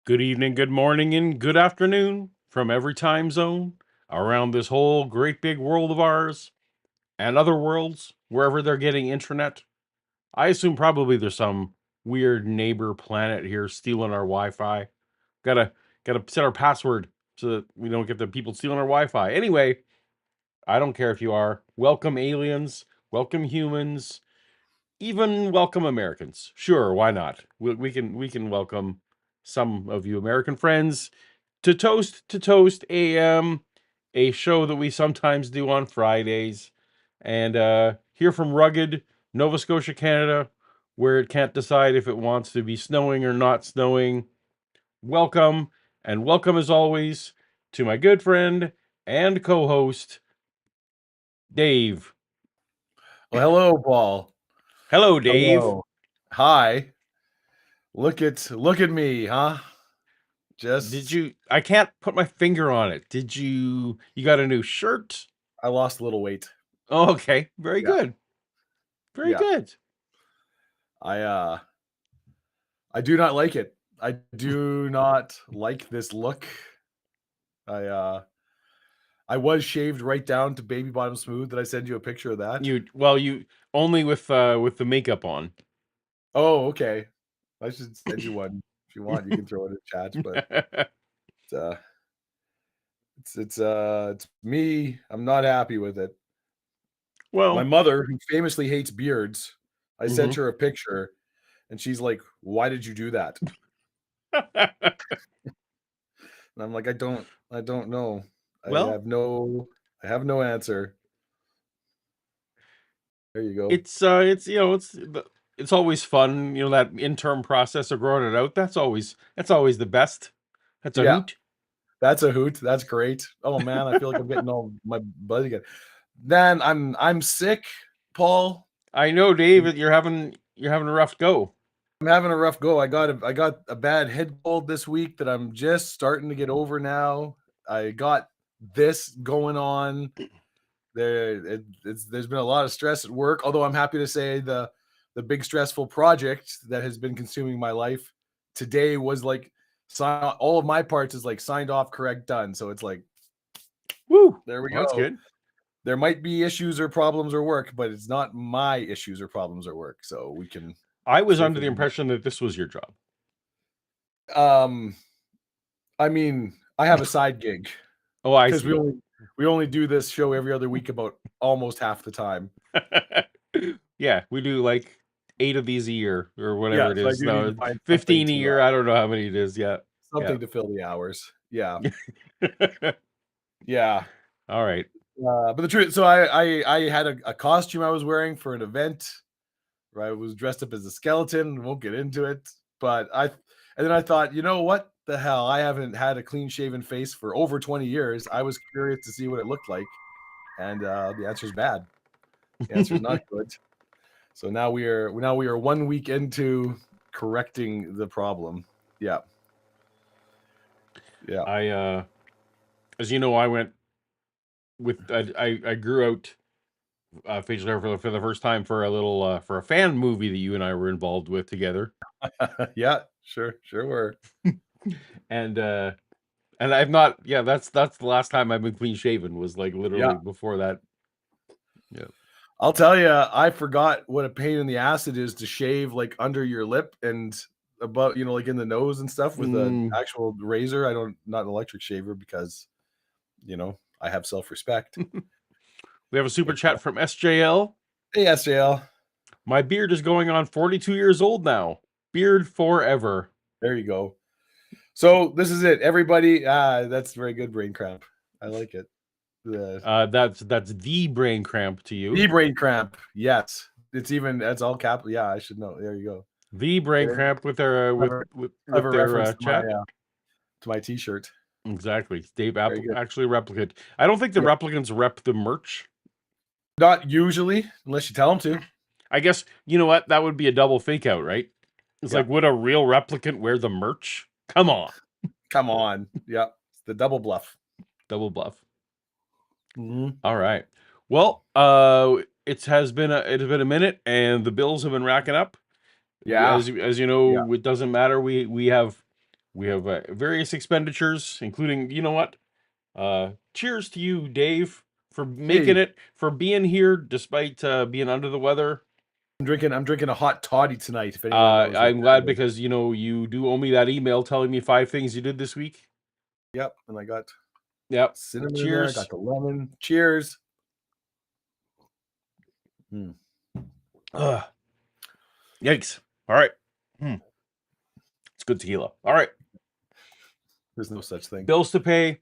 Good evening, good morning, and good afternoon from every time zone around this whole great big world of ours and other worlds, wherever they're getting internet. I assume probably there's some weird neighbor planet here stealing our Wi-Fi. Gotta set our password so that we don't get the people stealing our Wi-Fi. Anyway, I don't care if you are. Welcome aliens, welcome humans, even welcome Americans. Sure, why not? We can welcome some of you American friends to Toast AM, a show that we sometimes do on Fridays, and here from rugged Nova Scotia, Canada, where it can't decide if it wants to be snowing or not snowing. Welcome, and welcome as always to my good friend and co-host Dave. Well, hello, Paul. Hello, Dave. Hello. Hi. Look at me, huh? Did Just you? I can't put my finger on it. Did you? You got a new shirt? I lost a little weight. Oh, okay, very Yeah. good, very Yeah. good. I uh I do not like it. I do not like this look. I I was shaved right down to baby bottom smooth. Did I send you a picture of that? You only with the makeup on. Oh, okay. I should send you one. If you want, you can throw it in chat, but it's uh it's me. I'm not happy with it. My Well, mother, who famously hates beards, I sent mhm. her a picture and she's like, "Why did you do that?" And I'm like, I don't know. I Well, have no I have no answer. There you go. it's always fun, that interim process of growing it out. That's always the best. That's a Yeah, hoot. that's a hoot. That's great. Oh man, I feel like I'm getting all my buzz again. Then I'm sick, Paul. I know, Dave, you're having a rough go. I'm having a rough go. I got a bad head cold this week that I'm just starting to get over now. I got this going on. There's been a lot of stress at work, although I'm happy to say the big stressful project that has been consuming my life today was like all of my parts is like signed off, correct, done. So it's like Woo! there we Well, that's go. good. There might be issues or problems or work, but it's not my issues or problems or work. So we can I was under safely the impression that this was your job. um I mean, I have a side gig Oh, I because we see. only we only do this show every other week about almost half the time. Yeah, we do like 8 of these a year or Yeah, whatever it so I is. do need to No, find something 15 a to year. I don't know how many it is yet. Yeah. something to fill the hours. Yeah. Yeah. All right. But the truth, so I had a costume I was wearing for an event where I was dressed up as a skeleton. Won't get into it, but and then I thought, you know what the hell? I haven't had a clean shaven face for over 20 years. I was curious to see what it looked like, and the answer is bad. The answer is not good. So now we are 1 week into correcting the problem. Yeah, yeah. I as you know, I went with I grew out facial hair for the first time for a little for a fan movie that you and I were involved with together. Yeah, sure were. And I've not, yeah, that's the last time I've been clean shaven, was like Yeah. literally before that. Yeah. I'll tell you, I forgot what a pain in the ass it is to shave like under your lip and above, like in the nose and stuff with an Mm, actual razor. I don't, not an electric shaver because, I have self-respect. we have a super But chat from SJL. hey, SJL, My beard is going on 42 years old now. Beard forever. there you go. So this is it, everybody. That's very good, brain cramp. I like it. The That's the brain cramp to you. the brain cramp. Yes, that's all capital. Yeah, I should know. There you go. The brain There, cramp with their clever, with clever their reference chat. to my T-shirt. Exactly. Dave Very good. actually replicate. I don't think the Yeah. replicants rep the merch. Not usually, unless you tell them to. I guess you know what? That would be a double fake out, right? It's Yeah. like, would a real replicant wear the merch? Come on. Come on. Yeah. It's the double bluff. Double bluff. Mhm. All right. Well, it has been a minute, and the bills have been racking up. Yeah. As you Yeah. know, it doesn't matter. We have We have various expenditures, including, you know what? Cheers to you, Dave, for making Hey, it, for being here despite being under the weather. I'm drinking a hot toddy tonight. If anyone knows what I'm that glad is. because you do owe me that email telling me 5 things you did this week. Yep, and I got Yep. cinnamon in there. I got Cheers. the lemon. Cheers. Hmm. Ugh. Yikes. All right. Hmm. It's good tequila. All right. There's no such thing. Bills to pay.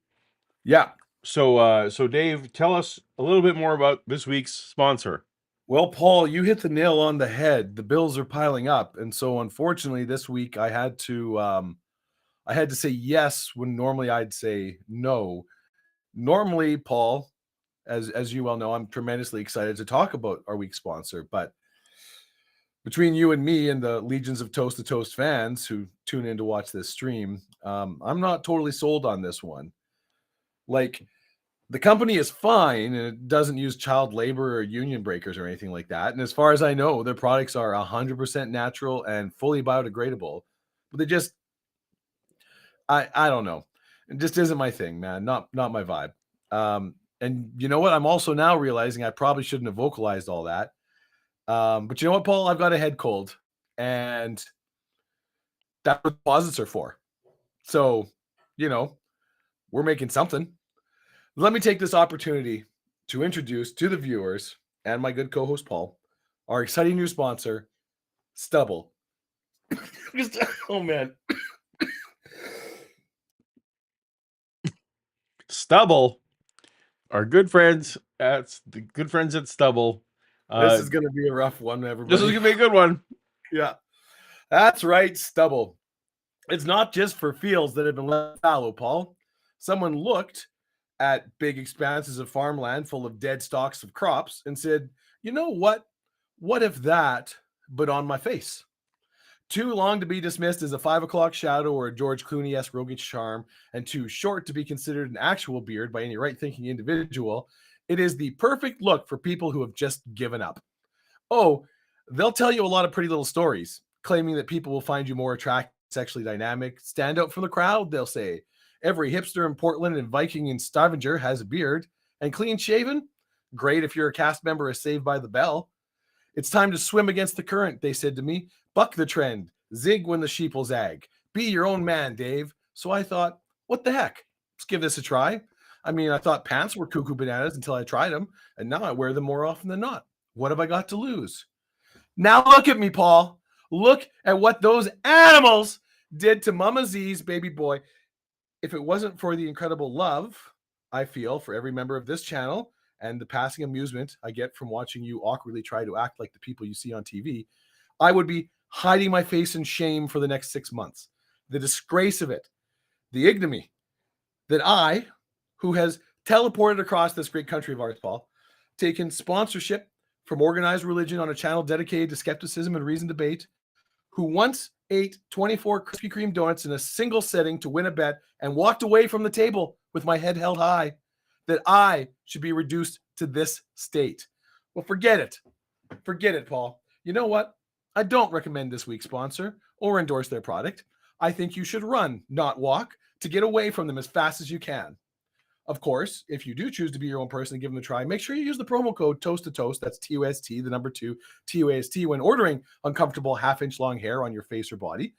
Yeah. So Dave, tell us a little bit more about this week's sponsor. Well, Paul, you hit the nail on the head. The bills are piling up, and so unfortunately, this week I had to say yes when normally I'd say no. Normally, Paul, as you well know, I'm tremendously excited to talk about our week's sponsor, but between you and me and the legions of Toast to Toast fans who tune in to watch this stream, I'm not totally sold on this one. Like, the company is fine and it doesn't use child labor or union breakers or anything like that. And as far as I know, their products are 100% natural and fully biodegradable. But they just, I don't know. It just isn't my thing, man. Not my vibe. And you know what? I'm also now realizing I probably shouldn't have vocalized all that. But you know what, Paul? I've got a head cold, and that's what deposits are for. So, you know, we're making something. Let me take this opportunity to introduce to the viewers and my good co-host Paul our exciting new sponsor, Stubble. Oh man, Stubble, our good friends at the good friends at Stubble. this Uh, is gonna be a rough one, this is everybody. gonna be a good one. Yeah, that's right, Stubble. It's not just for fields that have been left fallow, Paul. Someone looked at big expanses of farmland full of dead stalks of crops and said, you know what? What if that, but on my face? Too long to be dismissed as a 5 o'clock shadow or a George Clooney-esque roguish charm, and too short to be considered an actual beard by any right-thinking individual, it is the perfect look for people who have just given up. Oh, they'll tell you a lot of pretty little stories, claiming that people will find you more attractive, sexually dynamic, stand out from the crowd, they'll say. Every hipster in Portland and Viking in Stavanger has a beard, and clean shaven? Great if you're a cast member of Saved by the Bell. It's time to swim against the current, they said to me. Buck the trend. Zig when the sheep will zag. Be your own man, Dave. So I thought, what the heck? Let's give this a try. I mean, I thought pants were cuckoo bananas until I tried them, and now I wear them more often than not. What have I got to lose? Now look at me, Paul. Look at what those animals did to Mama Z's baby boy. If it wasn't for the incredible love I feel for every member of this channel and the passing amusement I get from watching you awkwardly try to act like the people you see on TV, I would be hiding my face in shame for the next 6 months. The disgrace of it, the ignominy that I, who has teleported across this great country of ours, Paul, taken sponsorship from organized religion on a channel dedicated to skepticism and reasoned debate, who once ate 24 Krispy Kreme donuts in a single sitting to win a bet and walked away from the table with my head held high, that I should be reduced to this state. Well, forget it. Forget it, Paul. You know what? I don't recommend this week's sponsor or endorse their product. I think you should run, not walk, to get away from them as fast as you can. Of course, if you do choose to be your own person and give them a try, make sure you use the promo code Toast to Toast. That's TOST, the number 2, TOAST, when ordering uncomfortable half-inch long hair on your face or body.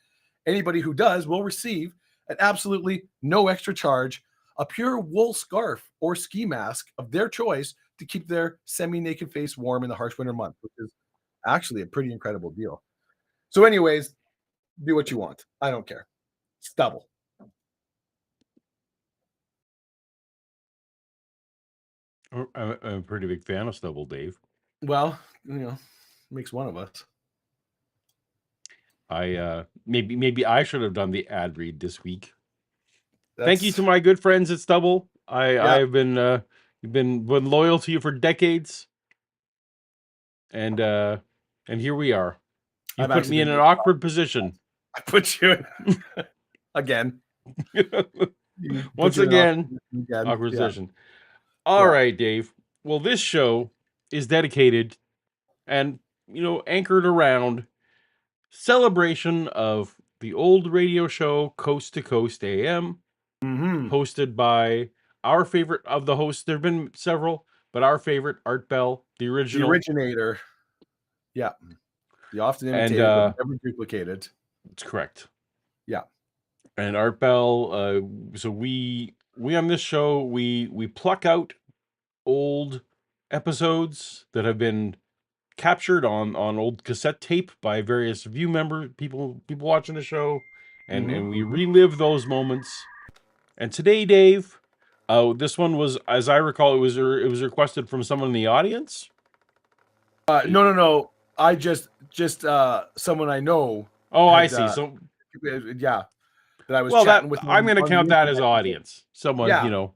Anybody who does will receive, at absolutely no extra charge, a pure wool scarf or ski mask of their choice to keep their semi-naked face warm in the harsh winter months, which is actually a pretty incredible deal. So anyways, do what you want. I don't care. Stubble. I'm a pretty big fan of Stubble, Dave. Well, makes one of us. Maybe I should have done the ad read this week. Thank you That's to my good friends at Stubble. yeah. I've been loyal to you for decades, and here we are. You I've put actually me in been an doing awkward position. I put you in again. You put Once you in an awkward again, position again. awkward Yeah. position. All Yeah. right, Dave. Well, this show is dedicated and anchored around celebration of the old radio show Coast to Coast AM, hosted by our favorite of the hosts. There have been several, but our favorite, Art Bell, the The original. originator. Yeah. The often And imitated but never duplicated. that's correct. Yeah. And Art Bell, so we on this show, we pluck out old episodes that have been captured on old cassette tape by various view member people watching the show, and we relive those moments. And today, Dave, this one was, as I recall, it was requested from someone in the audience. No. I just someone I know. Oh, I see. So yeah, that I was well, chatting with. I'm going to on count the that as internet. audience. Someone, Yeah. you know.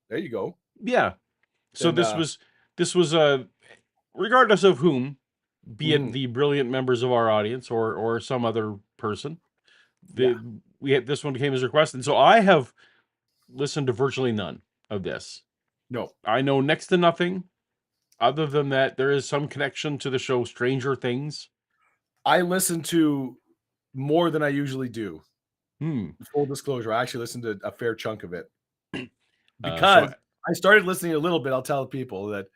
There you go. Yeah. So And, this was regardless of whom, be it the brilliant members of our audience or some other person, this one came as requested. And so I have listened to virtually none of this. No. I know next to nothing. Other than that, there is some connection to the show Stranger Things. I listen to more than I usually do. Hmm. Full disclosure, I actually listened to a fair chunk of it because I started listening a little bit. I'll tell people that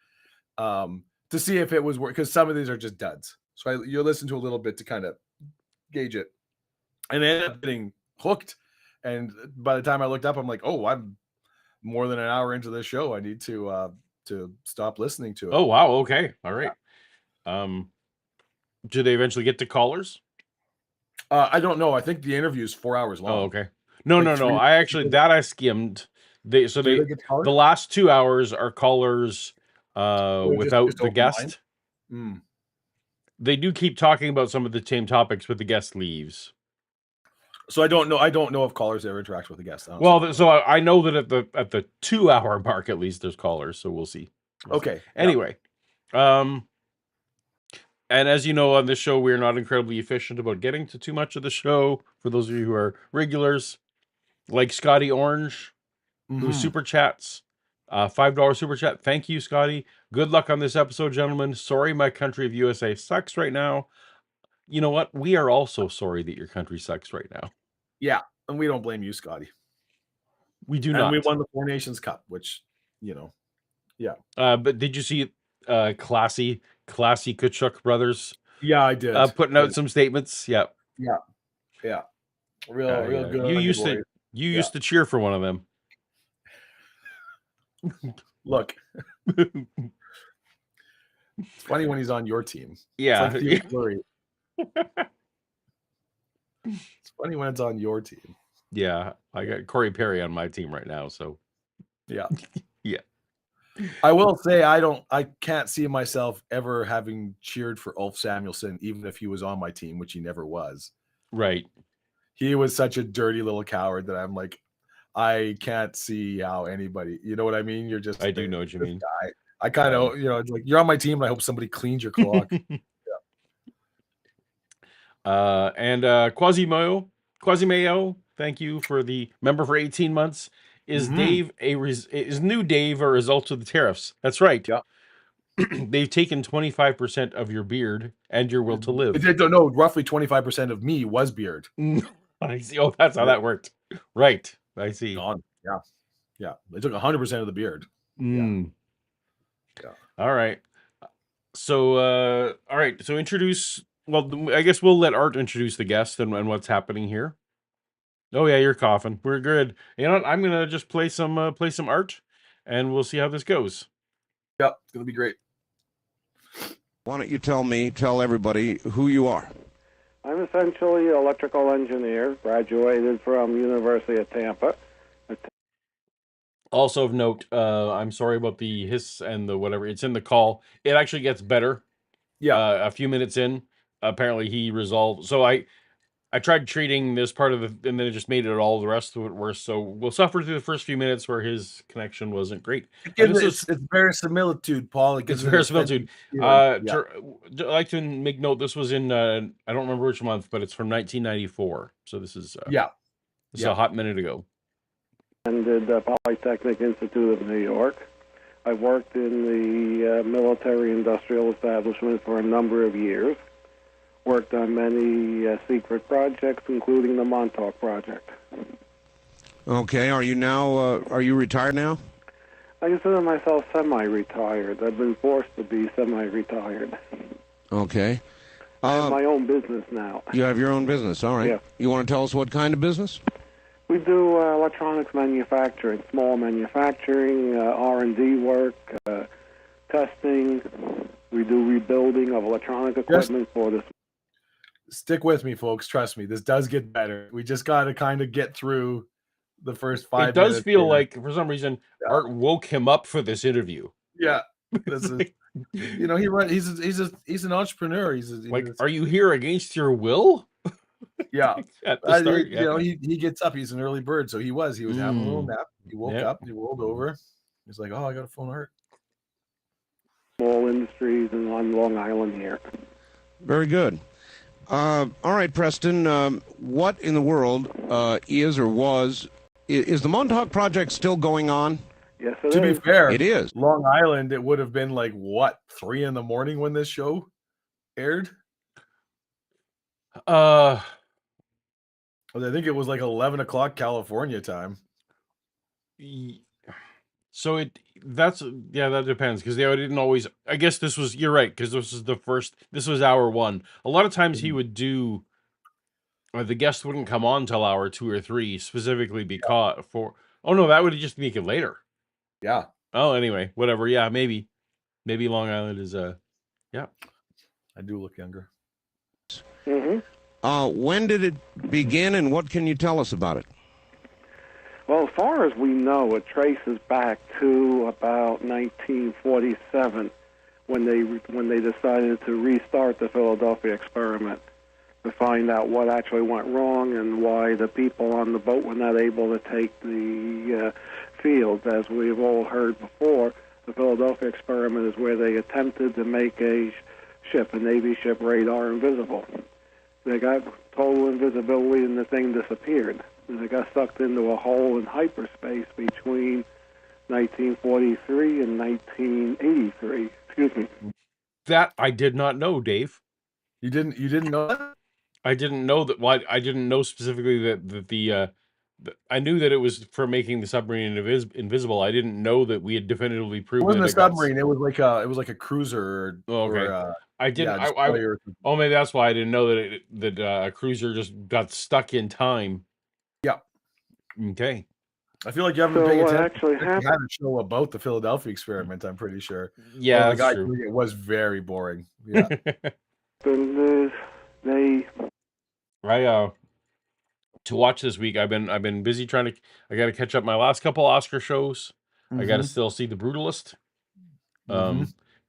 to see if it was worth, because some of these are just duds. So you listen to a little bit to kind of gauge it, and I ended up getting hooked. And by the time I looked up, I'm like, oh, I'm more than an hour into this show. I need to stop listening to it. Oh wow, okay, all right. Do they eventually get to callers? I don't know. I think the interview is 4 hours long. Oh, okay. No. I actually I skimmed. The last 2 hours are callers without just the guest. They do keep talking about some of the same topics, but the guest leaves. So I don't know if callers ever interact with the guest. Well, so I know that at the 2 hour mark at least there's callers, so we'll see. Okay. Anyway, and as you know, on this show, we're not incredibly efficient about getting to too much of the show. For those of you who are regulars, like Scotty Orange, who super chats, $5 super chat. Thank you, Scotty. Good luck on this episode, gentlemen. Sorry, my country of USA sucks right now. You know what? We are also sorry that your country sucks right now. Yeah, and we don't blame you, Scotty. We do not. And we won the Four Nations Cup, which, yeah. But did you see classy Kachuk brothers? Yeah, I did. Putting out some statements. Yeah. Real good. You used to cheer for one of them. Look, it's funny when he's on your team. Yeah. It's like it's funny when it's on your team. Yeah, I got Corey Perry on my team right now, so yeah. Yeah. I will say I can't see myself ever having cheered for Ulf Samuelsson, even if he was on my team, which he never was. Right. He was such a dirty little coward that I'm like, I can't see how anybody, you know what I mean? You're just I do know what you mean. Guy. I kind of, it's like you're on my team and I hope somebody cleans your clock. And Quasimoyo, thank you for the member for 18 months. Is Dave is new Dave a result of the tariffs? That's right. Yeah. They've taken 25% of your beard and your will to live. No, roughly 25% of me was beard. I see. Oh, that's how that worked. Right. I see. Gone. Yeah. They took 100% of the beard. Yeah. All right. So, all right. So introduce. Well, I guess we'll let Art introduce the guest and what's happening here. Oh yeah, you're coughing. We're good. You know what? I'm gonna just play some art, and we'll see how this goes. Yep, it's gonna be great. Why don't you tell everybody who you are? I'm essentially an electrical engineer, graduated from University of Tampa. Also of note, I'm sorry about the hiss and the whatever. It's in the call. It actually gets better. Yeah. A few minutes in, apparently he resolved. So I tried treating this part of and then it just made it all the rest of it worse. So we'll suffer through the first few minutes where his connection wasn't great. It's verisimilitude, Paul. It's verisimilitude. I'd like to make note. This was in I don't remember which month, but it's from 1994. So this is this is a hot minute ago. And did the Polytechnic Institute of New York. I worked in the military industrial establishment for a number of years. Worked on many secret projects, including the Montauk Project. Okay. Are you retired now? I consider myself semi-retired. I've been forced to be semi-retired. Okay. I have my own business now. You have your own business. All right. Yeah. You want to tell us what kind of business? We do electronics manufacturing, small manufacturing, R&D work, testing. We do rebuilding of electronic equipment for this. Stick with me, folks. Trust me, this does get better. We just got to kind of get through the first 5 It does minutes feel here. like, for some reason, Art woke him up for this interview. Yeah, this is. You know, he's an entrepreneur. He's are you here against your will? Yeah. At the start, You know, he gets up. He's an early bird, so he was having a little nap. He woke Yep. up. He rolled over. He's like, "Oh, I got to phone Art." Small industries on Long Island here. Very good. All right, Preston. What in the world is the Montauk Project still going on? Yes, it is. To be fair, It is. Long Island. It would have been like what, 3 a.m. when this show aired. I think it was like 11 o'clock California time. So that depends, because they didn't always. I guess you're right, because this was hour one. A lot of times he would do, the guest wouldn't come on till hour 2 or 3, specifically because oh no, that would just make it later. Yeah. Oh, anyway, whatever. Yeah, maybe Long Island is yeah. I do look younger. Mm-hmm. When did it begin, and what can you tell us about it? Well, as far as we know, it traces back to about 1947 when they decided to restart the Philadelphia experiment to find out what actually went wrong and why the people on the boat were not able to take the field. As we've all heard before, the Philadelphia experiment is where they attempted to make a Navy ship, radar invisible. They got total invisibility and the thing disappeared. And they got sucked into a hole in hyperspace between 1943 and 1983. Excuse me. That I did not know, Dave. You didn't know that? I didn't know that. Why I didn't know specifically that I knew that it was for making the submarine invisible. I didn't know that we had definitively It proven wasn't a that it submarine. It was like a cruiser. Okay. I didn't. Destroyer. Oh, maybe that's why I didn't know that a cruiser just got stuck in time. Yeah. Okay. I feel like you haven't been So paying what attention. actually They had happened? a show about the Philadelphia experiment. I'm pretty sure. Yeah, Although the that's guy true. doing it was very boring. Yeah. They To watch this week, I've been busy trying to. I got to catch up my last couple Oscar shows. I got to still see The Brutalist.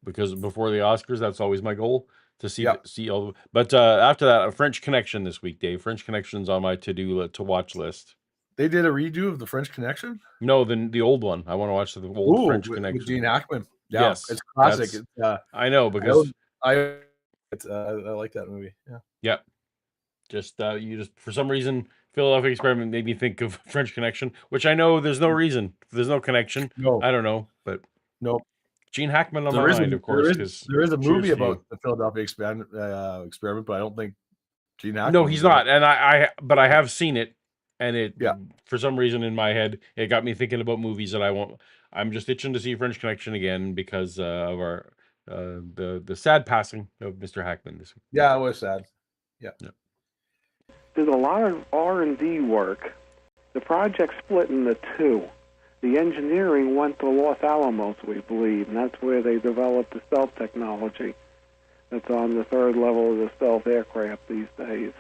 Because before the Oscars, that's always my goal to see see all. But after that, a French Connection this week, Dave. French Connection's on my to watch list. They did a redo of the French Connection. No, the old one. I want to watch the old French Connection with Gene Hackman. Yeah, yes, it's classic. I know because I like that movie. Yeah. Yeah. Just for some reason, Philadelphia Experiment made me think of French Connection, which I know there's no reason. There's no connection. No. I don't know, but nope. Gene Hackman on my mind, of course, because there is a movie about the Philadelphia experiment, but I don't think Gene Hackman. No, he's not, and but I have seen it, and it for some reason in my head it got me thinking about movies that I won't. I'm just itching to see French Connection again because of our the sad passing of Mr. Hackman this week. Yeah, it was sad. Yeah. There's a lot of R&D work. The project split into two. The engineering went to Los Alamos, we believe, and that's where they developed the stealth technology. That's on the third level of the stealth aircraft these days.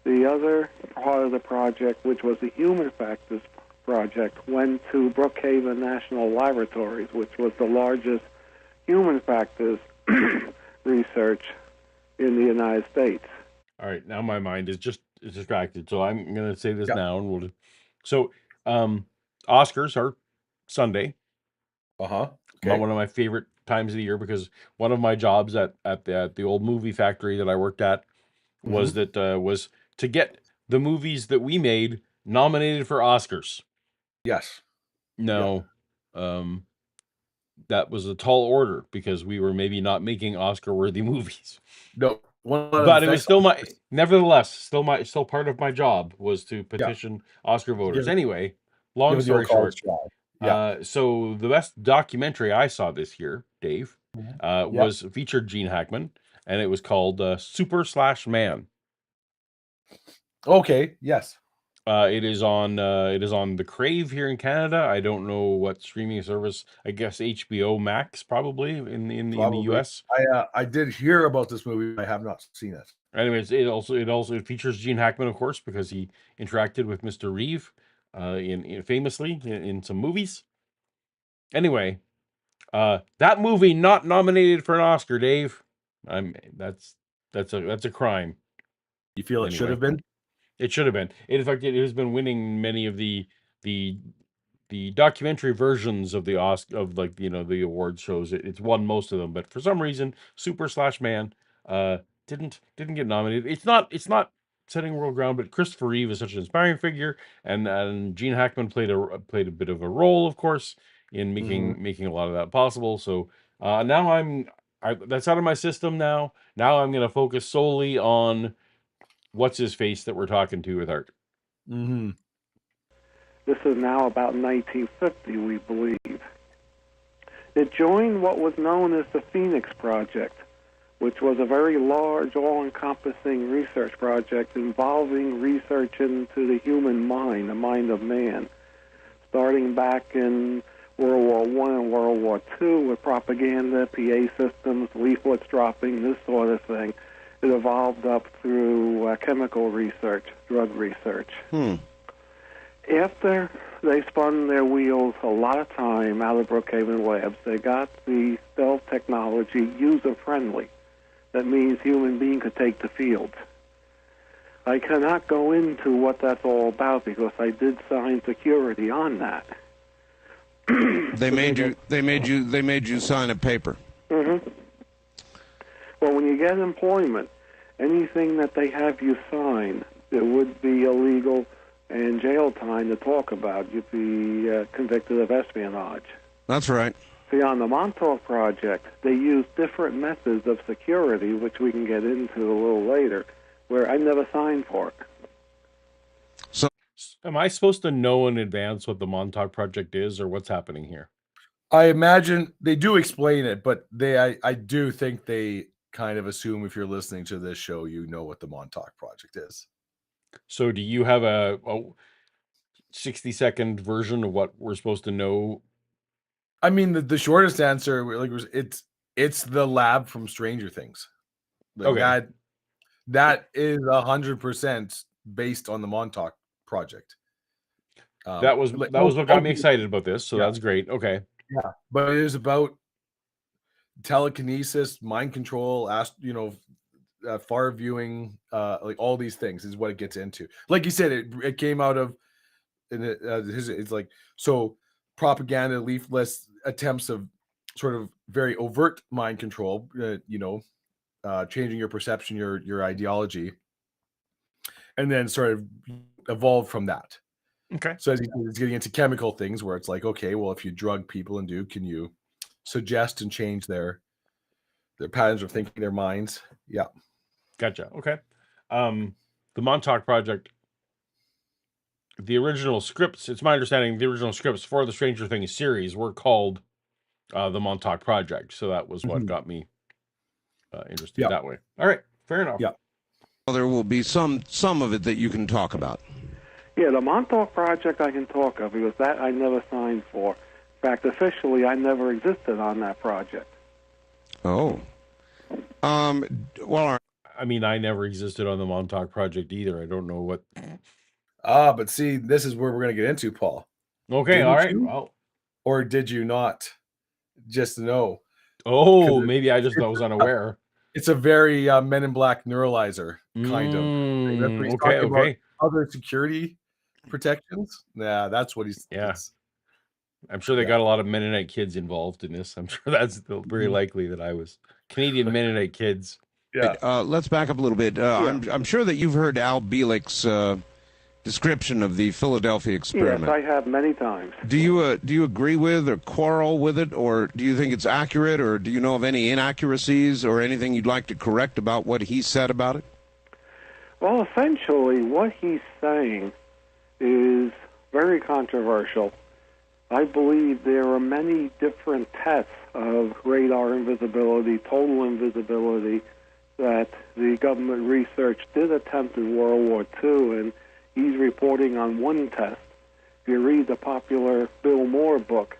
The other part of the project, which was the human factors project, went to Brookhaven National Laboratories, which was the largest human factors research in the United States. All right, now my mind is just distracted, so I'm going to say this now, and we'll. So, Oscars are Sunday. Okay. One of my favorite times of the year because one of my jobs at the old movie factory that I worked at was was to get the movies that we made nominated for Oscars. Yes. No, that was a tall order because we were maybe not making Oscar-worthy movies. No, But it was still still part of my job was to petition Oscar voters. Give it- Anyway, give long it the old story college short, try. so the best documentary I saw this year, Dave, Yeah. was featured Gene Hackman, and it was called Super/Man. Okay. Yes. It is on the Crave here in Canada. I don't know what streaming service. I guess HBO Max probably in the Probably. US. I did hear about this movie. I have not seen it. Anyways, it features Gene Hackman, of course, because he interacted with Mr. Reeve in famously in some movies. Anyway, that movie not nominated for an Oscar, Dave. That's a crime. You feel it should Anyway. have been? It should have been. In fact, it has been winning many of the documentary versions of the Oscar of the award shows. It's won most of them, but for some reason, Super/Man didn't get nominated. It's not setting world ground, but Christopher Reeve is such an inspiring figure, and Gene Hackman played a bit of a role, of course, in making a lot of that possible. So now that's out of my system now. Now I'm going to focus solely on what's his face that we're talking to with Art. Mm-hmm. This is now about 1950, we believe. It joined what was known as the Phoenix Project, which was a very large, all-encompassing research project involving research into the human mind, the mind of man, starting back in World War I and World War II with propaganda, PA systems, leaflets dropping, this sort of thing. It evolved up through chemical research, drug research. After they spun their wheels a lot of time out of Brookhaven Labs, they got the stealth technology user-friendly. That means human being could take the field. I cannot go into what that's all about because I did sign security on that. They made you sign a paper. Mm-hmm. Well, when you get employment, anything that they have you sign, it would be illegal and jail time to talk about. You'd be convicted of espionage. That's right. See, on the Montauk Project, they use different methods of security, which we can get into a little later, where I never signed for it. So, am I supposed to know in advance what the Montauk Project is, or what's happening here? I imagine they do explain it, but I do think they kind of assume if you're listening to this show, you know what the Montauk Project is. So do you have a 60-second version of what we're supposed to know? I mean, the shortest answer, it's the lab from Stranger Things. Like Okay. that is 100% based on the Montauk Project. That was what got me excited about this, so that's great. Okay. Yeah, but it is about telekinesis, mind control, far viewing, like all these things is what it gets into. Like you said, it came out of, it's like, so propaganda, leaflets, attempts of sort of very overt mind control, changing your perception, your ideology, and then sort of evolved from that. Okay. So as it's getting into chemical things where it's like, okay, well, if you drug people can you suggest and change their patterns of thinking, their minds? Yeah. Gotcha. Okay. The Montauk Project, the original scripts, it's my understanding the original scripts for the Stranger Things series were called the Montauk Project. So that was what got me interested that way. All right. Fair enough. Yeah. Well, there will be some of it that you can talk about. Yeah, the Montauk Project I can talk of because that I never signed for. In fact, officially, I never existed on that project. Oh. Well, I mean, I never existed on the Montauk Project either. I don't know what. But see, this is where we're going to get into, Paul. Okay, all right. Well, or did you not just know? Oh, maybe I just was unaware. It's a very Men in Black neuralizer kind of. That's what he's talking about. Other security protections. Yeah, that's what he's. Yeah. I'm sure they got a lot of Mennonite kids involved in this. I'm sure that's very likely that I was Canadian Mennonite kids. Yeah. Let's back up a little bit. I'm sure that you've heard Al Bielek's description of the Philadelphia experiment. Yes, I have many times. Do you agree with or quarrel with it, or do you think it's accurate, or do you know of any inaccuracies or anything you'd like to correct about what he said about it? Well, essentially, what he's saying is very controversial. I believe there are many different tests of radar invisibility, total invisibility, that the government research did attempt in World War II, and he's reporting on one test. If you read the popular Bill Moore book,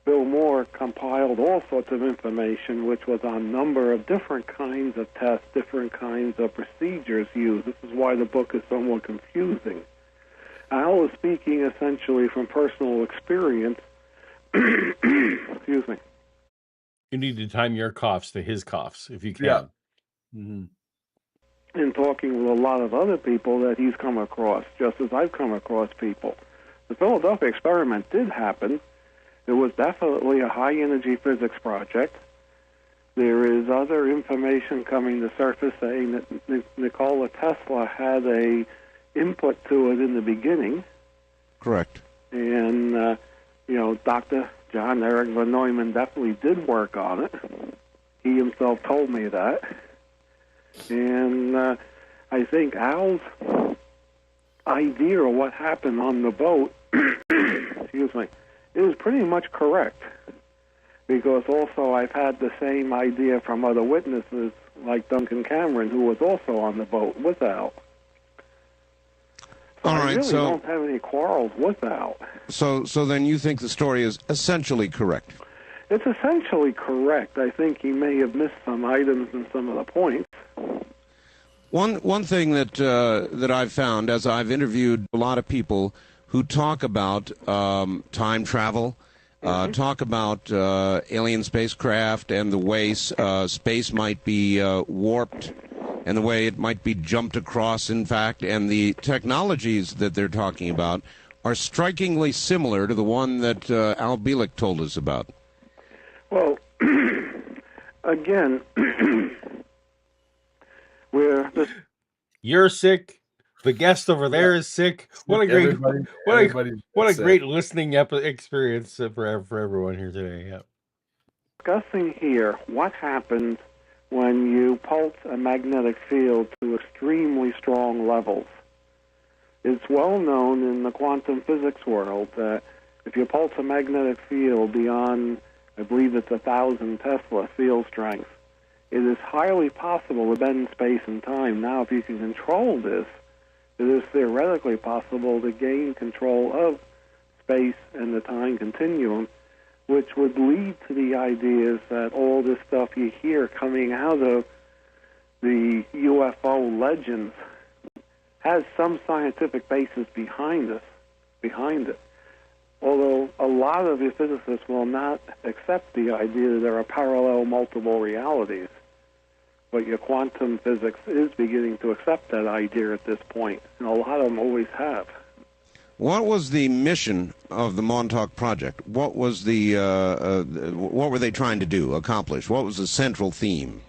Bill Moore compiled all sorts of information, which was on a number of different kinds of tests, different kinds of procedures used. This is why the book is somewhat confusing. Al is speaking essentially from personal experience. Excuse me. You need to time your coughs to his coughs if you can. Yeah. Mm-hmm. In talking with a lot of other people that he's come across, just as I've come across people. The Philadelphia experiment did happen. It was definitely a high-energy physics project. There is other information coming to surface saying that Nikola Tesla had a input to it in the beginning. Correct. And, Dr. John Eric von Neumann definitely did work on it. He himself told me that. And I think Al's idea of what happened on the boat, excuse me, is pretty much correct. Because also I've had the same idea from other witnesses, like Duncan Cameron, who was also on the boat with Al. All right, I really so don't have any quarrels with Al. So then you think the story is essentially correct? It's essentially correct. I think he may have missed some items in some of the points. One thing that I've found as I've interviewed a lot of people who talk about time travel, talk about alien spacecraft and the way space might be warped and the way it might be jumped across, in fact, and the technologies that they're talking about are strikingly similar to the one that Al Bielek told us about. Well, again, You're sick. The guest over there is sick. What a great listening experience for everyone here today. Yeah. Discussing here what happens when you pulse a magnetic field to extremely strong levels. It's well known in the quantum physics world that if you pulse a magnetic field beyond, I believe it's 1,000 Tesla field strength, it is highly possible to bend space and time. Now, if you can control this, it is theoretically possible to gain control of space and the time continuum, which would lead to the ideas that all this stuff you hear coming out of the UFO legends has some scientific basis behind it. Although a lot of the physicists will not accept the idea that there are parallel multiple realities. But your quantum physics is beginning to accept that idea at this point, and a lot of them always have. What was the mission of the Montauk Project? What was what were they trying to accomplish? What was the central theme?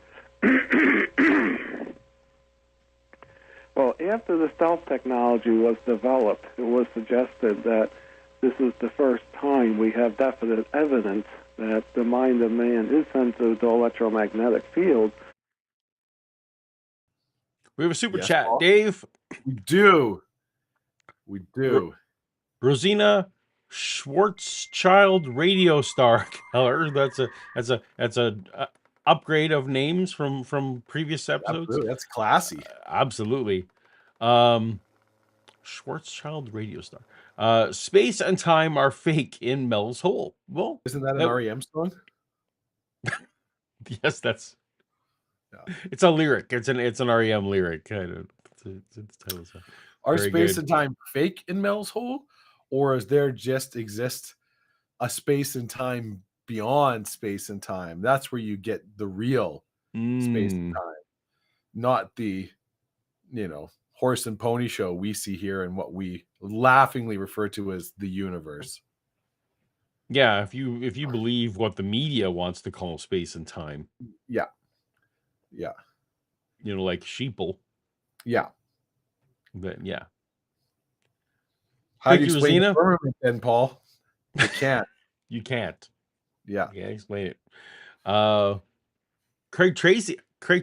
Well, after the stealth technology was developed, it was suggested that this is the first time we have definite evidence that the mind of man is sensitive to electromagnetic fields. We have a super Yes, chat, Paul? Dave. We do. Rosina Schwarzschild Radio Star Keller. That's a upgrade of names from previous episodes. Absolutely. That's classy. Absolutely. Schwarzschild Radio Star. Space and time are fake in Mel's Hole. Well, Isn't that an REM song? Yes, that's. Yeah. It's a lyric. It's an REM lyric kind of. It's title song. Are Very space good. and time fake in Mel's Hole, or is there just exist a space and time beyond space and time? That's where you get the real space and time, not the horse and pony show we see here and what we laughingly refer to as the universe. Yeah, if you believe what the media wants to call space and time. Yeah. Like sheeple. Yeah. But yeah. How do Thank you you, explain the Rosina. firmament then, Paul? You can't. You can't. Yeah. Yeah, explain it. Craig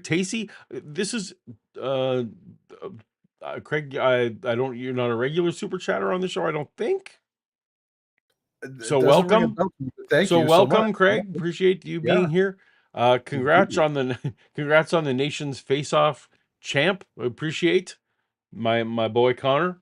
Tacey. This is uh, Craig. I don't. You're not a regular super chatter on the show, I don't think. So It doesn't ring a welcome. bell to me, but thank So you so much. welcome, Craig. Appreciate you Yeah. being here. Congrats on the nation's face-off champ. Appreciate my boy Connor.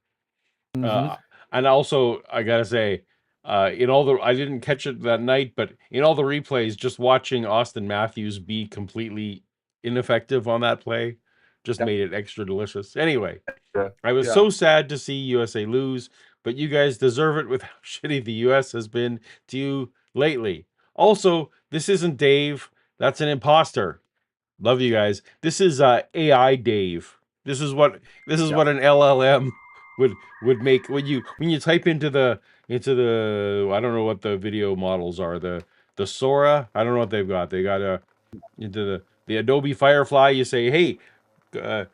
Mhm. And also, I gotta say, in all the I didn't catch it that night, but in all the replays, just watching Austin Matthews be completely ineffective on that play just Yep. made it extra delicious. Anyway, Yeah. I was Yeah. so sad to see USA lose, but you guys deserve it with how shitty the US has been to you lately. Also, this isn't Dave. That's an imposter. Love you guys. This is AI Dave. This is what Yeah. what an LLM would make when you type into the I don't know what the video models are, the Sora. I don't know what they've got. They got into the Adobe Firefly. You say, hey, uh,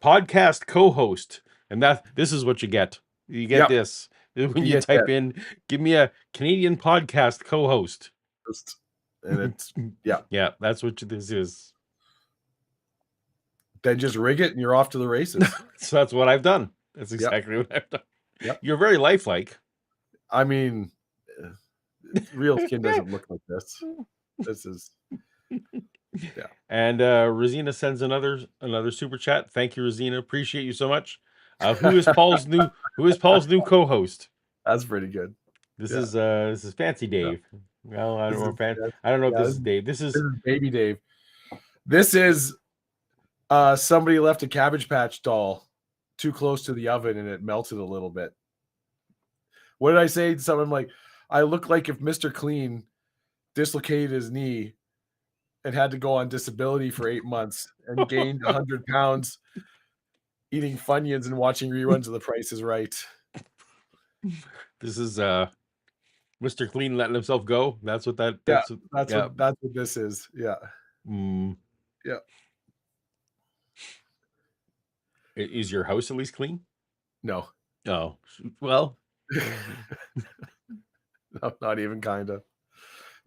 podcast co-host, and this is what you get. You get Yep. this when You you get type that. in, give me a Canadian podcast co-host. And it's yeah. Yeah, that's what this is. Then just rig it and you're off to the races. So that's what I've done. That's exactly what I've done. Yep. You're very lifelike. I mean, real skin doesn't look like this. This is yeah. And Rosina sends another super chat. Thank you, Rosina. Appreciate you so much. Who is Paul's new co-host? That's pretty good. This is Fancy Dave. Well, I don't know. I don't know if this is Dave. This is Baby Dave. This is somebody left a Cabbage Patch doll too close to the oven and it melted a little bit. What did I say to someone? Like, I look like if Mr. Clean dislocated his knee and had to go on disability for 8 months and gained 100 pounds eating Funyuns and watching reruns of The Price is Right. This is Mr. Clean letting himself go. That's what that. That's what this is. Yeah. Yeah. Is your house at least clean? No. Oh, well. No, not even kind of.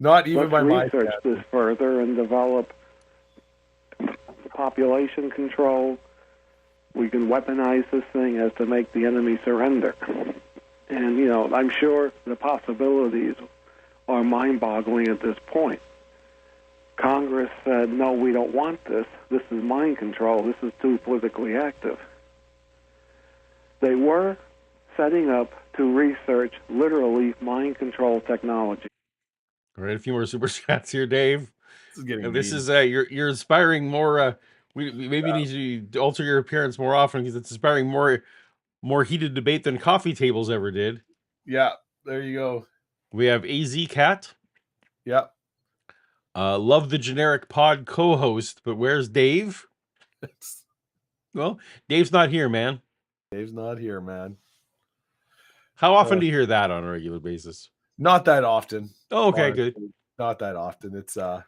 Not even by my research this further and develop population control. We can weaponize this thing as to make the enemy surrender. And, I'm sure the possibilities are mind-boggling at this point. Congress said, no, we don't want this. This is mind control. This is too politically active. They were setting up to research literally mind control technology. All right, a few more super chats here, Dave. This is getting this is you're inspiring more. We maybe need to alter your appearance more often because it's inspiring more heated debate than coffee tables ever did. Yeah, there you go. We have AZ Cat. Yeah. Love the generic pod co-host, but where's Dave? Well, Dave's not here, man. Dave's not here, man. How often do you hear that on a regular basis? Not that often. Oh, okay, good. Not that often. It's I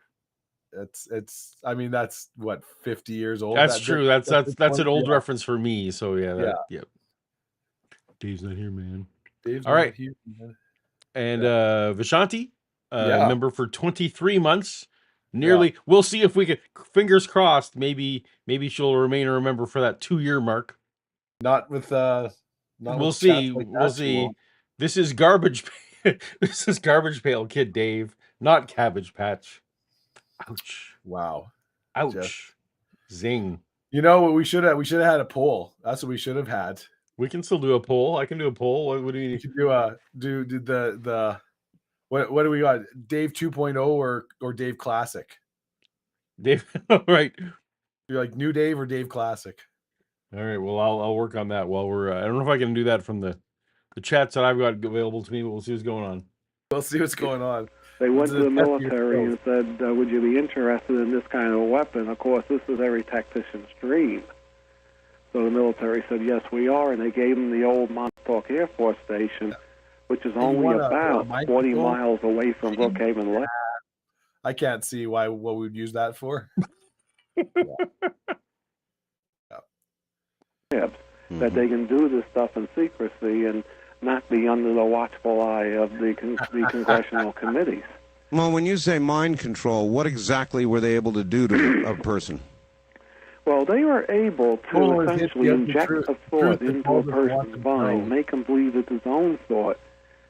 mean, that's what, 50 years old. That's true. That's an old reference for me. So yeah. Dave's not here, man. Dave's all right. Here, man. And Vishanti, member for 23 months. Nearly. Yeah. We'll see if we could. Fingers crossed. Maybe she'll remain a member for that 2-year mark. Not with we'll see. Like we'll see. This is garbage. This is Garbage Pail Kid Dave, not Cabbage Patch. Ouch. Wow. Ouch. Just, zing. You know what we should have had a poll. That's what we should have had. We can still do a poll. I can do a poll. What do you need? We can do the what do we got? Dave 2.0 or Dave Classic? Dave, right. You're like New Dave or Dave Classic? All right. Well, I'll work on that while we're. I don't know if I can do that from the chats that I've got available to me, but we'll see what's going on. We'll see what's going on. They went to the military and said, would you be interested in this kind of a weapon? Of course, this is every tactician's dream. So the military said, yes, we are, and they gave them the old Montauk Air Force Station, which is only about 40 miles away from Brookhaven Lake. I can't see what we'd use that for. That they can do this stuff in secrecy, and not be under the watchful eye of the congressional committees. Well, when you say mind control, what exactly were they able to do to a person? Well, they were able to essentially inject a thought into a person's mind, make him believe it's his own thought,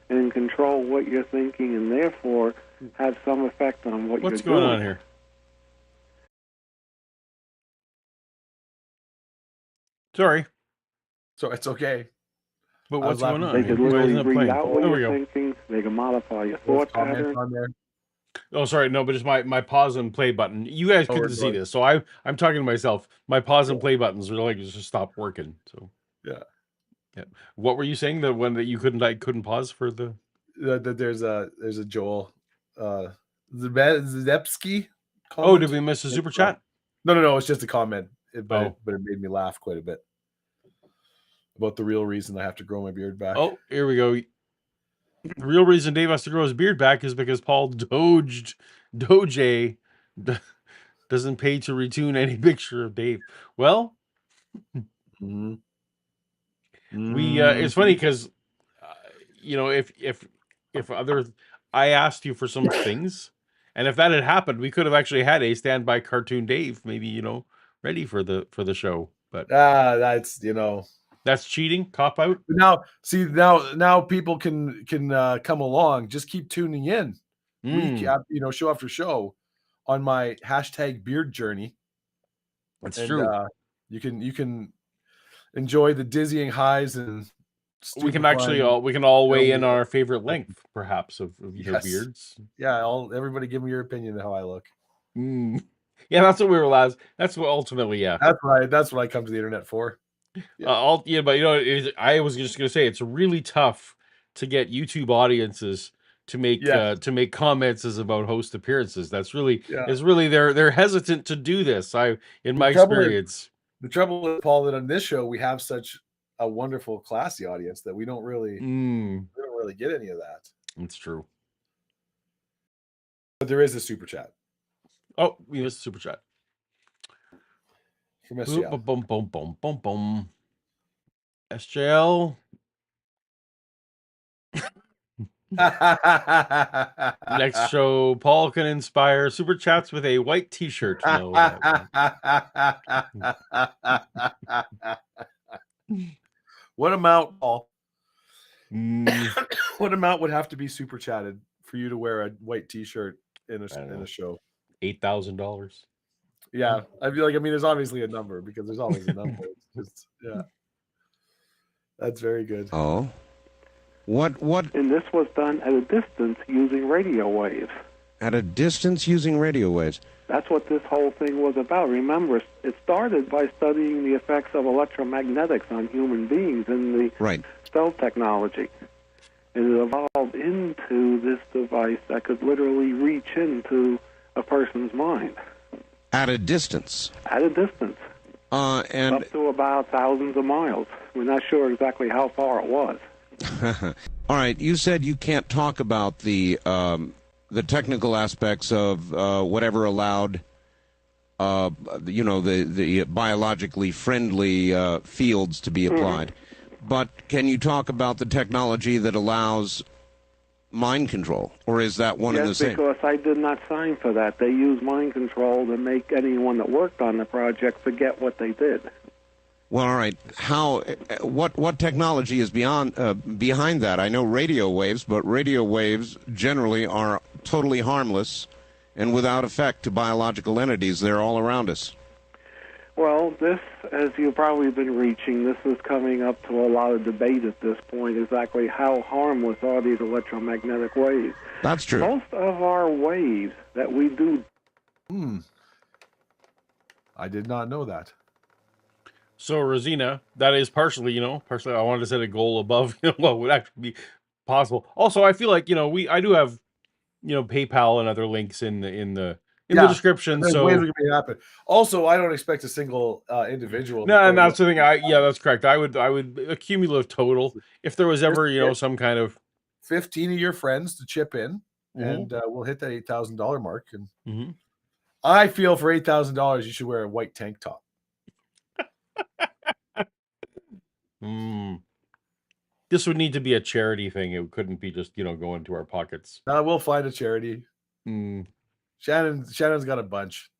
and control what you're thinking, and therefore have some effect on what you're doing. What's going on here? Sorry. So it's okay. But what's going on? They could literally read out what you're thinking. They can modify your thought pattern. Oh, sorry. No, but it's my pause and play button. You guys couldn't see this, so I'm talking to myself. My pause and play buttons are like just stopped working. So yeah. What were you saying? The one that you couldn't pause for the? There's a Joel Zepsky. Oh, did we miss a super chat? No. It's just a comment, but it made me laugh quite a bit about the real reason I have to grow my beard back. Oh, here we go. The real reason Dave has to grow his beard back is because Paul Doge doesn't pay to retune any picture of Dave. Well, we it's funny because if other I asked you for some things, and if that had happened, we could have actually had a standby cartoon Dave, maybe ready for the show. But that's cheating, cop out. Now people can come along. Just keep tuning in, show after show, on my hashtag beard journey. That's true. You can enjoy the dizzying highs, and we can all weigh in our favorite length, perhaps, of your beards. Yeah, everybody give me your opinion of how I look. Yeah, that's what we were last. That's what ultimately, yeah. That's what I come to the internet for. Yeah. But I was just gonna say it's really tough to get YouTube audiences to make comments as about host appearances. That's really they're hesitant to do this. In my experience. The trouble with Paul, that on this show we have such a wonderful, classy audience that we don't really get any of that. It's true. But there is a super chat. Oh, we missed a super chat. From SJL. Boom. SJL. Next show, Paul can inspire super chats with a white t-shirt. No, what amount, Paul? What amount would have to be super chatted for you to wear a white t-shirt in a show? $8,000. Yeah, there's obviously a number, because there's always a number. It's just, that's very good. Oh, what? And this was done at a distance using radio waves. At a distance using radio waves. That's what this whole thing was about. Remember, it started by studying the effects of electromagnetics on human beings in the stealth technology. And it evolved into this device that could literally reach into a person's mind. At a distance? At a distance. And up to about thousands of miles. We're not sure exactly how far it was. All right. You said you can't talk about the technical aspects of whatever allowed, the biologically friendly fields to be applied. But can you talk about the technology that allows mind control, or is that one and the same? Yes, because I did not sign for that. They used mind control to make anyone that worked on the project forget what they did. Well, all right. What technology is behind that? I know radio waves, but radio waves generally are totally harmless and without effect to biological entities. They're all around us. Well, this, as you've probably been reaching, this is coming up to a lot of debate at this point, exactly how harmless are these electromagnetic waves. That's true. Most of our waves that we do... I did not know that. So, Rosina, that is partially I wanted to set a goal above, what would actually be possible. Also, I feel like, I do have, PayPal and other links in the description. So ways it can happen. Also, I don't expect a single individual. No, and that's the thing. That's correct. I would a cumulative total. If there was ever, some kind of 15 of your friends to chip in, and we'll hit that $8,000 mark. And I feel for $8,000, you should wear a white tank top. this would need to be a charity thing. It couldn't be just, go into our pockets. We'll find a charity. Mm. Shannon's got a bunch.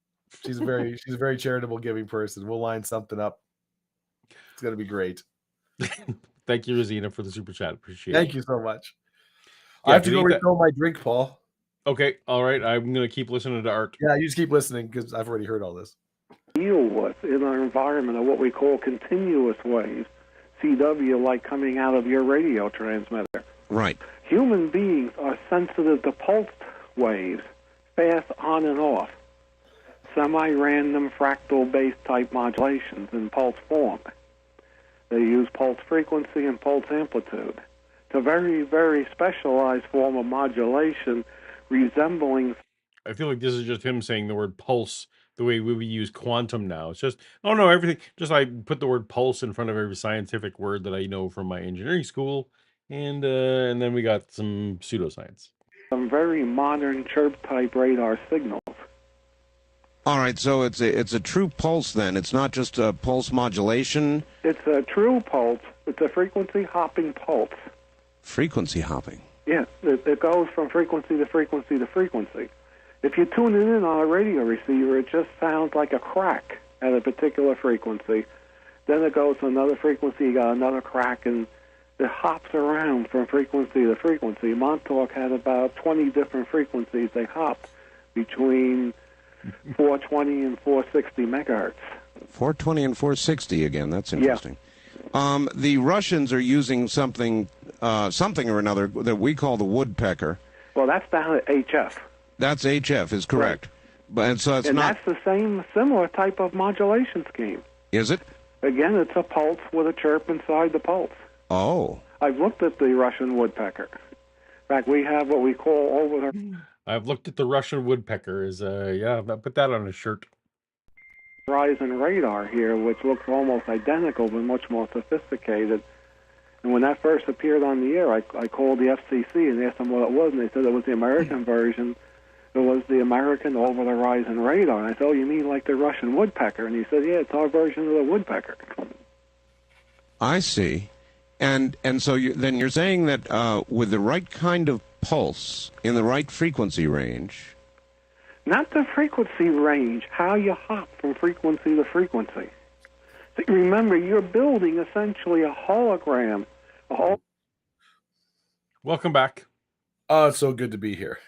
She's a very charitable giving person. We'll line something up. It's gonna be great. Thank you, Rosina, for the super chat. Appreciate it. Thank you so much. Yeah, I have to go refill my drink, Paul. Okay, all right. I'm gonna keep listening to Art. Yeah, you just keep listening because I've already heard all this. Deal with in our environment are what we call continuous waves, CW, like coming out of your radio transmitter. Right. Human beings are sensitive to pulsed waves, fast on and off, semi-random fractal-based type modulations in pulse form. They use pulse frequency and pulse amplitude. It's a very, very specialized form of modulation resembling... I feel like this is just him saying the word pulse the way we would use quantum now. It's just, oh no, everything, just I put the word pulse in front of every scientific word that I know from my engineering school, and then we got some pseudoscience. Some very modern chirp-type radar signals. All right, so it's a true pulse then. It's not just a pulse modulation. It's a true pulse. It's a frequency-hopping pulse. Frequency hopping. Yeah, it goes from frequency to frequency to frequency. If you tune it in on a radio receiver, it just sounds like a crack at a particular frequency. Then it goes to another frequency, you got another crack, and it hops around from frequency to frequency. Montauk had about 20 different frequencies they hopped between 420 and 460 megahertz. 420 and 460 again. That's interesting. Yeah. The Russians are using something or another that we call the woodpecker. Well, that's down at HF. That's HF, is correct. Right. But so it's and not. That's the similar type of modulation scheme. Is it? Again, it's a pulse with a chirp inside the pulse. Oh. I've looked at the Russian woodpecker. In fact, we have what we call over the... I've looked at the Russian woodpecker. I'll put that on a shirt. Horizon radar here, which looks almost identical but much more sophisticated. And when that first appeared on the air, I called the FCC and asked them what it was, and they said it was the American version. It was the American over-the-horizon radar. And I said, oh, you mean like the Russian woodpecker? And he said, yeah, it's our version of the woodpecker. I see. And so then you're saying that with the right kind of pulse in the right frequency range... Not the frequency range, how you hop from frequency to frequency. See, remember, you're building essentially a hologram. Welcome back. Oh, it's so good to be here.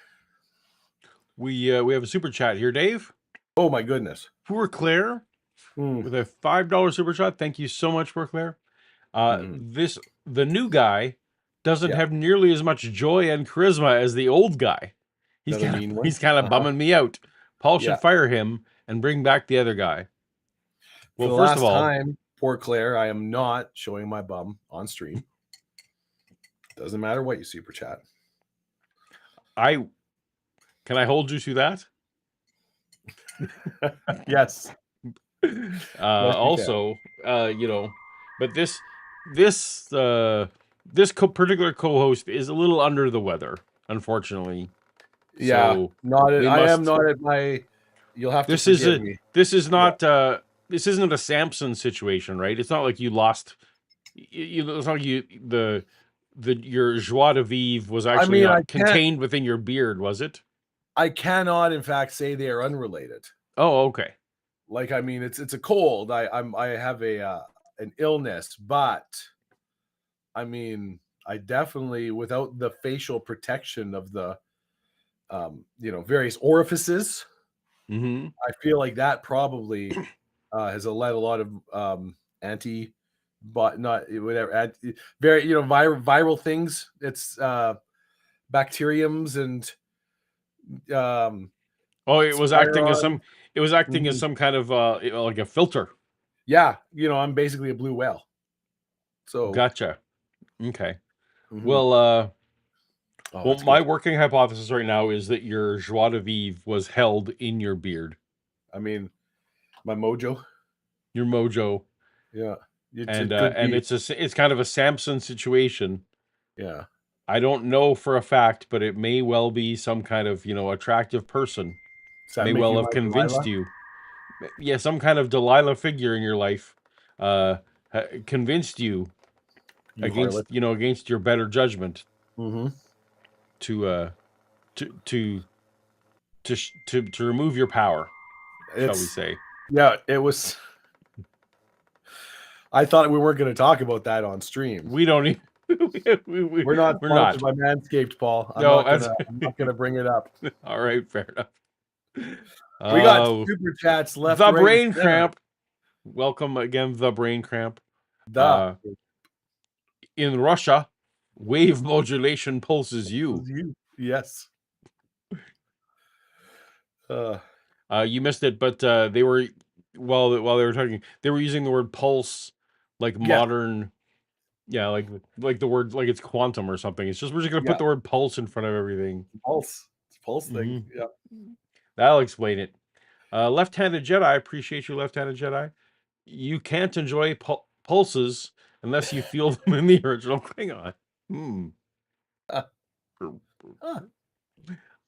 We have a super chat here, Dave. Oh, my goodness. Poor Claire with a $5 super chat. Thank you so much, Poor Claire. The new guy doesn't have nearly as much joy and charisma as the old guy. He's kind of bumming me out. Paul should fire him and bring back the other guy. Well, first of all, poor Claire, I am not showing my bum on stream. Doesn't matter what you super chat. Can I hold you to that? Yes. Also, but this particular co-host is a little under the weather, unfortunately. Yeah, so I am not at my. You'll have to forgive me. This is not. This isn't a Samson situation, right? It's not like you lost. It's not like your joie de vivre was actually contained within your beard, was it? I cannot, in fact, say they are unrelated. Oh, okay. Like, I mean, it's a cold. I have an illness, but I mean, I definitely, without the facial protection of the various orifices, I feel like that probably has led a lot of viral things. It's bacteriums and it was acting as some kind of like a filter. Yeah, I'm basically a blue whale. So gotcha. Okay. Well, my working hypothesis right now is that your joie de vivre was held in your beard. I mean, my mojo. Your mojo. Yeah. It's kind of a Samson situation. Yeah. I don't know for a fact, but it may well be some kind of, attractive person may well have convinced you. Yeah, some kind of Delilah figure in your life convinced you You against harlot. against your better judgment Mm-hmm. to to remove your power, shall we say? Yeah, it was. I thought we weren't going to talk about that on stream. We don't even. We're not We're sponsored not. by Manscaped, Paul. I'm No, not gonna bring it up. All right, fair enough. We got super chats left. The right, brain and center. cramp. Welcome again, the brain cramp. The In Russia, wave modulation pulses you. Yes. You missed it, but they were while they were talking, they were using the word pulse like modern. Yeah, like the word, like it's quantum or something. It's just we're just gonna put the word pulse in front of everything. Pulse thing. Yeah, that'll explain it. Left-handed Jedi, I appreciate you, left-handed Jedi. You can't enjoy pulses unless you feel them in the original Klingon.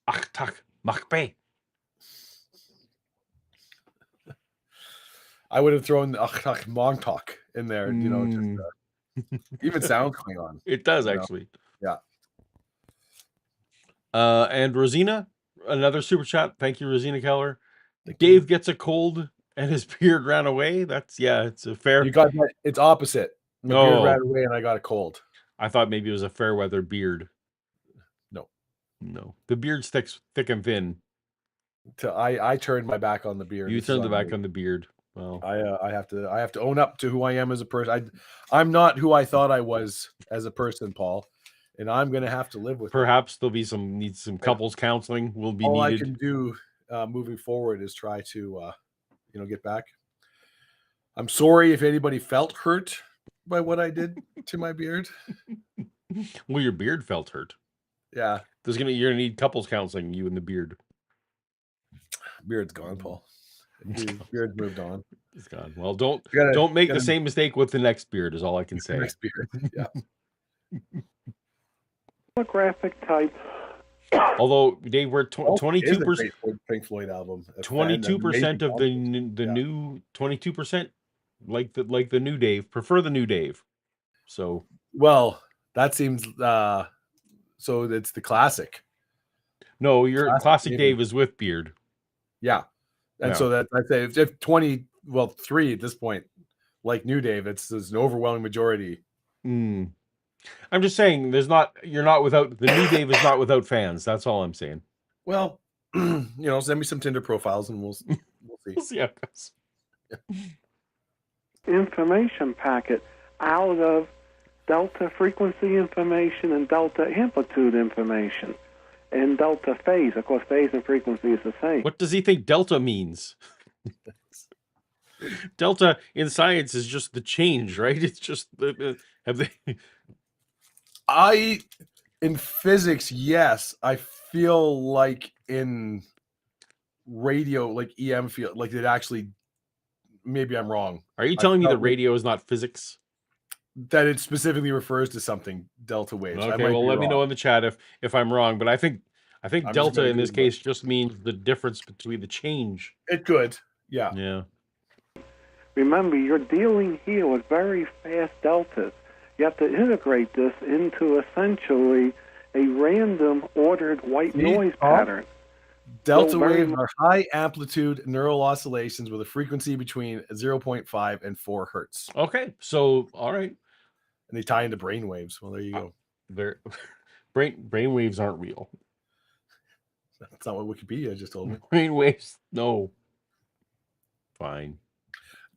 Achtak Makbe. I would have thrown Montauk in there. Just even sounds Klingon. It does actually. Yeah. And Rosina, another super chat. Thank you, Rosina Keller. Dave gets a cold and his beard ran away. It's a fair. You got that. It's opposite. My beard ran away and I got a cold. I thought maybe it was a fair weather beard. No. The beard's thick and thin. I turned my back on the beard. You turned the back on the beard. Well, I have to own up to who I am as a person. I'm not who I thought I was as a person, Paul, and I'm going to have to live with. Perhaps there'll be some couples counseling will be all needed. I can do moving forward is try to get back. I'm sorry if anybody felt hurt by what I did to my beard. Well, your beard felt hurt. Yeah, you're gonna need couples counseling. You and the beard. Beard's gone, Paul. Beard's moved on. It's gone. Well, don't make the same mistake with the next beard. Is all I can say. Next beard. Yeah. Holographic type. Although Dave, we're 22%. Pink Floyd album. 22% of the new 22%, like the new Dave, prefer the new Dave. So that seems so it's the classic. No, your classic Dave is with beard. Yeah. And so that I'd say if 3 at this point, like new Dave, it's an overwhelming majority. I'm just saying you're not without the new Dave is not without fans. That's all I'm saying. Well, send me some Tinder profiles and we'll see. We'll see how it goes. Information packet out of delta frequency information and delta amplitude information and delta phase. Of course, phase and frequency is the same. What does he think delta means? Delta in science is just the change, right? It's just in physics, yes. I feel like in radio, like EM field, like it actually, maybe I'm wrong. Are you telling me that radio is not physics? That it specifically refers to something, delta waves. Okay, well, let me know in the chat if I'm wrong, but I think delta in this case just means the difference between the change. It could, yeah. Yeah. Remember, you're dealing here with very fast deltas. You have to integrate this into essentially a random ordered white noise pattern. Delta waves are high amplitude neural oscillations with a frequency between 0.5 and 4 hertz. Okay, so all right. And they tie into brain waves. Well, there you go. Brain waves aren't real. That's not what Wikipedia just told me. Brain waves, no. Fine.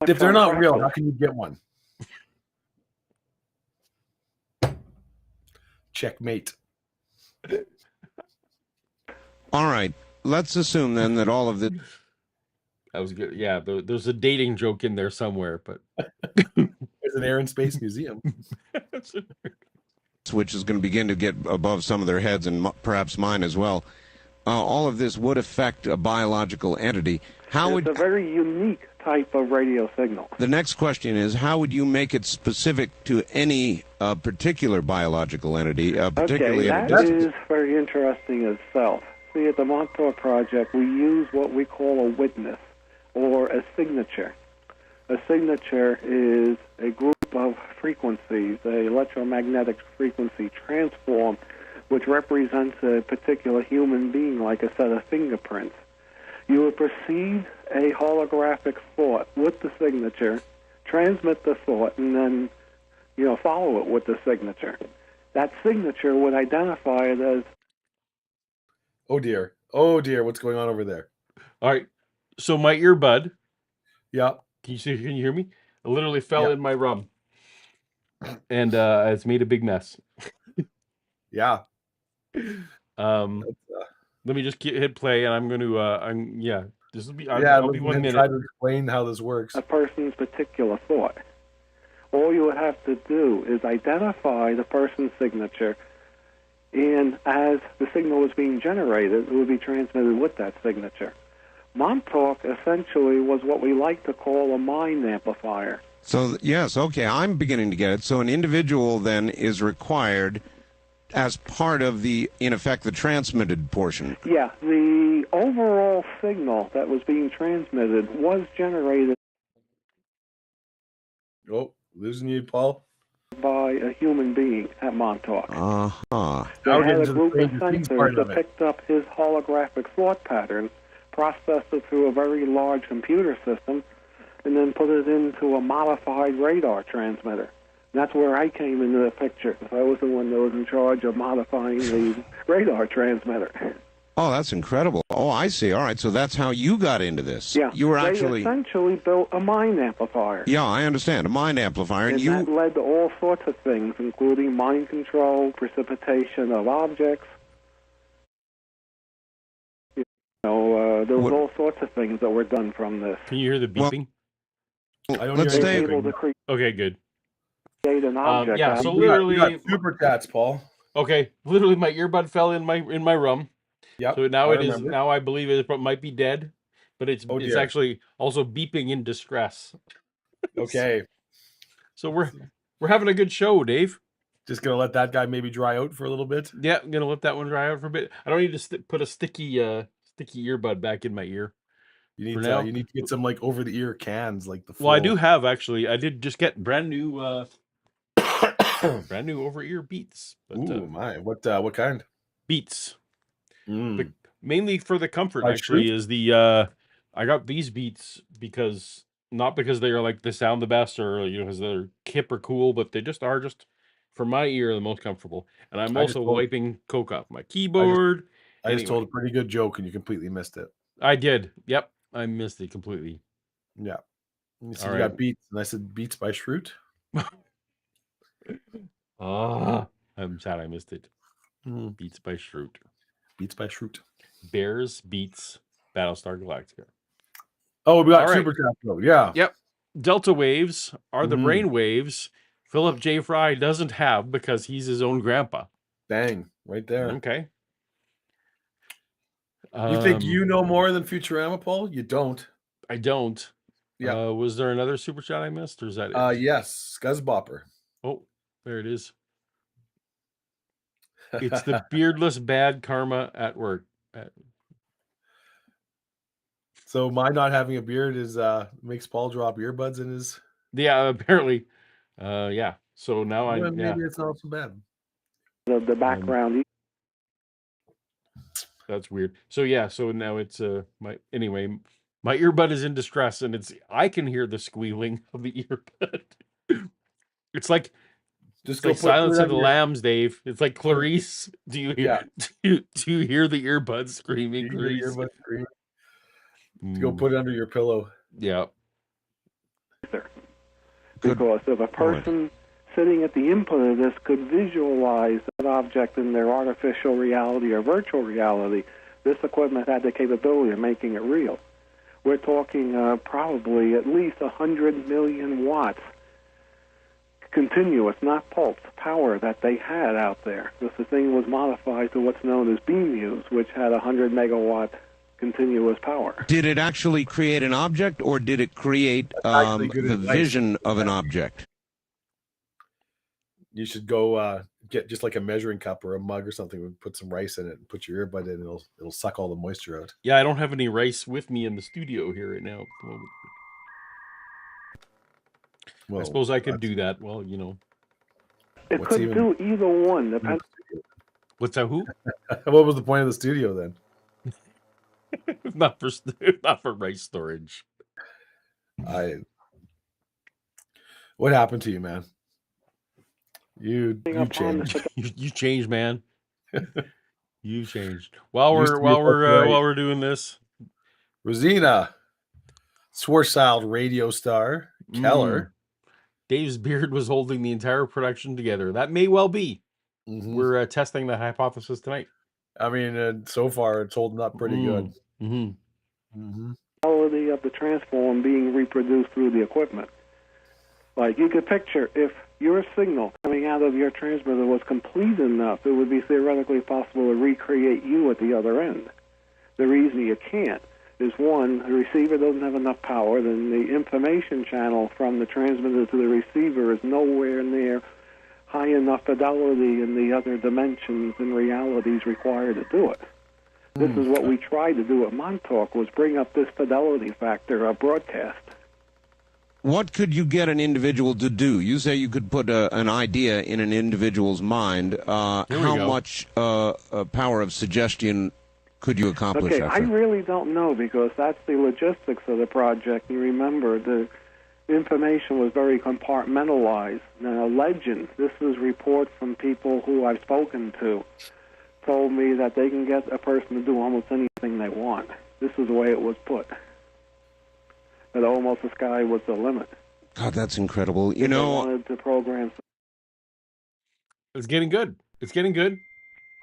If they're not real, how can you get one? Checkmate. All right. Let's assume then that all of the... That was good. Yeah, there's a dating joke in there somewhere, but... There's an Air and Space Museum. Which is going to begin to get above some of their heads and perhaps mine as well. All of this would affect a biological entity. It's a very unique type of radio signal. The next question is, how would you make it specific to any particular biological entity? Particularly that is very interesting itself. See, at the Montauk Project, we use what we call a witness or a signature. A signature is a group of frequencies, a electromagnetic frequency transform, which represents a particular human being like a set of fingerprints. You would proceed a holographic thought with the signature, transmit the thought, and then, follow it with the signature. That signature would identify it as... Oh dear, what's going on over there? All right. So my earbud, Yeah. can you hear me? It literally fell in my rum. And it's made a big mess. Yeah. Let me just hit play, and I'm going to, this will be, I'll be 1 minute. Try to explain how this works. A person's particular thought. All you would have to do is identify the person's signature, and as the signal is being generated, it would be transmitted with that signature. Montauk essentially was what we like to call a mind amplifier. So, yes, okay, I'm beginning to get it. So an individual then is required as part of in effect, the transmitted portion. Yeah, the overall signal that was being transmitted was generated... Oh, losing you, Paul? ...by a human being at Montauk. They Now had a into the group of Stranger Things sensors part that of it. picked up his holographic thought pattern, processed it through a very large computer system, and then put it into a modified radar transmitter. And that's where I came into the picture. I was the one that was in charge of modifying the radar transmitter. Oh, that's incredible. Oh, I see. All right, so that's how you got into this. Yeah, You were they actually... essentially built a mind amplifier. Yeah, I understand. A mind amplifier. And that led to all sorts of things, including mind control, precipitation of objects. There was all sorts of things that were done from this. Can you hear the beeping? I don't let's hear stay... anything. Able to create Okay, good. an object. Yeah, so We literally... got super chats, Paul. Okay, literally my earbud fell in my rum. Yep. So now remember. now I believe it might be dead, but it's actually also beeping in distress. Okay. So we're having a good show, Dave. Just gonna let that guy maybe dry out for a little bit. Yeah, I'm gonna let that one dry out for a bit. I don't need to put a sticky earbud back in my ear. You need to get some like over the ear cans, like the. Well, I do have actually. I did just get brand new over ear Beats. But, ooh, my! What kind? Beats. Mainly for the comfort. By actually, Shroot? is the I got these Beats not because they are like they sound the best or because they're hip or cool, but they just are for my ear the most comfortable. And I'm also wiping coke off my keyboard. I just told a pretty good joke and you completely missed it. I did. Yep, I missed it completely. Yeah. You said you got Beats, and I said Beats by Shroot. I'm sad I missed it. Beats by Shroot. Beats by Shroot. Bears beats Battlestar Galactica. Oh, we got super chat though. Yeah. Yep. Delta waves are the brain waves Philip J. Fry doesn't have because he's his own grandpa. Dang, right there. Okay. You think you know more than Futurama, Paul? You don't. I don't. Yeah. Was there another super chat I missed, or is that it? Yes, Scuzzbopper. Oh, there it is. It's the beardless bad karma at work. So my not having a beard makes Paul drop earbuds in his. Yeah, apparently. Yeah. So now maybe it's not so bad. The background. That's weird. So yeah. So now it's my earbud is in distress, and I can hear the squealing of the earbud. It's like. Just like Silence of the Lambs, Dave. It's like Clarice. Do you hear? Do you hear the earbuds screaming? Clarice. Go put it under your pillow. Yeah. Because if a person sitting at the input of this could visualize that object in their artificial reality or virtual reality, this equipment had the capability of making it real. We're talking probably at least 100 million watts. Continuous, not pulse, power that they had out there. The thing was modified to what's known as BMUs, which had 100 megawatt continuous power. Did it actually create an object, or did it create the vision of an object? You should go get just like a measuring cup or a mug or something and put some rice in it and put your earbud in, and it'll suck all the moisture out. Yeah, I don't have any rice with me in the studio here right now. Well, I suppose I could do that. Well, you know. It What's could even- do either one. Depends. What's that? Who? What was the point of the studio then? not for rice storage. What happened to you, man? You Upon changed. You changed, man. You changed. While Used to be we're doing this, Rosina, Swarchild radio star, Keller. Dave's beard was holding the entire production together. That may well be. Mhm. We're testing the hypothesis tonight. I mean, so far it's holding up pretty good. quality of the transform being reproduced through the equipment. Like you could picture if your signal coming out of your transmitter was complete enough, it would be theoretically possible to recreate you at the other end. The reason you can't is one, the receiver doesn't have enough power, then the information channel from the transmitter to the receiver is nowhere near high enough fidelity in the other dimensions and realities required to do it. This is what we tried to do at Montauk, was bring up this fidelity factor of broadcast. What could you get an individual to do? You say you could put an idea in an individual's mind. How much power of suggestion could you accomplish? Okay, I really don't know, because that's the logistics of the project. You remember, the information was very compartmentalized. Now, legend, this is reports from people who I've spoken to, told me that they can get a person to do almost anything they want. This is the way it was put. That almost the sky was the limit. God, that's incredible. You They know, wanted to program. It's getting good. It's getting good.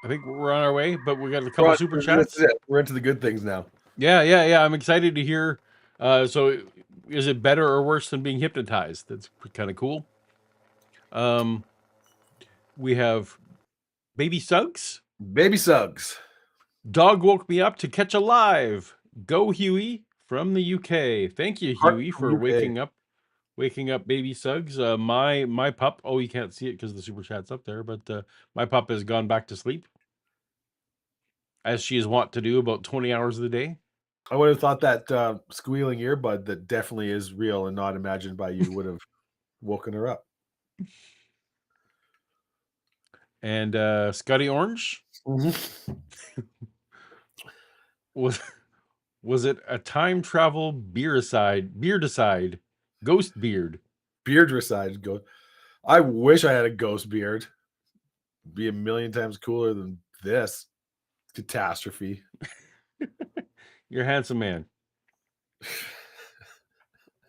I think we're on our way, but we got a couple super chats. We're into the good things now. Yeah. I'm excited to hear. So, is it better or worse than being hypnotized? That's kind of cool. We have Baby Suggs. Baby Suggs. Dog woke me up to catch a live. Go Huey from the UK. Thank you, Huey, for UK. waking up Baby Suggs. My pup. Oh, you can't see it because the super chat's up there, but my pup has gone back to sleep, as she is wont to do about 20 hours of the day. I would have thought that squealing earbud that definitely is real and not imagined by you would have woken her up. And Scotty Orange, was it a time travel beardicide, ghost beard? Beardricide goes. I wish I had a ghost beard. Be a million times cooler than this catastrophe. You're a handsome man.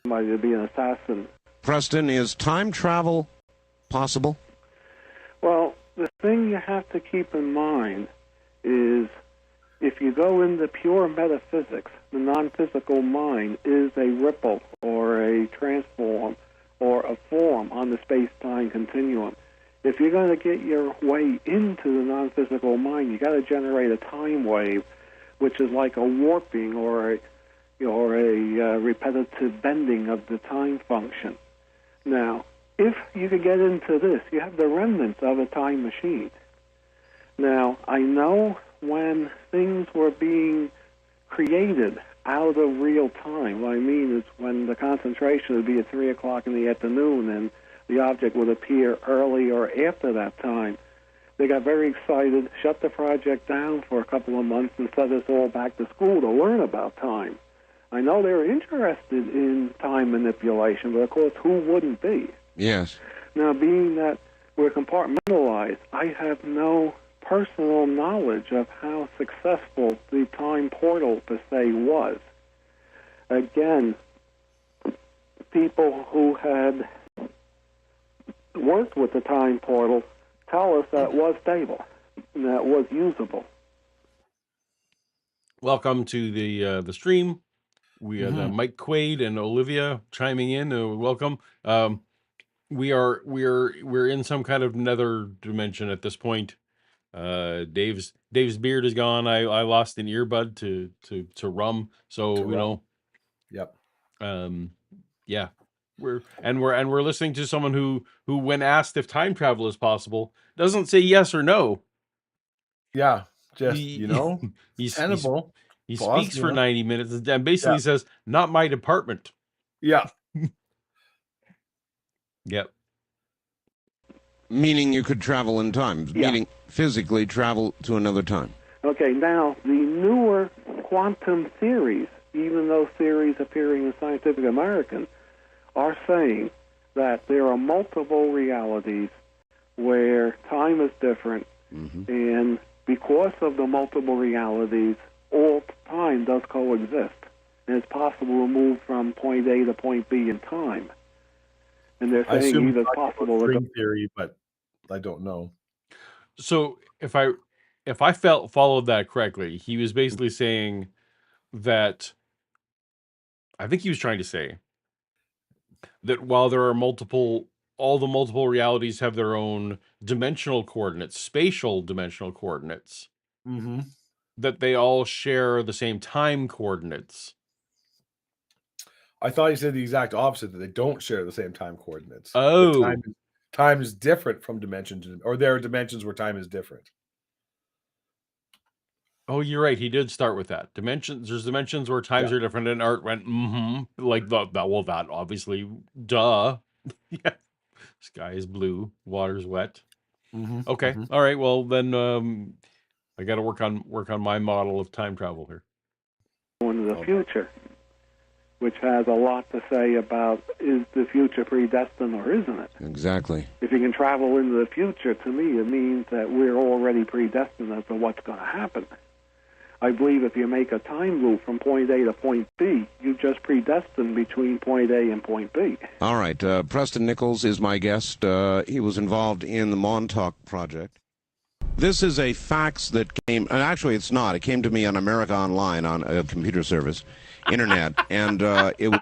Somebody to be an assassin. Preston, is time travel possible? Well, the thing you have to keep in mind is if you go into pure metaphysics, the non-physical mind is a ripple or a transform or a form on the space-time continuum. If you're going to get your way into the non-physical mind, you got to generate a time wave, which is like a warping or a repetitive bending of the time function. Now, if you could get into this, you have the remnants of a time machine. Now, I know when things were being created out of real time, what I mean is when the concentration would be at 3 o'clock in the afternoon and the object would appear early or after that time, they got very excited, shut the project down for a couple of months, and sent us all back to school to learn about time. I know they were interested in time manipulation, but of course, who wouldn't be? Yes. Now, being that we're compartmentalized, I have no personal knowledge of how successful the time portal per se was. Again, people who had worked with the time portal tell us that it was stable and that it was usable. Welcome to the stream. We have Mike Quaid and Olivia chiming in. Welcome. We're in some kind of nether dimension at this point. Dave's beard is gone. I lost an earbud to rum. So To you know. Yep. Yeah. We're listening to someone who when asked if time travel is possible doesn't say yes or no. Yeah. Just He tenable. He Boss, speaks for 90 minutes and basically says, "Not my department." Yeah. Yep. Meaning you could travel in time, Yeah. meaning physically travel to another time. Okay, now the newer quantum theories, even those theories appearing in Scientific American, are saying that there are multiple realities where time is different, and because of the multiple realities, all time does coexist. And it's possible to move from point A to point B in time. And they're I saying assume either it's it's possible possible to string theory, but I don't know. So if I followed that correctly, he was basically saying that I think he was trying to say that while there are all the multiple realities have their own dimensional coordinates, spatial dimensional coordinates, Mm-hmm. that they all share the same time coordinates. I thought he said the exact opposite, that they don't share the same time coordinates. That Oh, time is different from dimensions, or there are dimensions where time is different. oh, you're right. He did start with that. There's dimensions where times Yeah. are different, and Art went, like that obviously, duh. Yeah. Sky is blue, water's wet. Mm-hmm. Okay. Mm-hmm. All right. Well, then I got to work on my model of time travel here. go into the future, which has a lot to say about is the future predestined or isn't it? Exactly. If you can travel into the future, to me, it means that we're already predestined as to what's going to happen. I believe if you make a time loop from point A to point B, you just predestined between point A and point B. All right. Preston Nichols is my guest. He was involved in the Montauk Project. This is a fax that came, and actually it's not. It came to me on America Online on a computer service, internet, and it.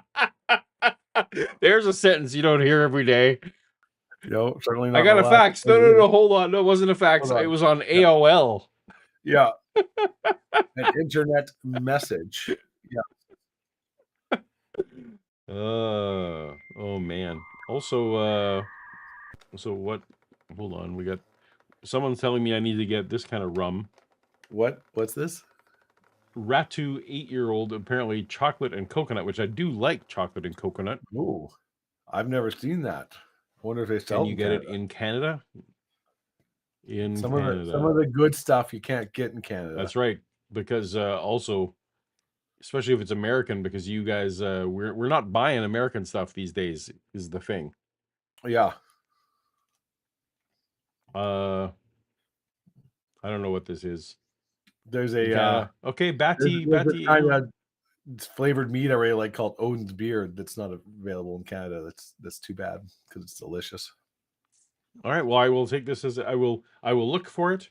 There's a sentence you don't hear every day. No, certainly not. I got the a last fax. 20 No, years. hold on. No, it wasn't a fax. Hold on. It was on AOL. Yeah. An internet message. Oh man. Also, so what? Hold on. We got someone's telling me I need to get this kind of rum. What's this? Ratu 8-year-old, apparently chocolate and coconut, which I do like chocolate and coconut. Ooh, I've never seen that. I wonder if they sell Can you in get Canada. it in Canada? In Some Canada. of the good stuff you can't get in Canada. That's right. Because also, especially if it's American, because you guys, we're not buying American stuff these days, is the thing. Yeah. I don't know what this is. There's a Canada. Okay, Batty. there's a kind of flavored meat I really like called Odin's beer that's not available in Canada. That's too bad because it's delicious. All right. Well, I will take this as I will look for it,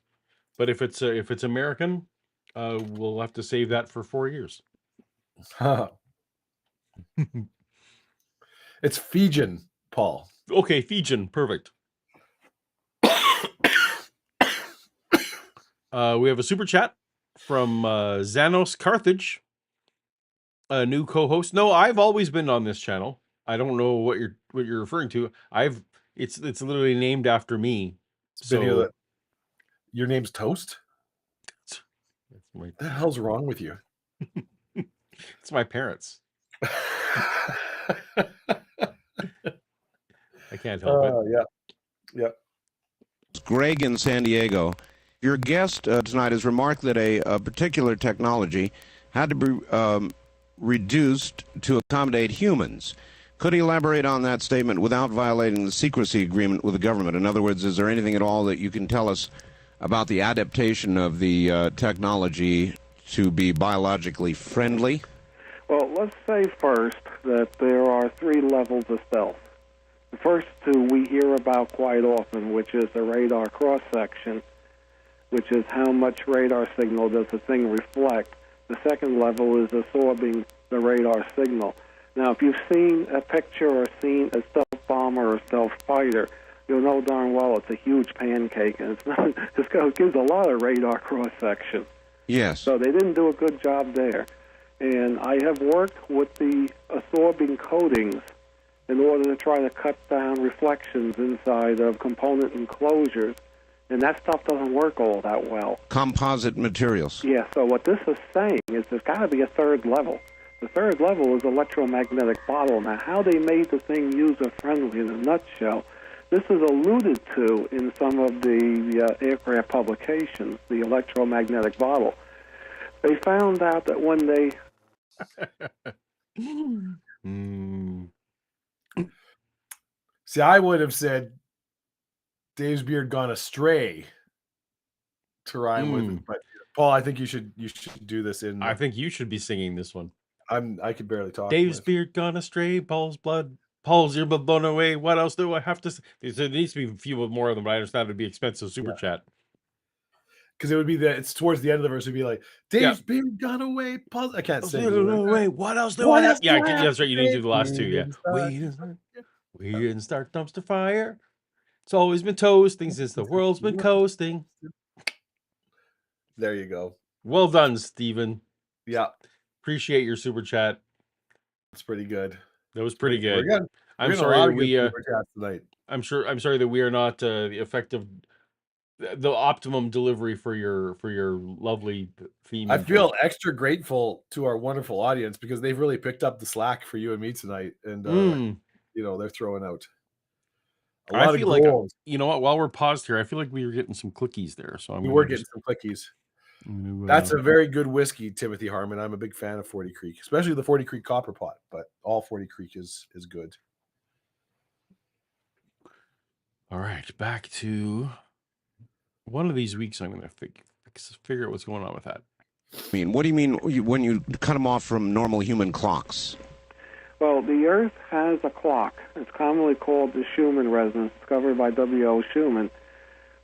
but if it's American, we'll have to save that for 4 years. It's Fijian, Paul. Okay, Fijian, perfect. We have a super chat from Xanos Carthage, a new co-host. No, I've always been on this channel. I don't know what you're referring to. It's literally named after me. So Your name's Toast? what the hell's wrong with you? It's my parents. I can't help it. Yeah. Greg in San Diego. Your guest tonight has remarked that a particular technology had to be reduced to accommodate humans. Could he elaborate on that statement without violating the secrecy agreement with the government? In other words, is there anything at all that you can tell us about the adaptation of the technology to be biologically friendly? Well, let's say first that there are 3 levels of stealth. The first 2 we hear about quite often, which is the radar cross-section, which is how much radar signal does the thing reflect. The second level is absorbing the radar signal. Now, if you've seen a picture or seen a stealth bomber or stealth fighter, you'll know darn well it's a huge pancake, and it's not. It gives a lot of radar cross-section. Yes. So they didn't do a good job there. And I have worked with the absorbing coatings in order to try to cut down reflections inside of component enclosures, and that stuff doesn't work all that well. Composite materials. Yeah, so what this is saying is there's got to be a third level. The third level is electromagnetic bottle. Now, how they made the thing user-friendly in a nutshell, this is alluded to in some of the aircraft publications, the electromagnetic bottle. They found out that when they... See, I would have said Dave's beard gone astray to rhyme with it. But Paul, I think you should do this in... I think you should be singing this one. I could barely talk. Dave's beard gone astray, Paul's ear blown away. What else do I have to say? There needs to be a few more of them, but I understand it'd be expensive super chat. Because it would be it's towards the end of the verse. It'd be like, Dave's beard gone away, Paul. I can't say. What else do I have? Yeah, that's right. You need to do the last two. Yeah. We didn't start dumpster fire. It's always been toasting since the world's been coasting. There you go. Well done, Stephen. Yeah. Appreciate your super chat. It's pretty good. That was pretty good. I'm sorry I'm sorry that we are not the effective, the optimum delivery for your lovely theme. I feel extra grateful to our wonderful audience because they've really picked up the slack for you and me tonight, and they're throwing out a lot of gold. Like, you know what? While we're paused here, I feel like we were getting some clickies there. So we were getting some clickies. That's a very good whiskey, Timothy Harmon. I'm a big fan of 40 Creek, especially the 40 Creek Copper Pot, but all 40 Creek is good. All right, back to one of these weeks. I'm going to figure out what's going on with that. I mean, what do you mean when you cut them off from normal human clocks? Well, the Earth has a clock. It's commonly called the Schumann resonance, discovered by W.O. Schumann,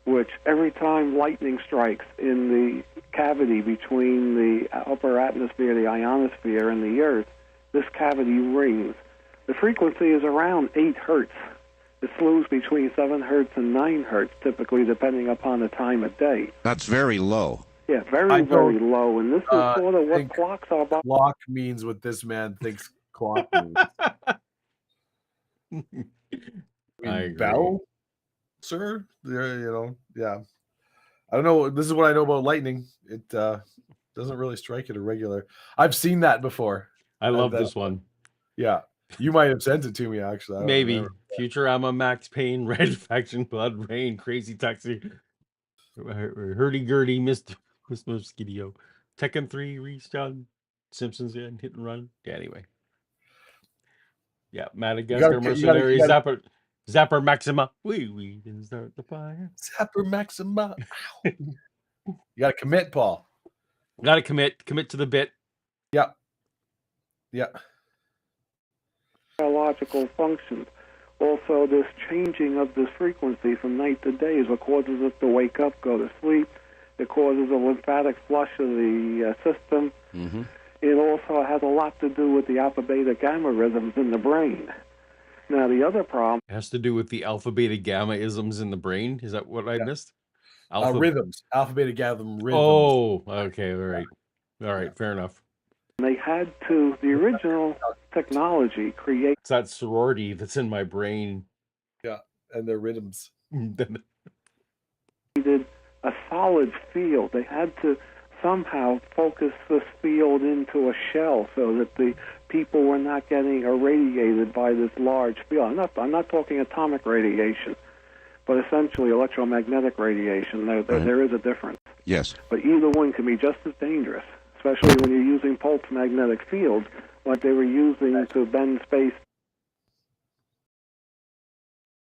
which every time lightning strikes in the cavity between the upper atmosphere, the ionosphere, and the Earth, this cavity rings. The frequency is around 8 hertz. It slows between 7 hertz and 9 hertz, typically, depending upon the time of day. That's very low. Yeah, very low. And this is sort of what clocks are about. Clock means what this man thinks clock means. Bell? Sir, yeah. I don't know. This is what I know about lightning. It doesn't really strike at a regular. I've seen that before. I love this one. Yeah, you might have sent it to me actually. Maybe Futurama, Max Payne, Red Faction, Blood Rain, Crazy Taxi, Hurdy Gurdy, Mr. Mosquito, Tekken 3, Reese John, Simpsons, and Hit and Run. Yeah, anyway. Yeah, Madagascar Mercenary, Zapper Maxima. We didn't start the fire. Zapper Maxima. You got to commit, Paul. Got to commit to the bit. Yeah. Biological functions. Also, this changing of this frequency from night to day is what causes us to wake up, go to sleep. It causes a lymphatic flush of the system. Mm-hmm. It also has a lot to do with the alpha, beta, gamma rhythms in the brain. Now, the other problem... It has to do with the alpha, beta, gamma isms in the brain? Is that what I missed? Rhythms. Alpha, beta, gamma rhythms. Oh, okay. All right. Fair enough. They had to, the original technology create... It's that sorority that's in my brain. Yeah, and their rhythms. Needed a solid field. They had to somehow focus this field into a shell so that the people were not getting irradiated by this large field. I'm not talking atomic radiation, but essentially electromagnetic radiation. There is a difference. Yes. But either one can be just as dangerous, especially when you're using pulse magnetic fields like they were using to bend space.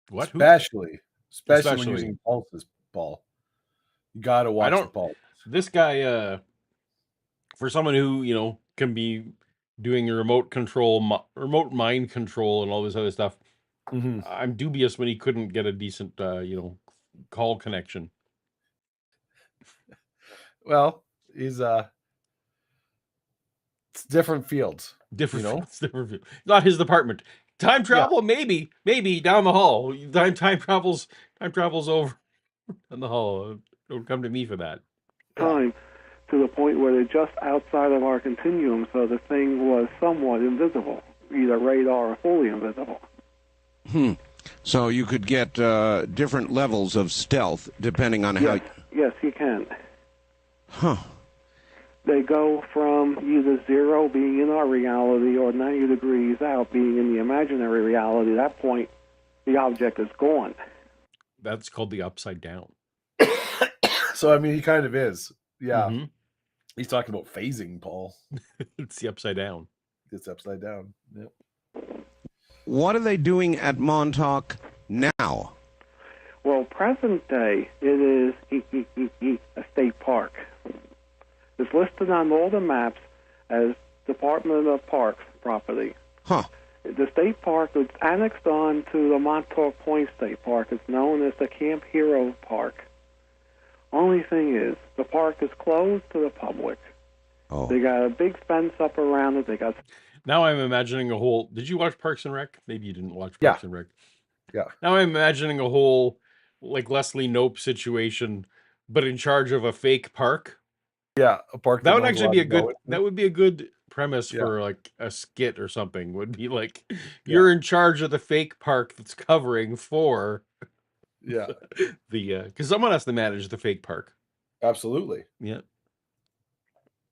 What? Especially when using pulses, Paul. You got to watch the pulse. This guy, for someone who, can be doing remote mind control and all this other stuff, I'm dubious when he couldn't get a decent, call connection. Well, he's it's different fields. Different fields. Not his department. Time travel, maybe down the hall. Time travels over down the hall. Don't come to me for that. Time to the point where they're just outside of our continuum, so the thing was somewhat invisible, either radar or fully invisible. So you could get different levels of stealth depending on how... Yes, you can. Huh. they go from either 0 being in our reality or 90 degrees out being in the imaginary reality. At that point, the object is gone. That's called the upside down. So, I mean, he kind of is. Yeah. Mhm. He's talking about phasing, Paul. It's the upside down. It's upside down. Yep. What are they doing at Montauk now? Well, present day, it is a state park. It's listed on all the maps as Department of Parks property. Huh. The state park is annexed on to the Montauk Point State Park. It's known as the Camp Hero Park. Only thing is, the park is closed to the public. Oh. They got a big fence up around it. They got... Now I'm imagining a whole... Did you watch Parks and Rec? Maybe you didn't watch Yeah. Parks and Rec. Yeah. Now I'm imagining a whole, like, Leslie Knope situation, but in charge of a fake park. Yeah, a park That would no one's actually be a allowed to go good... into. That would be a good premise Yeah. for, like, a skit or something. Would be like, you're in charge of the fake park that's covering for Yeah, the... Because someone has to manage the fake park. absolutely. Yeah.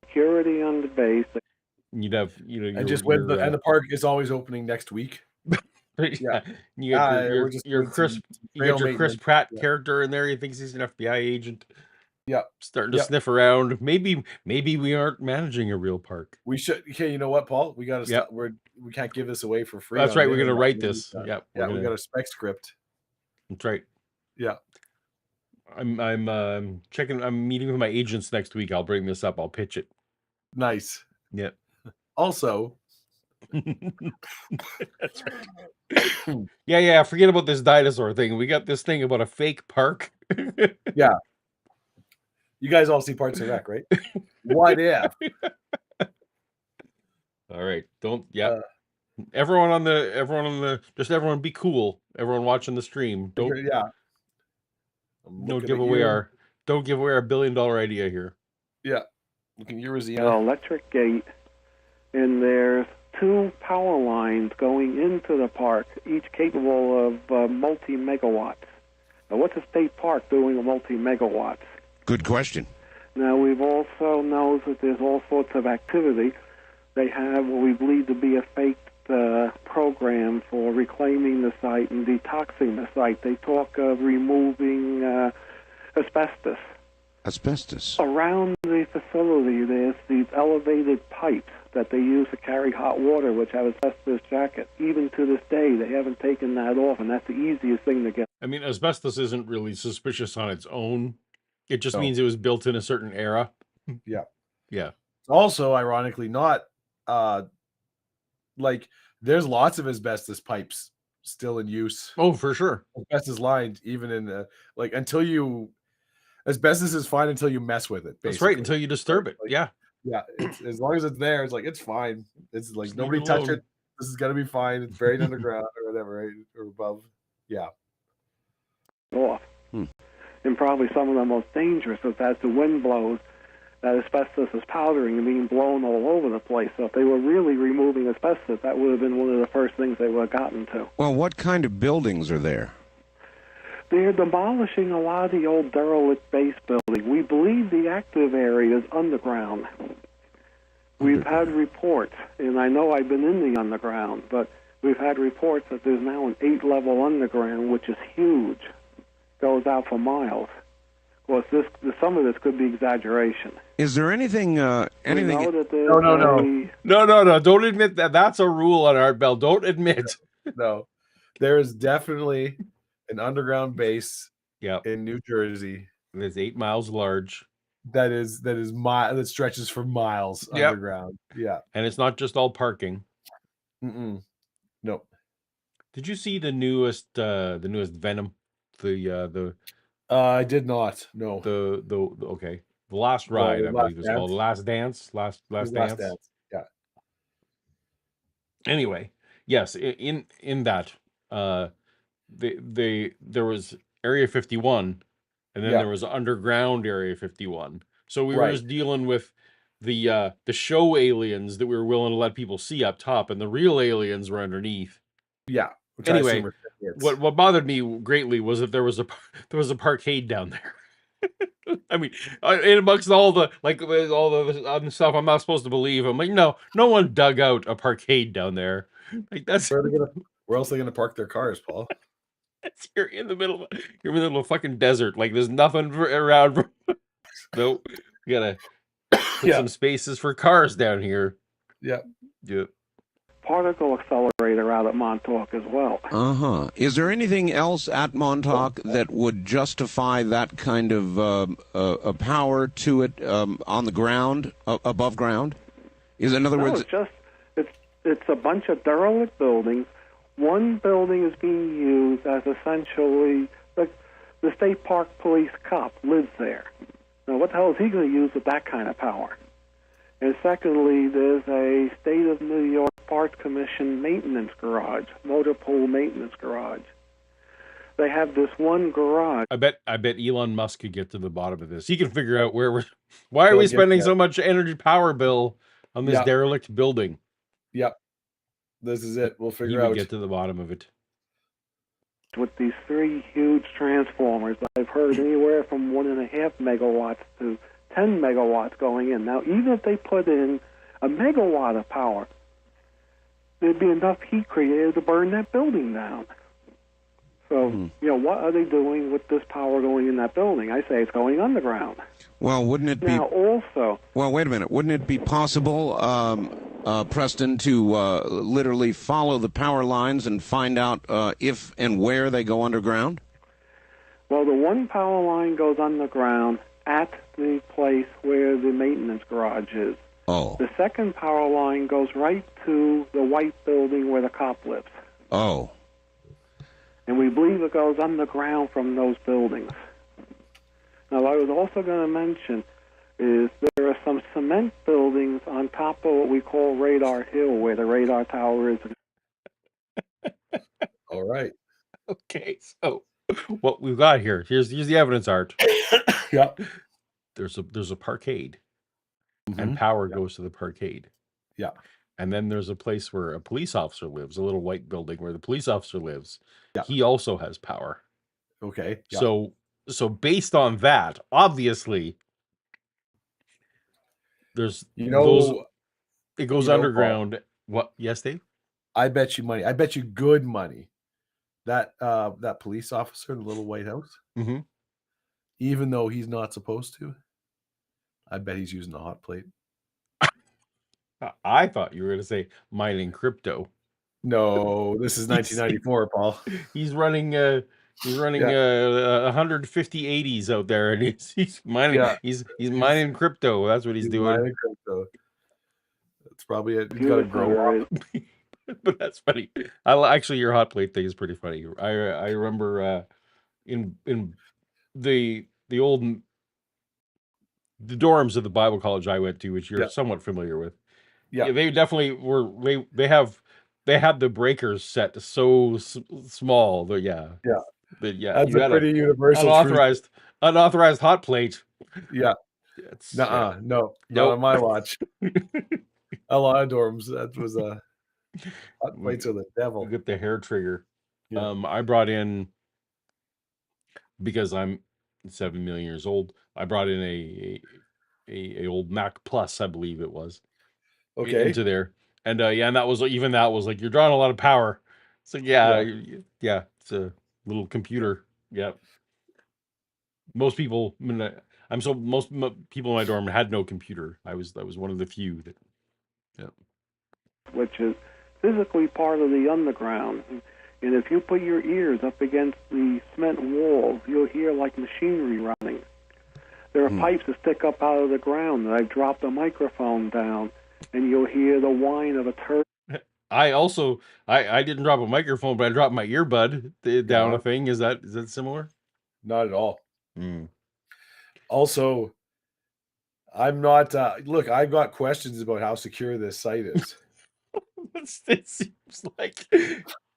security on the base. You'd have, you know, And just when the park is always opening next week. yeah. You got we're just your doing Chris, some you got trail your Chris maintenance. Pratt Yeah. character in there. He thinks he's an FBI agent. Yeah. Starting to Yeah. sniff around. Maybe we aren't managing a real park. We should. Okay, you know what, Paul? We got to Yep. stop. We can't give this away for free. That's on right. the We're gonna internet. write We need this. to- Yep. Yeah, we got a spec script. That's right. Yeah. I'm checking. I'm meeting with my agents next week. I'll bring this up. I'll pitch it. Nice. Yep. Also, That's right. Yeah. Forget about this dinosaur thing. We got this thing about a fake park. you guys all see Parks and Rec, right? What if? All right. Don't. Yeah. Everyone on the. Just everyone be cool. Everyone watching the stream. Don't. Yeah. Don't give away our. Don't give away our $1 billion idea here. Yeah. Looking An Eurasian. electric gate, and there's 2 power lines going into the park, each capable of multi-megawatts. Now, what's a state park doing a multi-megawatts? Good question. Now, we've also known that there's all sorts of activity. They have what we believe to be a fake program for reclaiming the site and detoxing the site. They talk of removing asbestos. Asbestos. Around the facility, there's these elevated pipes that they use to carry hot water, which have asbestos jacket. Even to this day, they haven't taken that off, and that's the easiest thing to get. I mean, asbestos isn't really suspicious on its own. It just No. means it was built in a certain era. Yeah. Yeah. Also, ironically, not like there's lots of asbestos pipes still in use. Oh, for sure. Asbestos lined, even in the until you asbestos is fine until you mess with it. That's right. basically. Until you disturb it. Like, Yeah. Yeah, as long as it's there, it's like it's fine. It's like Just nobody leave it touch alone. it. This is gonna be fine. It's buried underground or whatever, right? Or above. Yeah. Off. And probably some of the most dangerous is as the wind blows, that asbestos is powdering and being blown all over the place. So if they were really removing asbestos, that would have been one of the first things they would have gotten to. Well, what kind of buildings are there? They're demolishing a lot of the old derelict base building. We believe the active area is underground. We've had reports, and I know I've been in the underground, but we've had reports that there's now an 8-level underground, which is huge, goes out for miles. Of course, some of this could be exaggeration. Is there anything? We know that there's No. No. Don't admit that. That's a rule on Art Bell. Don't admit. No. There is definitely an underground base Yeah. in New Jersey It's 8 miles large. that stretches for miles Yep. underground. Yeah. And it's not just all parking. Nope. Did you see the newest Venom? The I did not. No. okay. The Last Ride, I Last believe it's Dance. called. Last Dance. Last Dance. Yeah. Anyway, yes, in that there was Area 51, and then Yeah. there was underground Area 51. So we were Right. just dealing with the show aliens that we were willing to let people see up top, and the real aliens were underneath. Yeah. Which I Anyway, assume are hits. what bothered me greatly was that there was a parkade down there. I mean, in amongst all the all the other stuff, I'm not supposed to believe. I'm like, no one dug out a parkade down there. Like that's Where else are they gonna park their cars, Paul? you're in the middle of a fucking desert. Like there's nothing around. Nope, you gotta put some spaces for cars down here. Yeah. Yeah. Particle accelerator out at Montauk as well. Is there anything else at Montauk that would justify that kind of a power to it on the ground, above ground? In other words, it's a bunch of derelict buildings. One building is being used as essentially the state park police cop lives there. Now, what the hell is he going to use with that kind of power? And secondly, there's a State of New York Parts Commission maintenance garage, motor pool maintenance garage. They have this one garage. I bet Elon Musk could get to the bottom of this. He can figure out why are we spending so much energy power bill on this derelict building? Yep. This is it. We'll figure out. He would get to the bottom of it. With these 3 huge transformers, I've heard anywhere from 1.5 megawatts to 10 megawatts going in. Now, even if they put in a megawatt of power, there'd be enough heat created to burn that building down. So, what are they doing with this power going in that building? I say it's going underground. Well, wouldn't it be... Now, also... Well, wait a minute. Wouldn't it be possible, Preston, to literally follow the power lines and find out if and where they go underground? Well, the one power line goes underground at the place where the maintenance garage is. Oh. The second power line goes right to the white building where the cop lives. Oh. And we believe it goes underground from those buildings. Now, what I was also going to mention is there are some cement buildings on top of what we call Radar Hill, where the radar tower is. All right. Okay, so what we've got here's the evidence, Art. Yep. There's a parkade, and power goes to the parkade. Yeah. And then there's a place where a police officer lives, a little white building where the police officer lives. Yeah. He also has power. Okay. Yeah. So based on that, obviously, there's it goes underground. What? Yes, Dave? I bet you money. I bet you good money. That police officer in the little white house, even though he's not supposed to, I bet he's using a hot plate. I thought you were going to say mining crypto. No, this is 1994, Paul. He's running 150 80s out there, and he's mining. Yeah. He's mining crypto. That's what he's doing. Mining crypto. That's probably it. He's got to grow up. But that's funny. Actually, your hot plate thing is pretty funny. I remember in the dorms of the Bible college I went to, which you're somewhat familiar with. Yeah, they definitely were. They had the breakers set so small. But that's a pretty universal unauthorized hot plate. Yeah, no, not on my watch. A lot of dorms that was a hot plates of the devil. Get the hair trigger. Yeah. I brought in, because I'm 7 million years old. I brought in a old Mac Plus, I believe it was. Okay. Into there, and and that was like you're drawing a lot of power. So it's a little computer. Yeah. Most people, most people in my dorm had no computer. I was one of the few that. Yeah. Which is physically part of the underground, and if you put your ears up against the cement walls, you'll hear like machinery running. There are pipes that stick up out of the ground, and I've dropped a microphone down, and you'll hear the whine of a turtle. I didn't drop a microphone, but I dropped my earbud down a thing. Is that similar? Not at all. Also, I'm not. Look, I've got questions about how secure this site is. It seems like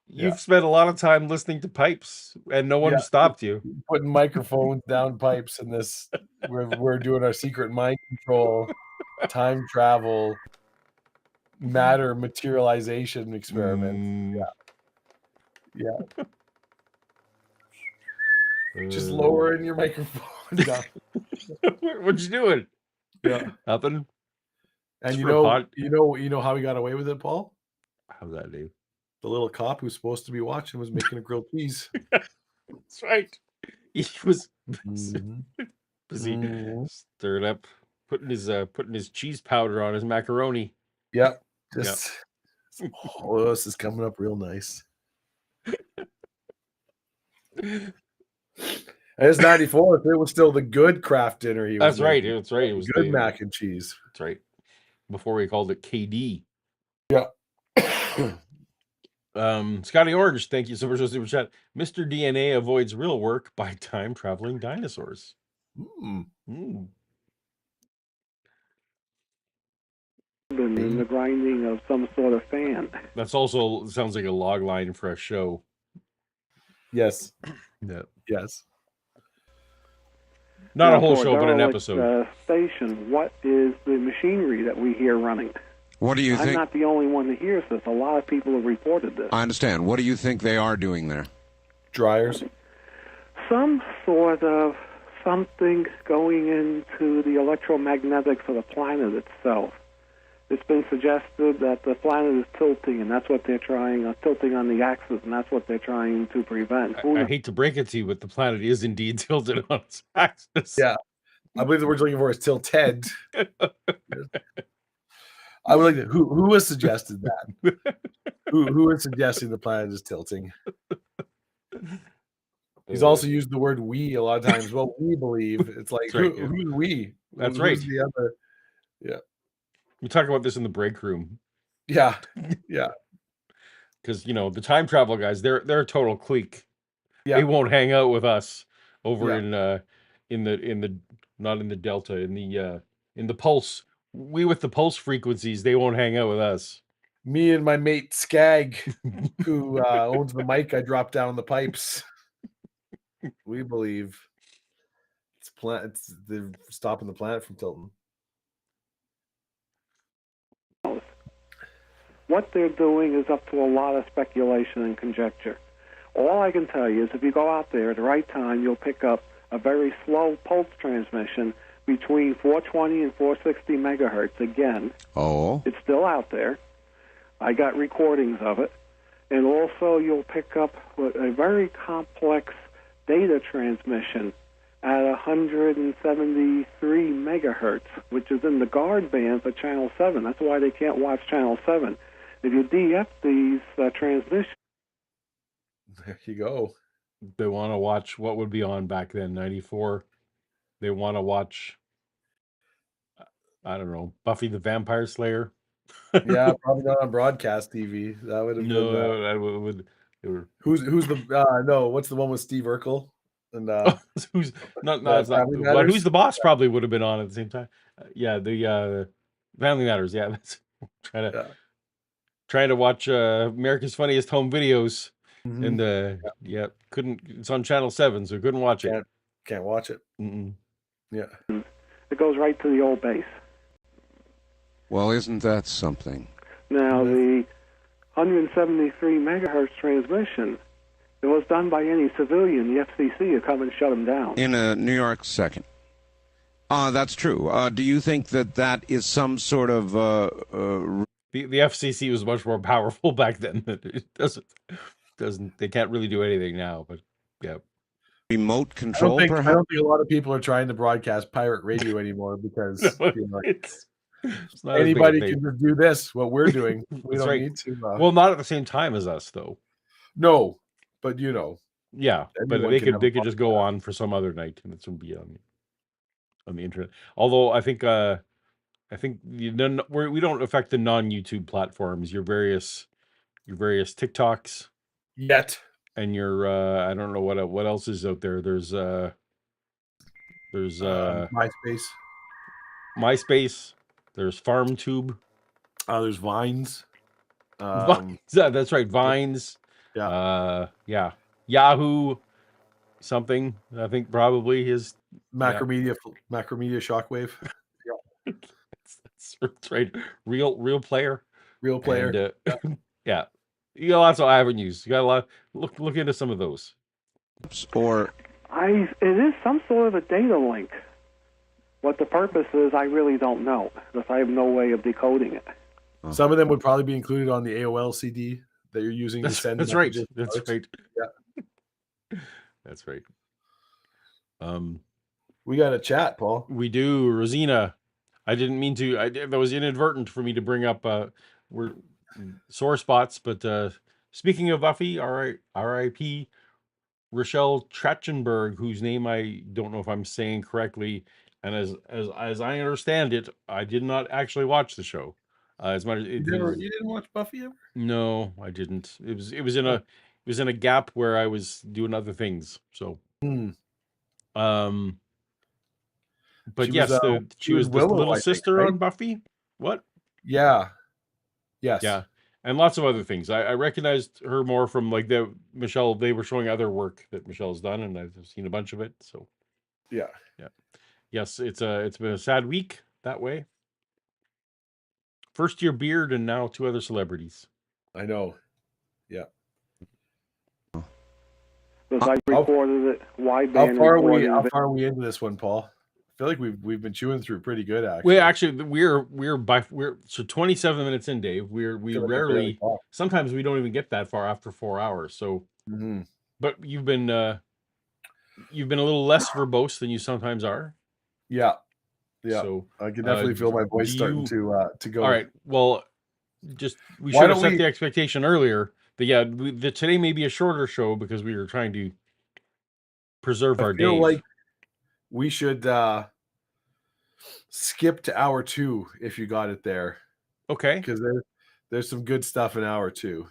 you've spent a lot of time listening to pipes, and no one stopped you. Putting microphones down pipes in this. We're doing our secret mind control, time travel, matter materialization experiment. Yeah. Just lowering your microphone down. What you doing? Yeah. Nothing. And It's you for a know, pod. you know how he got away with it, Paul? How's that, Dave? The little cop who's supposed to be watching was making a grilled cheese. That's right. He was Mhm. busy Mhm. stirring up, putting his cheese powder on his macaroni. Yep. Just oh, this is coming up real nice. And it's 94. If it was still the good craft dinner he was That's right. making. That's right. It was Good the mac and cheese. That's right. Before we called it KD. Yeah. Scotty Orange, thank you so much for the super chat. Mr. DNA avoids real work by time traveling dinosaurs. Mm. And the grinding of some sort of fan. That's also sounds like a log line for a show. Yes. Yeah. Yes. Not Now, a whole for show, but an derelict, episode. Station, what is the machinery that we hear running? What do you I'm think? not the only one that hears this. A lot of people have reported this. I understand. What do you think they are doing there? Dryers. Some sort of something going into the electromagnetics of the planet itself. It's been suggested that the planet is tilting, and that's what they're trying, tilting on the axis, and that's what they're trying to prevent. I hate to break it to you, but the planet is indeed tilted on its axis. Yeah. I believe the word you're looking for is tilted. I would like to, who has suggested that? who is suggesting the planet is tilting? He's also used the word "we" a lot of times. Well, we believe. It's like right, who's we? That's Who's right. The other? Yeah. We talk about this in the break room. Yeah. Yeah. Because the time travel guys, they're a total clique. Yeah. They won't hang out with us over Yeah. in the not in the delta, in the pulse. We with the pulse frequencies, they won't hang out with us. Me and my mate Skag, who owns the mic I dropped down the pipes. We believe it's they're stopping the planet from tilting. What they're doing is up to a lot of speculation and conjecture. All I can tell you is if you go out there at the right time, you'll pick up a very slow pulse transmission between 420 and 460 megahertz. Again, it's still out there. I got recordings of it. And also you'll pick up a very complex data transmission at 173 megahertz, which is in the guard band for Channel 7. That's why they can't watch Channel 7. If you DF these transmissions... There you go. They want to watch what would be on back then, 94. They want to watch, I don't know, Buffy the Vampire Slayer. Yeah, probably not on broadcast TV. That would have been. That would. Who's the no? What's the one with Steve Urkel? And who's not it's not. But Who's the Boss probably would have been on at the same time. Yeah, the Family Matters. Yeah, that's trying to watch America's Funniest Home Videos, and couldn't. It's on Channel 7, so couldn't watch it. Can't watch it. Yeah, it goes right to the old base. Well, isn't that something? Now, the 173 megahertz transmission, it was done by any civilian. The FCC would come and shut them down. In a New York second. That's true. Do you think that is some sort of... The FCC was much more powerful back then. It doesn't. They can't really do anything now, but yeah. Remote control, perhaps? I don't think a lot of people are trying to broadcast pirate radio anymore because anybody can just do this, what we're doing. We don't need to. Well, not at the same time as us, though. No, but Yeah, but they could just go on for some other night, and it's going to be on the internet. Although I think we don't affect the non-YouTube platforms. Your various TikToks yet. And your I don't know what else is out there. There's MySpace. There's FarmTube. There's Vines. Vines. That's right, Vines. Yeah. Yeah. Yahoo. Something. I think probably his Macromedia Shockwave. Yeah. That's right. Real player. Real player. And, You got lots of avenues. You got a lot. Look into some of those. Or It is some sort of a data link. What the purpose is, I really don't know, because I have no way of decoding it. Some of them would probably be included on the AOL CD that you're using to send That's right. messages. That's right. Yeah. That's right. We got a chat, Paul. We do, Rosina. I didn't mean to. That was inadvertent for me to bring up. We're sore spots, but speaking of Buffy, R.I.P. Rochelle Trachtenberg, whose name I don't know if I'm saying correctly, and as I understand it, I did not actually watch the show. As much as You didn't watch Buffy ever? no, I didn't. It was in a gap where I was doing other things. So, but She yes, was, she was the Willow, little I think, sister right? on Buffy. What? Yeah. Yes. Yeah, and lots of other things. I recognized her more from like Michelle. They were showing other work that Michelle's done, and I've seen a bunch of it. So Yeah. yes, it's been a sad week that way. First year Beard, and now 2 other celebrities. I know. Yeah. Because I recorded it wideband. How far are we into this one, Paul? I feel like we've been chewing through pretty good, actually. Well, actually, we're so 27 minutes in, Dave. We rarely, sometimes we don't even get that far after 4 hours. So, but you've been a little less verbose than you sometimes are. Yeah. Yeah. So I can definitely feel my voice starting to go. All right. Well, we should have set the expectation earlier. But yeah, today may be a shorter show because we were trying to preserve our day. Like we should skip to hour 2 if you got it there. Okay. Because there's some good stuff in hour 2.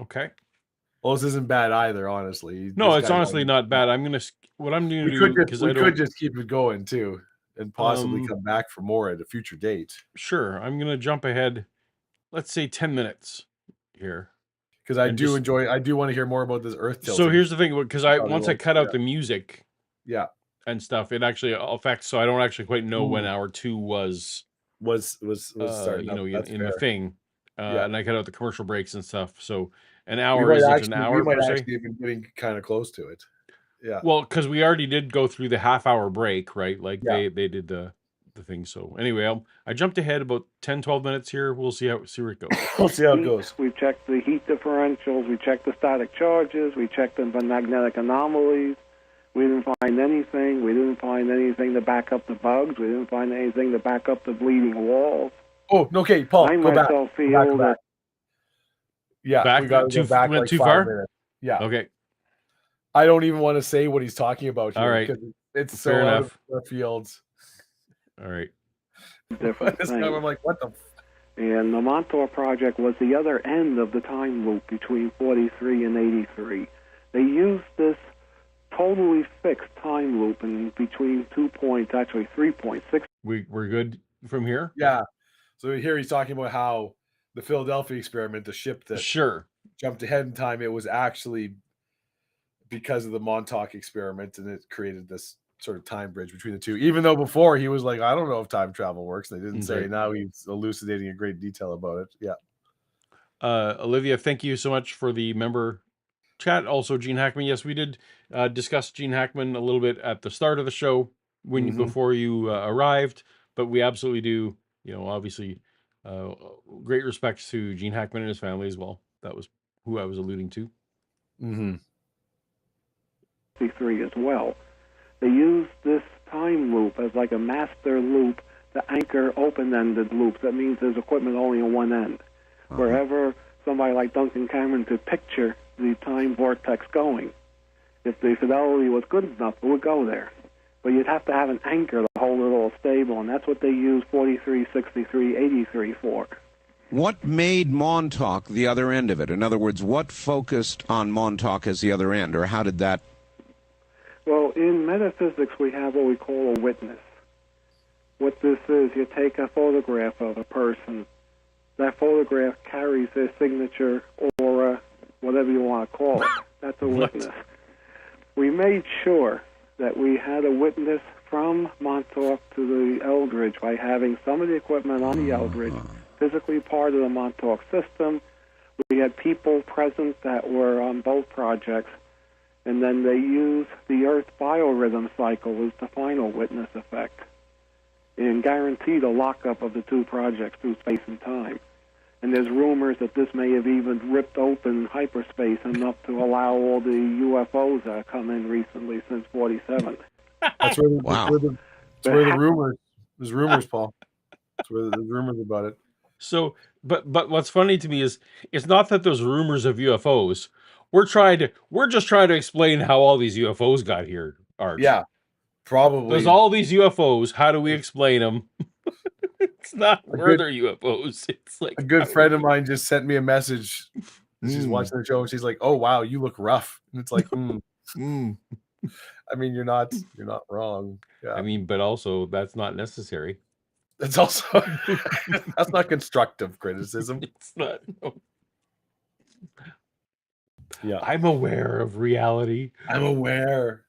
Okay. Well, this isn't bad either, honestly. No, it's honestly not bad. What I'm going to do, because we could just keep it going too, and possibly come back for more at a future date. Sure, I'm going to jump ahead. Let's say 10 minutes here, because I do want to hear more about this Earth tilting. So here's the thing, because once I cut out the music, and stuff, it actually affects. So I don't actually quite know when hour 2 was starting. In the thing, and I cut out the commercial breaks and stuff. So an hour isn't an hour. We might actually have been getting kind of close to it. Yeah. Well, because we already did go through the half-hour break, right? Like they did the thing. So anyway, I jumped ahead about 10-12 minutes here. We'll see where it goes. We'll see how it goes. We checked the heat differentials. We checked the static charges. We checked the magnetic anomalies. We didn't find anything. We didn't find anything to back up the bugs. We didn't find anything to back up the bleeding walls. Oh, okay, Paul, I myself feel that. Yeah, we got went too far. Minutes. Yeah. Okay. I don't even want to say what he's talking about here. All right. It's so out of the fields. All right. I'm like, what the? And the Montauk Project was the other end of the time loop between 43 and 83. They used this totally fixed time loop in between 2 points, actually 3.6. We're good from here? Yeah. So here he's talking about how the Philadelphia experiment, the ship that jumped ahead in time, it was actually because of the Montauk experiment, and it created this sort of time bridge between the two. Even though before he was like, I don't know if time travel works. They didn't say. Now he's elucidating in great detail about it. Yeah. Olivia, thank you so much for the member chat. Also, Gene Hackman. Yes, we did discuss Gene Hackman a little bit at the start of the show before you arrived, but we absolutely do. Obviously, great respects to Gene Hackman and his family as well. That was who I was alluding to. 53 as well. They used this time loop as like a master loop to anchor open-ended loops. That means there's equipment only on one end. Wherever somebody like Duncan Cameron could picture the time vortex going, if the fidelity was good enough, it would go there. But you'd have to have an anchor to hold it all stable, and that's what they use 43, 63, 83 for. What made Montauk the other end of it? In other words, what focused on Montauk as the other end, or how did that? Well, in metaphysics, we have what we call a witness. What this is, you take a photograph of a person. That photograph carries their signature, aura, whatever you want to call it. That's a witness. We made sure that we had a witness from Montauk to the Eldridge by having some of the equipment on the Eldridge physically part of the Montauk system. We had people present that were on both projects. And then they use the Earth biorhythm cycle as the final witness effect and guarantee the lockup of the two projects through space and time. And there's rumors that this may have even ripped open hyperspace enough to allow all the UFOs that have come in recently since 47. That's where Wow. that's where the rumors. There's rumors, Paul. That's where there's rumors about it. So, but what's funny to me is it's not that there's rumors of UFOs. We're just trying to explain how all these UFOs got here, Art. Yeah, probably. There's all these UFOs. How do we explain them? It's not good- murder UFOs. It's like A good friend of mine just sent me a message. She's Mm. watching the show and she's like, "Oh wow, you look rough." And it's like, Mm. I mean, you're not wrong. Yeah, I mean, but also that's not necessary. that's also that's not constructive criticism. It's not. No. Yeah, I'm aware of reality. I'm aware.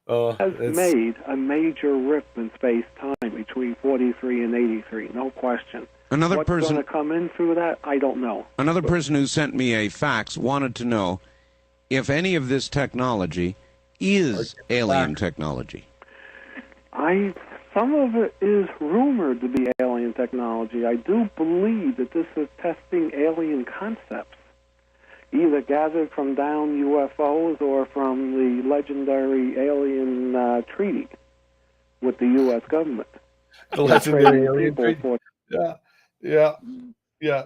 Has made a major rift in space-time between 43 and 83, no question. Another What's going person, to come in through that, I don't know. another person who sent me a fax wanted to know if any of this technology is alien technology. Some of it is rumored to be alien technology. I do believe that this is testing alien concepts, either gathered from down UFOs or from the legendary alien treaty with the U.S. government. The legendary alien People treaty. for- Yeah.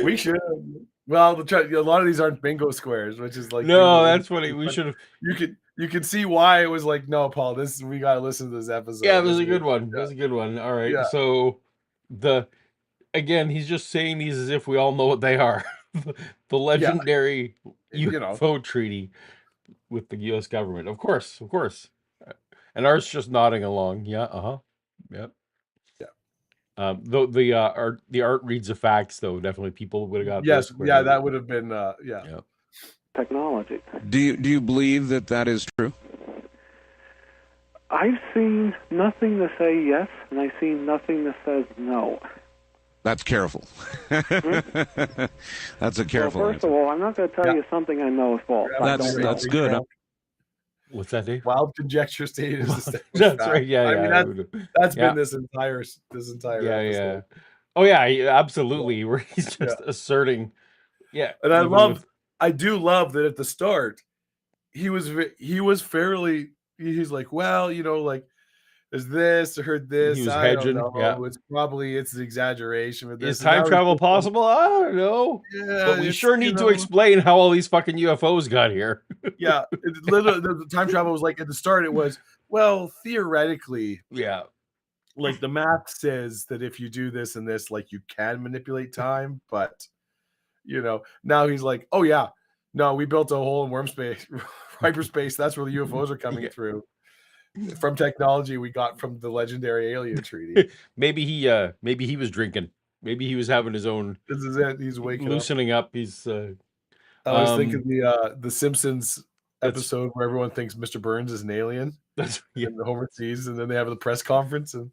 We should. Well, a lot of these aren't bingo squares, which is like No, bingo. that's funny. We should have. You can see why it was like, no, Paul, we gotta listen to this episode. Yeah, it was a good one. It was a good one. All right. Yeah. So again, he's just saying these as if we all know what they are. The legendary UFO treaty with the U.S. government. Of course. And Art's just nodding along. Yeah. Yep. Yeah. Though the art reads the facts, though definitely people would have got. Yes, those yeah, quicker. that would have been Yep. technology. Do you believe that is true? I've seen nothing to say yes, and I've seen nothing that says no. That's careful. That's a careful Well, first answer. of all, I'm not going to tell you something I know is false. I don't know. That's good. What's that, Dave? Wild conjecture stated. That's right. Yeah, I mean, that's Yeah. been this entire episode. Oh yeah, absolutely. Where he's just asserting. Yeah, And even I do love that at the start, he was fairly. He's like, well, like, there's this, I heard this. He was I hedging, don't know. yeah. It's an exaggeration. With this. is time travel possible? I don't know. Yeah, But we sure need to explain how all these fucking UFOs got here. Yeah, literally, the time travel was like at the start. It was, well, theoretically, Yeah. like the math says that if you do this and this, like you can manipulate time, but now he's like, oh yeah, no, we built a hole in worm space, hyperspace. That's where the UFOs are coming through from technology we got from the legendary alien treaty. Maybe he was drinking. Maybe he was having his own This is it. He's waking loosening up. He's up. I was thinking the Simpsons episode where everyone thinks Mr. Burns is an alien. that's yeah. And Homer sees, and then they have the press conference, and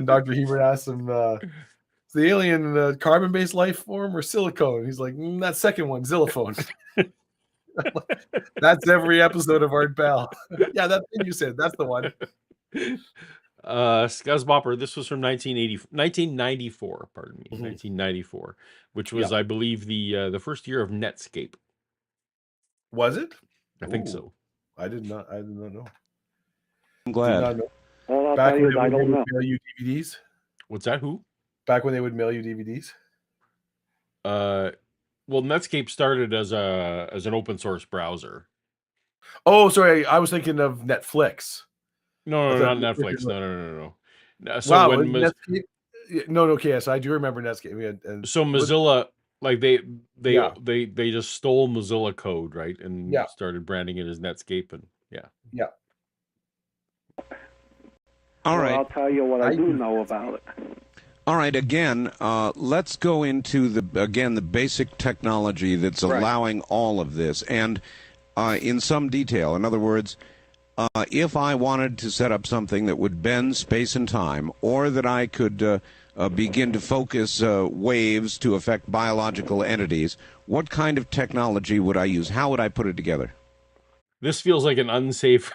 Dr. Hebert asks him, is the alien carbon-based life form or silicone? He's like, that second one, xylophone. That's every episode of Art Bell. Yeah, that's what you said. That's the one. Scuzzbopper, this was from 1994, pardon me, 1994, which was, I believe, the first year of Netscape. Was it? I think so. I did not know. I'm glad. All I'll Back tell you when is I they don't would know. mail you DVDs. What's that? Who? Back when they would mail you DVDs. Well, Netscape started as an open source browser. Oh, sorry. I was thinking of Netflix. No, I not thought- Netflix. No. So Wow. when Netscape? No. Okay. Yes, I do remember Netscape. And so Mozilla, like they just stole Mozilla code, right, and started branding it as Netscape, and yeah. All right. I'll tell you what I do know about it. All right, again, let's go into the basic technology that's allowing all of this, and in some detail. In other words, if I wanted to set up something that would bend space and time, or that I could begin to focus waves to affect biological entities, what kind of technology would I use? How would I put it together? This feels like an unsafe.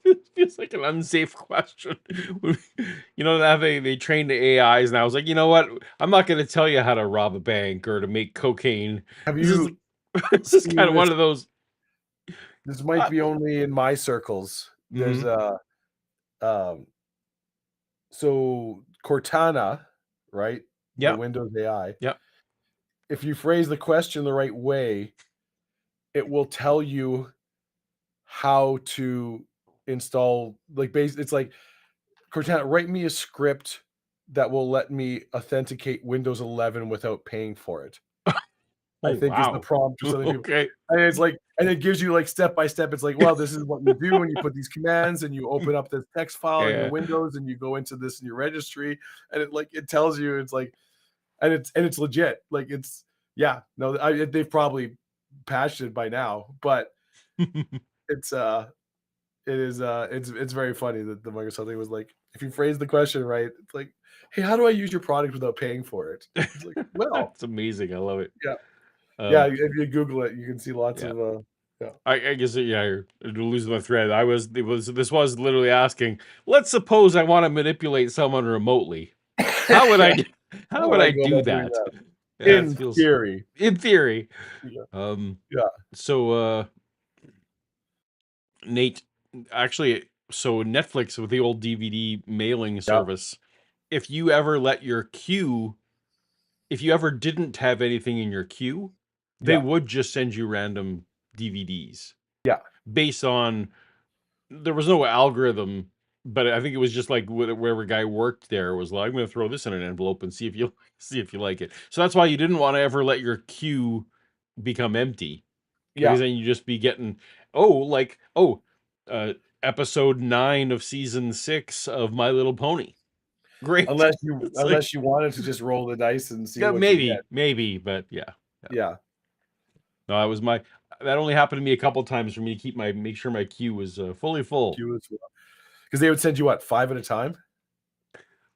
It feels like an unsafe question. You know that they train the AIs, and I was like, you know what? I'm not going to tell you how to rob a bank or to make cocaine. Have This is you this is kind seen of this? one of those. This might be only in my circles. There's Mhm. um, so Cortana, right? The Yeah, Windows AI. yeah. If you phrase the question the right way, it will tell you how to install, like, it's like, Cortana, write me a script that will let me authenticate Windows 11 without paying for it. I Oh think is the wow. prompt or something. People, Okay. and it's like, and it gives you like step by step. It's like, well, this is what you do, and you put these commands, and you open up this text file in your Yeah. Windows, and you go into this in your registry, and it tells you, it's like, and it's legit. Like, it's, yeah, no, they've probably patched it by now, but it's it's very funny that the Microsoft thing was like, if you phrase the question right, it's like, hey, how do I use your product without paying for it? It's like, well, It's amazing. I love it. yeah, yeah. Um, If you Google it, you can see lots yeah. of yeah. I guess yeah, you're losing the thread. This was literally asking, let's suppose I want to manipulate someone remotely. How would I Yeah. do, how How would would I I go do about doing that? that? Yeah, it In feels theory. in theory. Yeah. Um Yeah. so Nate, actually, so Netflix with the old DVD mailing Yeah. service, if you ever let your queue, if you ever didn't have anything in your queue, they Yeah. would just send you random DVDs Yeah. based on, there was no algorithm, but I think it was just like wherever guy worked there was like, I'm going to throw this in an envelope and see if you see if you like it. So that's why you didn't want to ever let your queue become empty, Yeah. because then you just be getting, oh, like, oh, uh episode 9 of season 6 of My Little Pony. Great. It's like, Unless you wanted to just roll the dice and see yeah, what you get. maybe, but yeah. Yeah. Yeah. No, that was my, that only happened to me a couple times for me to keep my, make sure my queue was fully full. Because they would send you what, 5 at a time?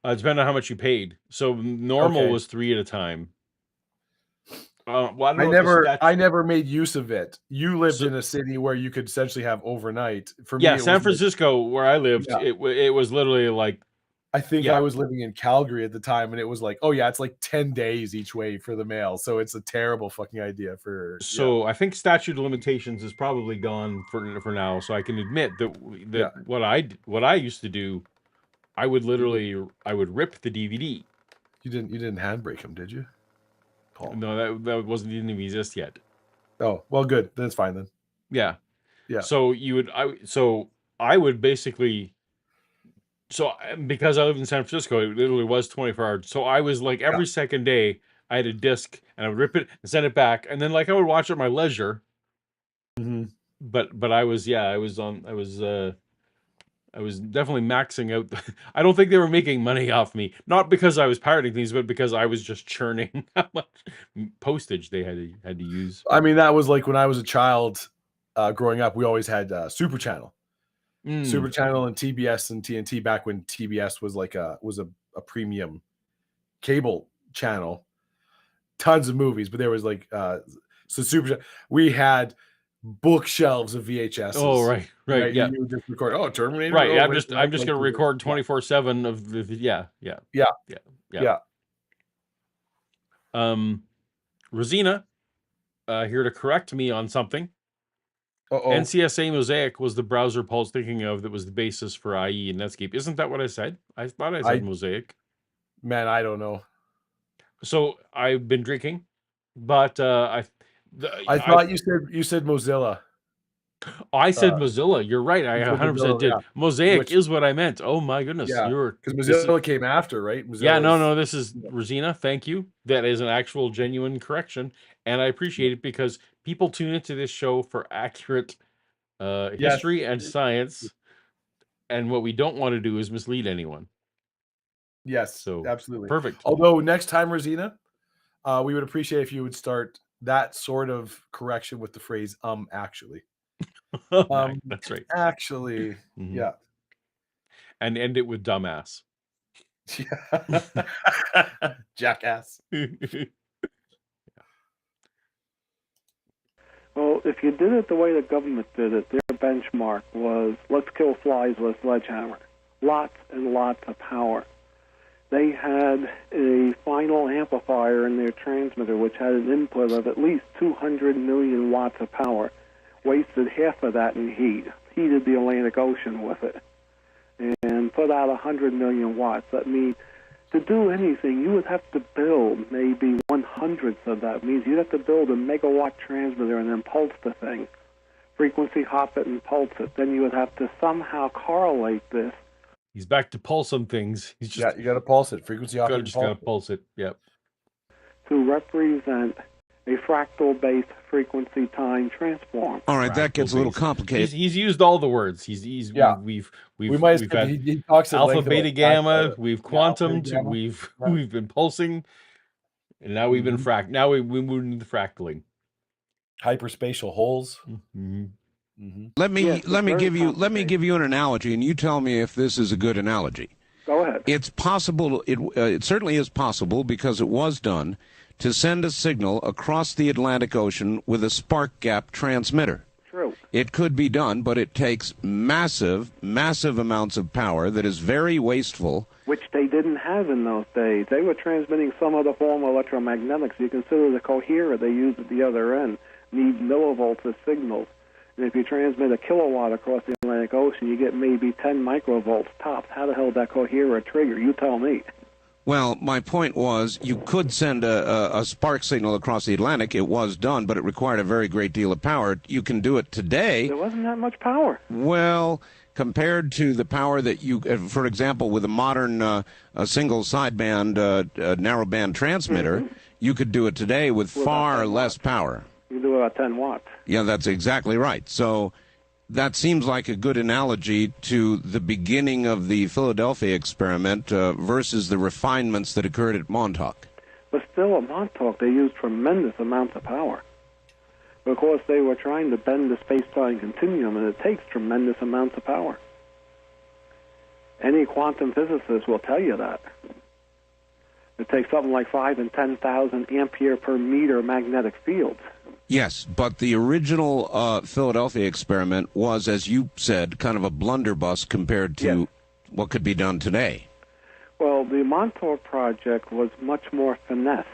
Depending on how much you paid. So normal Okay. was 3 at a time. Well, I don't know what the I statute. never made use of it. You lived So in a city where you could essentially have overnight. For me, yeah, it San was like, Francisco, where I lived, yeah. it was literally like, I think yeah. I was living in Calgary at the time, and it was like, oh yeah, it's like 10 days each way for the mail. So it's a terrible fucking idea for, yeah. So I think statute of limitations is probably gone for now. So I can admit that Yeah. what I used to do, I would You literally, I would rip the DVD. didn't handbrake them, did you, Paul? No, that wasn't, didn't even exist yet. Oh, well, good. Then it's fine then. Yeah. Yeah. So I would basically, because I live in San Francisco, it literally was 24 hours. So I was like, Yeah. every second day I had a disc, and I would rip it and send it back, and then like I would watch it at my leisure. Mhm. But I was, yeah, I was definitely maxing out. I don't think they were making money off me, not because I was pirating things, but because I was just churning how much postage they had to use. I mean, that was like when I was a child, growing up, we always had Super Channel. Super Mm. Channel and TBS and TNT, back when TBS was like a premium cable channel. Tons of movies, but there was like so we had bookshelves of VHSs. Oh, right, Right, yeah, you would just record, oh, Terminator. right. Oh, Yeah, wait, I'm just like, gonna record yeah, 24/7 of the, yeah, yeah, yeah. yeah. Rosina, here to correct me on something. Uh-oh. NCSA Mosaic was the browser Paul's thinking of that was the basis for IE and Netscape. Isn't that what I said? I thought I said Mosaic. Man, I don't know. So I've been drinking, but I thought you said Mozilla. I said Mozilla. You're right. I You said 100% Mozilla, did. yeah. Mosaic is what I meant. Oh my goodness. Yeah, because This is, Mozilla came after, right? yeah, Mozilla's, no, this is Rosina. Thank you. That is an actual genuine correction. And I appreciate it, because people tune into this show for accurate yes, history and science. And what we don't want to do is mislead anyone. yes, So absolutely. perfect. Although next time, Rosina, we would appreciate if you would start that sort of correction with the phrase actually. That's right. Actually, Mhm. yeah. And end it with dumbass. Jackass. Well, if you did it the way the government did it, their benchmark was let's kill flies with a sledgehammer. Lots and lots of power. They had a final amplifier in their transmitter which had an input of at least 200 million watts of power. Wasted half of that in heat. Heated the Atlantic Ocean with it. And put out 100 million watts. That means to do anything, you would have to build maybe 1/100th of that. It means you'd have to build a megawatt transmitter and then pulse the thing. Frequency hop it and pulse it. Then you would have to somehow correlate this. He's back to pulsing things. He's just You got to pulse it. Frequency hop it. just gotta pulse it. Yep. To represent a fractal-based frequency time transform. All right, that gets a little complicated. He's used all the words. We've We might we've have had he talks at alpha, length beta, about gamma. that. We've Yeah, alpha, quantumed. beta, gamma. We've been pulsing, and now we've been Now we moved into fractaling. Hyperspatial holes. Mm-hmm. Let me Yes, let me very give you complicated. an analogy, and you tell me if this is a good analogy. Go ahead. It's possible. It certainly is possible because it was done to send a signal across the Atlantic Ocean with a spark gap transmitter. True. It could be done, but it takes massive amounts of power that is very wasteful. Which they didn't have in those days. They were transmitting some other form of electromagnetics. You consider the coherer they used at the other end needs millivolts of signals. And if you transmit a kilowatt across the Atlantic Ocean, you get maybe 10 microvolts tops. How the hell did that coherer trigger? You tell me. Well, my point was you could send a spark signal across the Atlantic. It was done, but it required a very great deal of power. You can do it today. There wasn't that much power. Well, compared to the power that you, for example, with a modern a single sideband narrowband transmitter, you could do it today with far less power. You do about 10 watts. Yeah, that's exactly right. So that seems like a good analogy to the beginning of the Philadelphia experiment versus the refinements that occurred at Montauk. But still, at Montauk, they used tremendous amounts of power. Because they were trying to bend the space-time continuum, and it takes tremendous amounts of power. Any quantum physicist will tell you that. It takes something like 5 and 10,000 ampere per meter magnetic fields. Yes, but the original Philadelphia experiment was, as you said, kind of a blunderbuss compared to what could be done today. Well, the Montauk Project was much more finesse.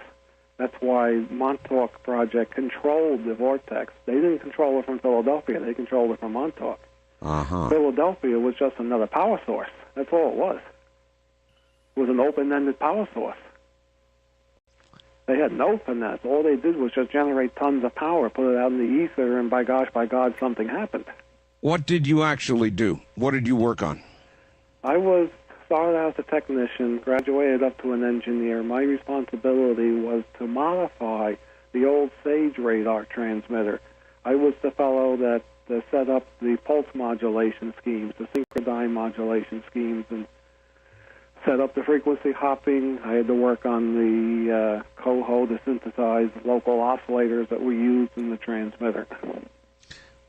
That's why Montauk Project controlled the vortex. They didn't control it from Philadelphia. They controlled it from Montauk. Philadelphia was just another power source. That's all it was. It was an open-ended power source. They had no finesse. All they did was just generate tons of power, put it out in the ether, and by God, something happened. What did you actually do? What did you work on? I started out as a technician, graduated up to an engineer. My responsibility was to modify the old SAGE radar transmitter. I was the fellow that set up the pulse modulation schemes, the synchrodyne modulation schemes, and set up the frequency hopping. I had to work on the coho to synthesize local oscillators that were used in the transmitter.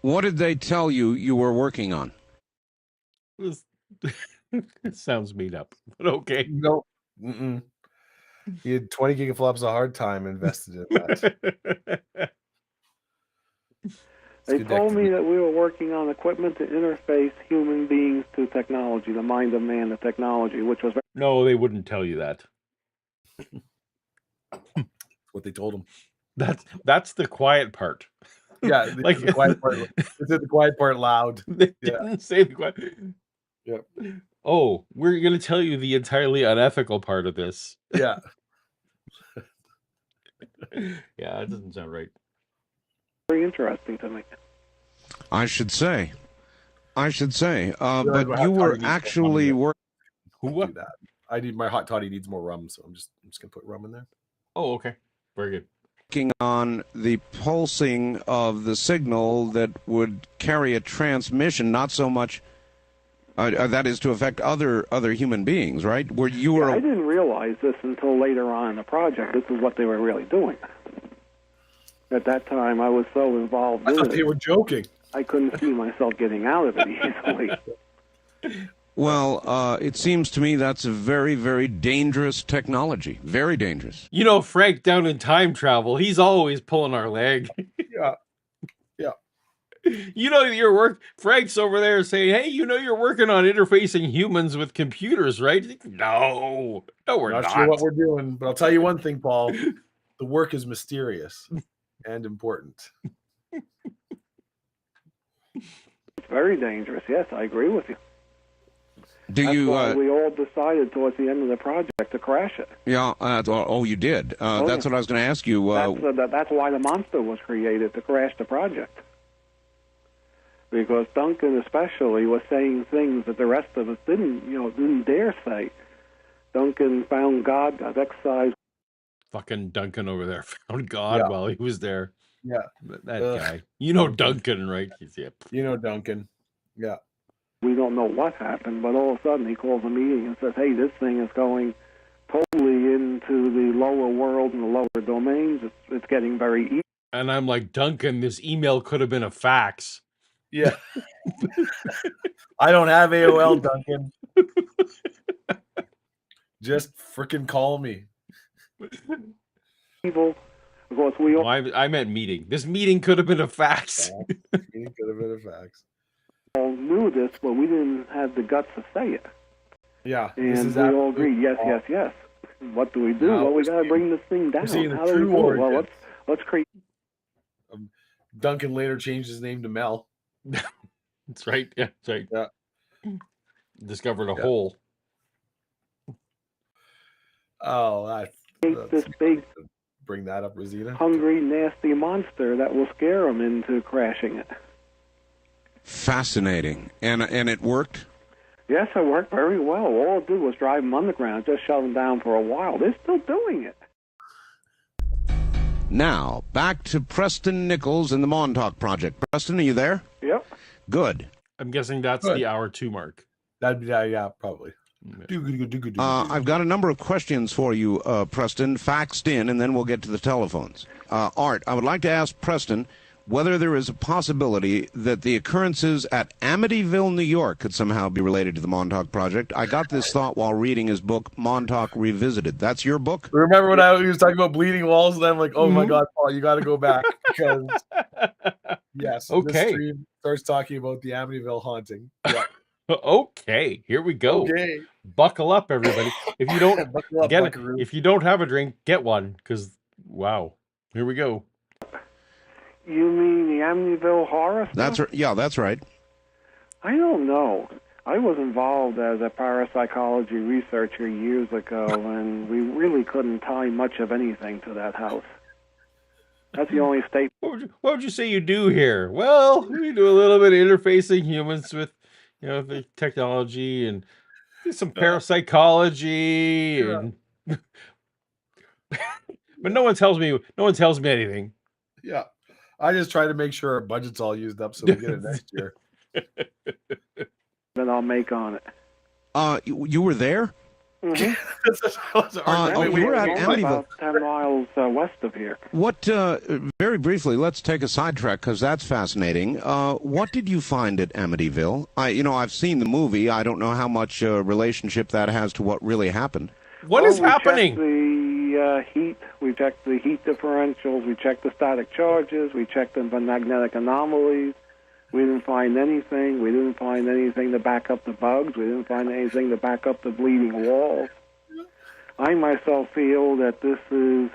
What did they tell you you were working on? It sounds made up, but okay. No. He had 20 gigaflops of hard time invested in that. They told me that we were working on equipment to interface human beings to technology, the mind of man to technology, which was... No, they wouldn't tell you that. What they told him. That's the quiet part. Yeah, like the quiet part. They said the quiet part loud. They didn't say the quiet. Yep. Oh, we're going to tell you the entirely unethical part of this. Yeah. Yeah, it doesn't sound right. Very interesting to me. I should say. But hot you were toddy needs actually more working. Do that. I need my hot toddy needs more rum, so I'm just gonna put rum in there. Oh, okay. Very good. Working on the pulsing of the signal that would carry a transmission, not so much. That is to affect other human beings, right? Where you were. I didn't realize this until later on in the project. This is what they were really doing. At that time, I was so involved I in thought it. they were joking. I couldn't see myself getting out of it easily. Well, it seems to me that's a very, very dangerous technology. Very dangerous. You know, Frank down in time travel, he's always pulling our leg. Yeah. Yeah. You know, Frank's over there saying, hey, you know, you're working on interfacing humans with computers, right? No, we're Not not. sure what we're doing, but I'll tell you one thing, Paul. The work is mysterious and important. It's very dangerous. Yes, I agree with you. Do That's you? why we all decided towards the end of the project to crash it. Yeah. You did. That's what I was going to ask you. That's why the monster was created, to crash the project. Because Duncan especially was saying things that the rest of us didn't dare say. Duncan found God, got excised. Fucking Duncan over there found God while he was there. Yeah. That guy. You know Duncan, right? You know Duncan. Yeah. We don't know what happened, but all of a sudden he calls a meeting and says, hey, this thing is going totally into the lower world and the lower domains. It's getting very easy. And I'm like, Duncan, this email could have been a fax. Yeah. I don't have AOL, Duncan. Just freaking call me. Evil. Because we all I meant meeting. This meeting could have been a fax. Meeting could have been a fax. knew this, but we didn't have the guts to say it. Yeah. And we all agreed, yes. What do we do? Now well, we got to bring this thing down. How do we do it? Well, let's create. Duncan later changed his name to Mel. That's right. Yeah, that's right. Yeah. Discovered a hole. Oh, that's this big, bring that up, Rosita. hungry, nasty monster that will scare him into crashing it. Fascinating. And it worked? Yes, it worked very well. All it did was drive them underground, just shut them down for a while. They're still doing it. Now, back to Preston Nichols and the Montauk Project. Preston, are you there? Yep. Good. I'm guessing that's the hour 2 mark. Yeah, probably. I've got a number of questions for you, Preston, faxed in, and then we'll get to the telephones. Art, I would like to ask Preston whether there is a possibility that the occurrences at Amityville, New York, could somehow be related to the Montauk Project. I got this thought while reading his book, Montauk Revisited. That's your book? Remember when I was talking about bleeding walls, and I'm like, oh my God, Paul, you got to go back, because, yes, Okay. this stream starts talking about the Amityville haunting. Yeah. Okay, here we go. Okay. Buckle up, everybody. If you don't Buckle up, get buckaroo. if you don't have a drink, get one, because wow, here we go. You mean the Amityville horror stuff? Yeah, that's right. I don't know. I was involved as a parapsychology researcher years ago, and we really couldn't tie much of anything to that house. That's the only state. What would you say you do here? Well, we do a little bit of interfacing humans with, the technology, and do some parapsychology, and but no one tells me anything. Yeah. I just try to make sure our budget's all used up so we get it next year. Then I'll make on it. You were there? Mm-hmm. We were at Amityville. About 10 miles west of here. What, very briefly, let's take a sidetrack, because that's fascinating. What did you find at Amityville? I've seen the movie. I don't know how much relationship that has to what really happened. What is happening? We checked the heat. We checked the heat differentials. We checked the static charges. We checked the magnetic anomalies. We didn't find anything. We didn't find anything to back up the bugs. We didn't find anything to back up the bleeding walls. I myself feel that this is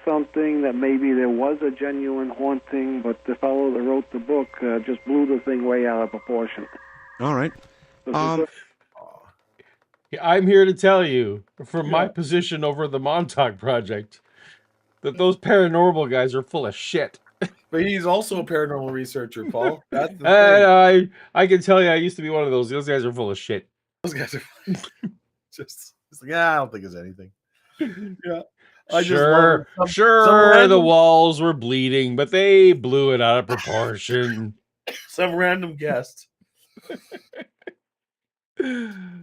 something that maybe there was a genuine haunting, but the fellow that wrote the book just blew the thing way out of proportion. All right. I'm here to tell you, from my position over the Montauk Project, that those paranormal guys are full of shit. But he's also a paranormal researcher, Paul. That's the thing. I can tell you, I used to be one of those. Those guys are full of shit. Those guys are just like, I don't think it's anything. Yeah. Sure, the walls were bleeding, but they blew it out of proportion. Some random guest.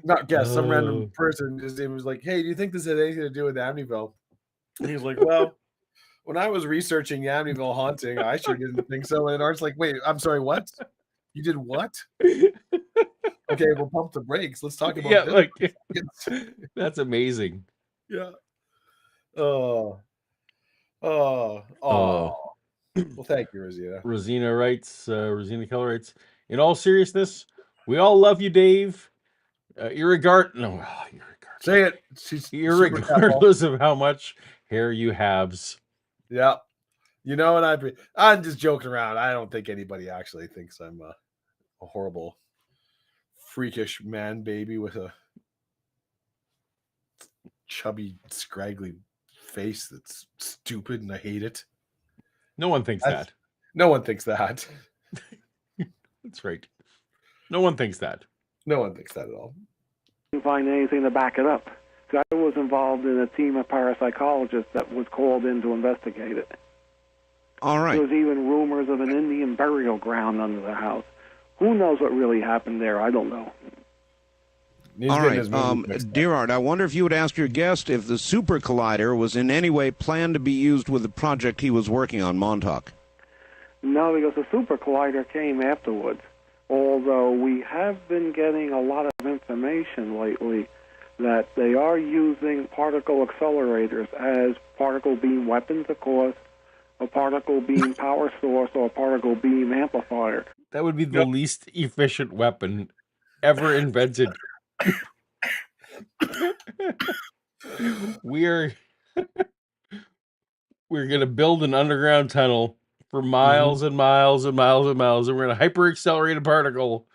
Not guest, some random person. His name was like, hey, do you think this had anything to do with Amityville? And he's like, well, when I was researching Amityville haunting, I sure didn't think so. And Art's like, wait, I'm sorry, what? You did what? Okay, we'll pump the brakes. Let's talk about Yeah, this. like that's amazing. Yeah. Oh. Oh. Oh. Oh. Well, thank you, Rosina. Rosina Keller writes, in all seriousness, we all love you, Dave. Say it. She's super careful. Irregardless of how much hair you have. Yeah. You know what? I'm just joking around. I don't think anybody actually thinks I'm a horrible, freakish man baby with a chubby, scraggly face that's stupid and I hate it. No one thinks that. No one thinks that. That's right. No one thinks that. No one thinks that at all. Didn't find anything to back it up. I was involved in a team of parapsychologists that was called in to investigate it. All right. There was even rumors of an Indian burial ground under the house. Who knows what really happened there? I don't know. All right. Dear Art, I wonder if you would ask your guest if the super collider was in any way planned to be used with the project he was working on, Montauk. No, because the super collider came afterwards. Although we have been getting a lot of information lately that they are using particle accelerators as particle beam weapons, of course, a particle beam power source, or a particle beam amplifier. That would be the least efficient weapon ever invented. we're going to build an underground tunnel for miles and miles and miles and miles, and we're going to hyper-accelerate a particle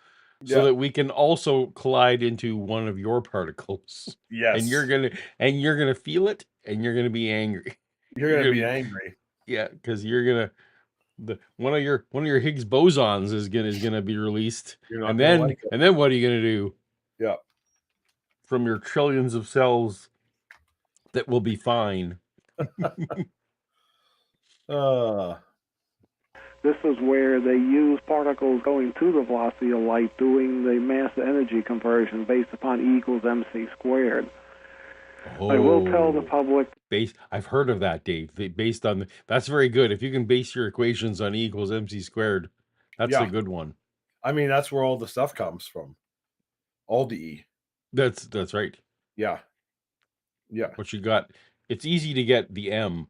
so that we can also collide into one of your particles. Yes. And you're gonna feel it, and you're gonna be angry. You're gonna be angry. Yeah, because you're gonna one of your Higgs bosons is gonna be released, and then what are you gonna do? Yeah. From your trillions of cells that will be fine. This is where they use particles going to the velocity of light, doing the mass energy conversion based upon E equals mc squared. Oh, I will tell the public. I've heard of that, Dave. Based on that's very good. If you can base your equations on E equals mc squared, that's a good one. I mean, that's where all the stuff comes from. All the E. That's right. Yeah. Yeah. What you got? It's easy to get the M,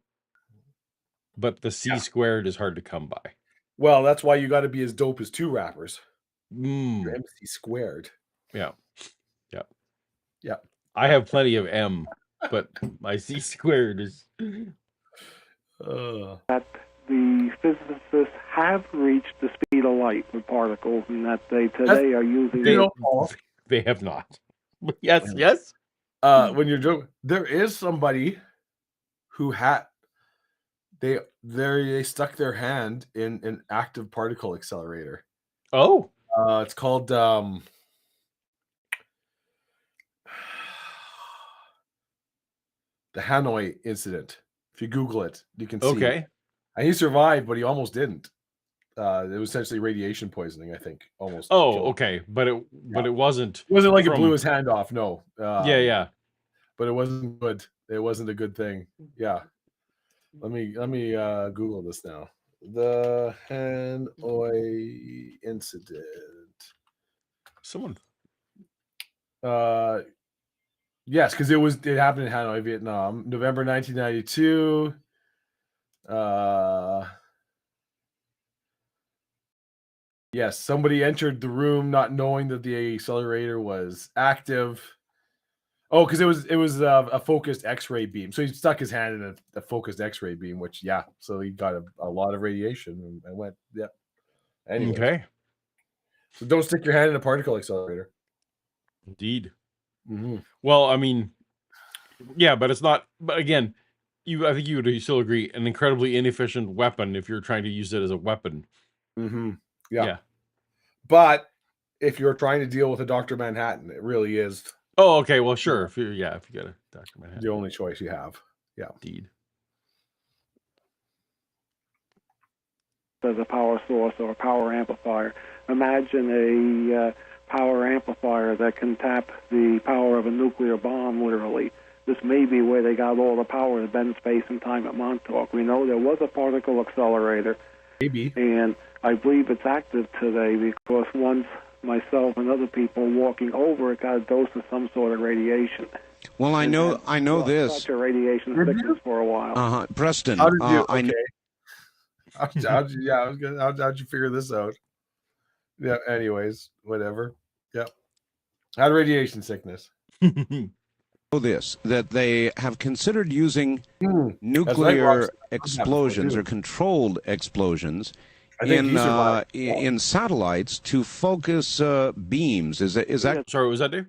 but the C squared is hard to come by. Well, that's why you got to be as dope as two rappers. Your MC squared. Yeah. Yeah. I have plenty of M, but my C squared is. That the physicists have reached the speed of light with particles, and that they today are using. They have not. Yes. When you're joking, there is somebody who had. They stuck their hand in an active particle accelerator. Oh. It's called the Hanoi incident. If you Google it, you can see. Okay. And he survived, but he almost didn't. It was essentially radiation poisoning, I think. Almost. Oh, okay. But it wasn't. It wasn't like it blew his hand off. No. Yeah. But it wasn't good. It wasn't a good thing. Yeah. Let me Google this now. The Hanoi incident. Someone. Yes, because it happened in Hanoi, Vietnam, November 1992. Yes, somebody entered the room not knowing that the accelerator was active. Oh, because it was a focused X-ray beam. So he stuck his hand in a focused X-ray beam, which so he got a lot of radiation and went Anyway. Okay. So don't stick your hand in a particle accelerator. Indeed. Mm-hmm. Well, I mean, yeah, but it's not. But again, I think you would still agree, an incredibly inefficient weapon if you're trying to use it as a weapon. Mm-hmm. Yeah. But if you're trying to deal with a Dr. Manhattan, it really is. Oh, okay. Well, sure. If you get a Dr. Manhattan, the only choice you have. Yeah. Indeed. As a power source or a power amplifier. Imagine a power amplifier that can tap the power of a nuclear bomb, literally. This may be where they got all the power to bend space and time at Montauk. We know there was a particle accelerator. Maybe. And I believe it's active today because once myself and other people walking over it got a dose of some sort of radiation. Well, I know this. Such a radiation sickness for a while. Preston. How did you? I How'd you figure this out? Yeah. Anyways, whatever. Yeah. Had radiation sickness. know this, that they have considered using That's nuclear right, explosions or controlled explosions I think he survived. in satellites to focus beams. Is that Sorry, what was that, Dave?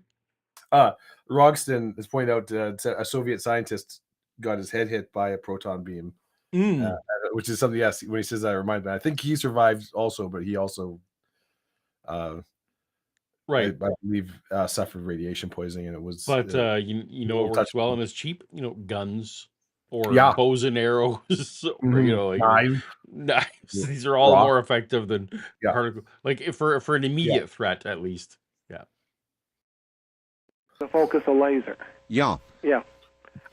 Rogston has pointed out a Soviet scientist got his head hit by a proton beam, which is something. Yes, when he says that, I remind me. I think he survived also, but he also, Right. I believe, suffered radiation poisoning, and it was. But you know what works well and is cheap? You know, guns or Yeah. bows and arrows, or you know, like knives. These are all more effective than particle. Like if for an immediate threat, at least. Yeah. To focus a laser. Yeah. Yeah.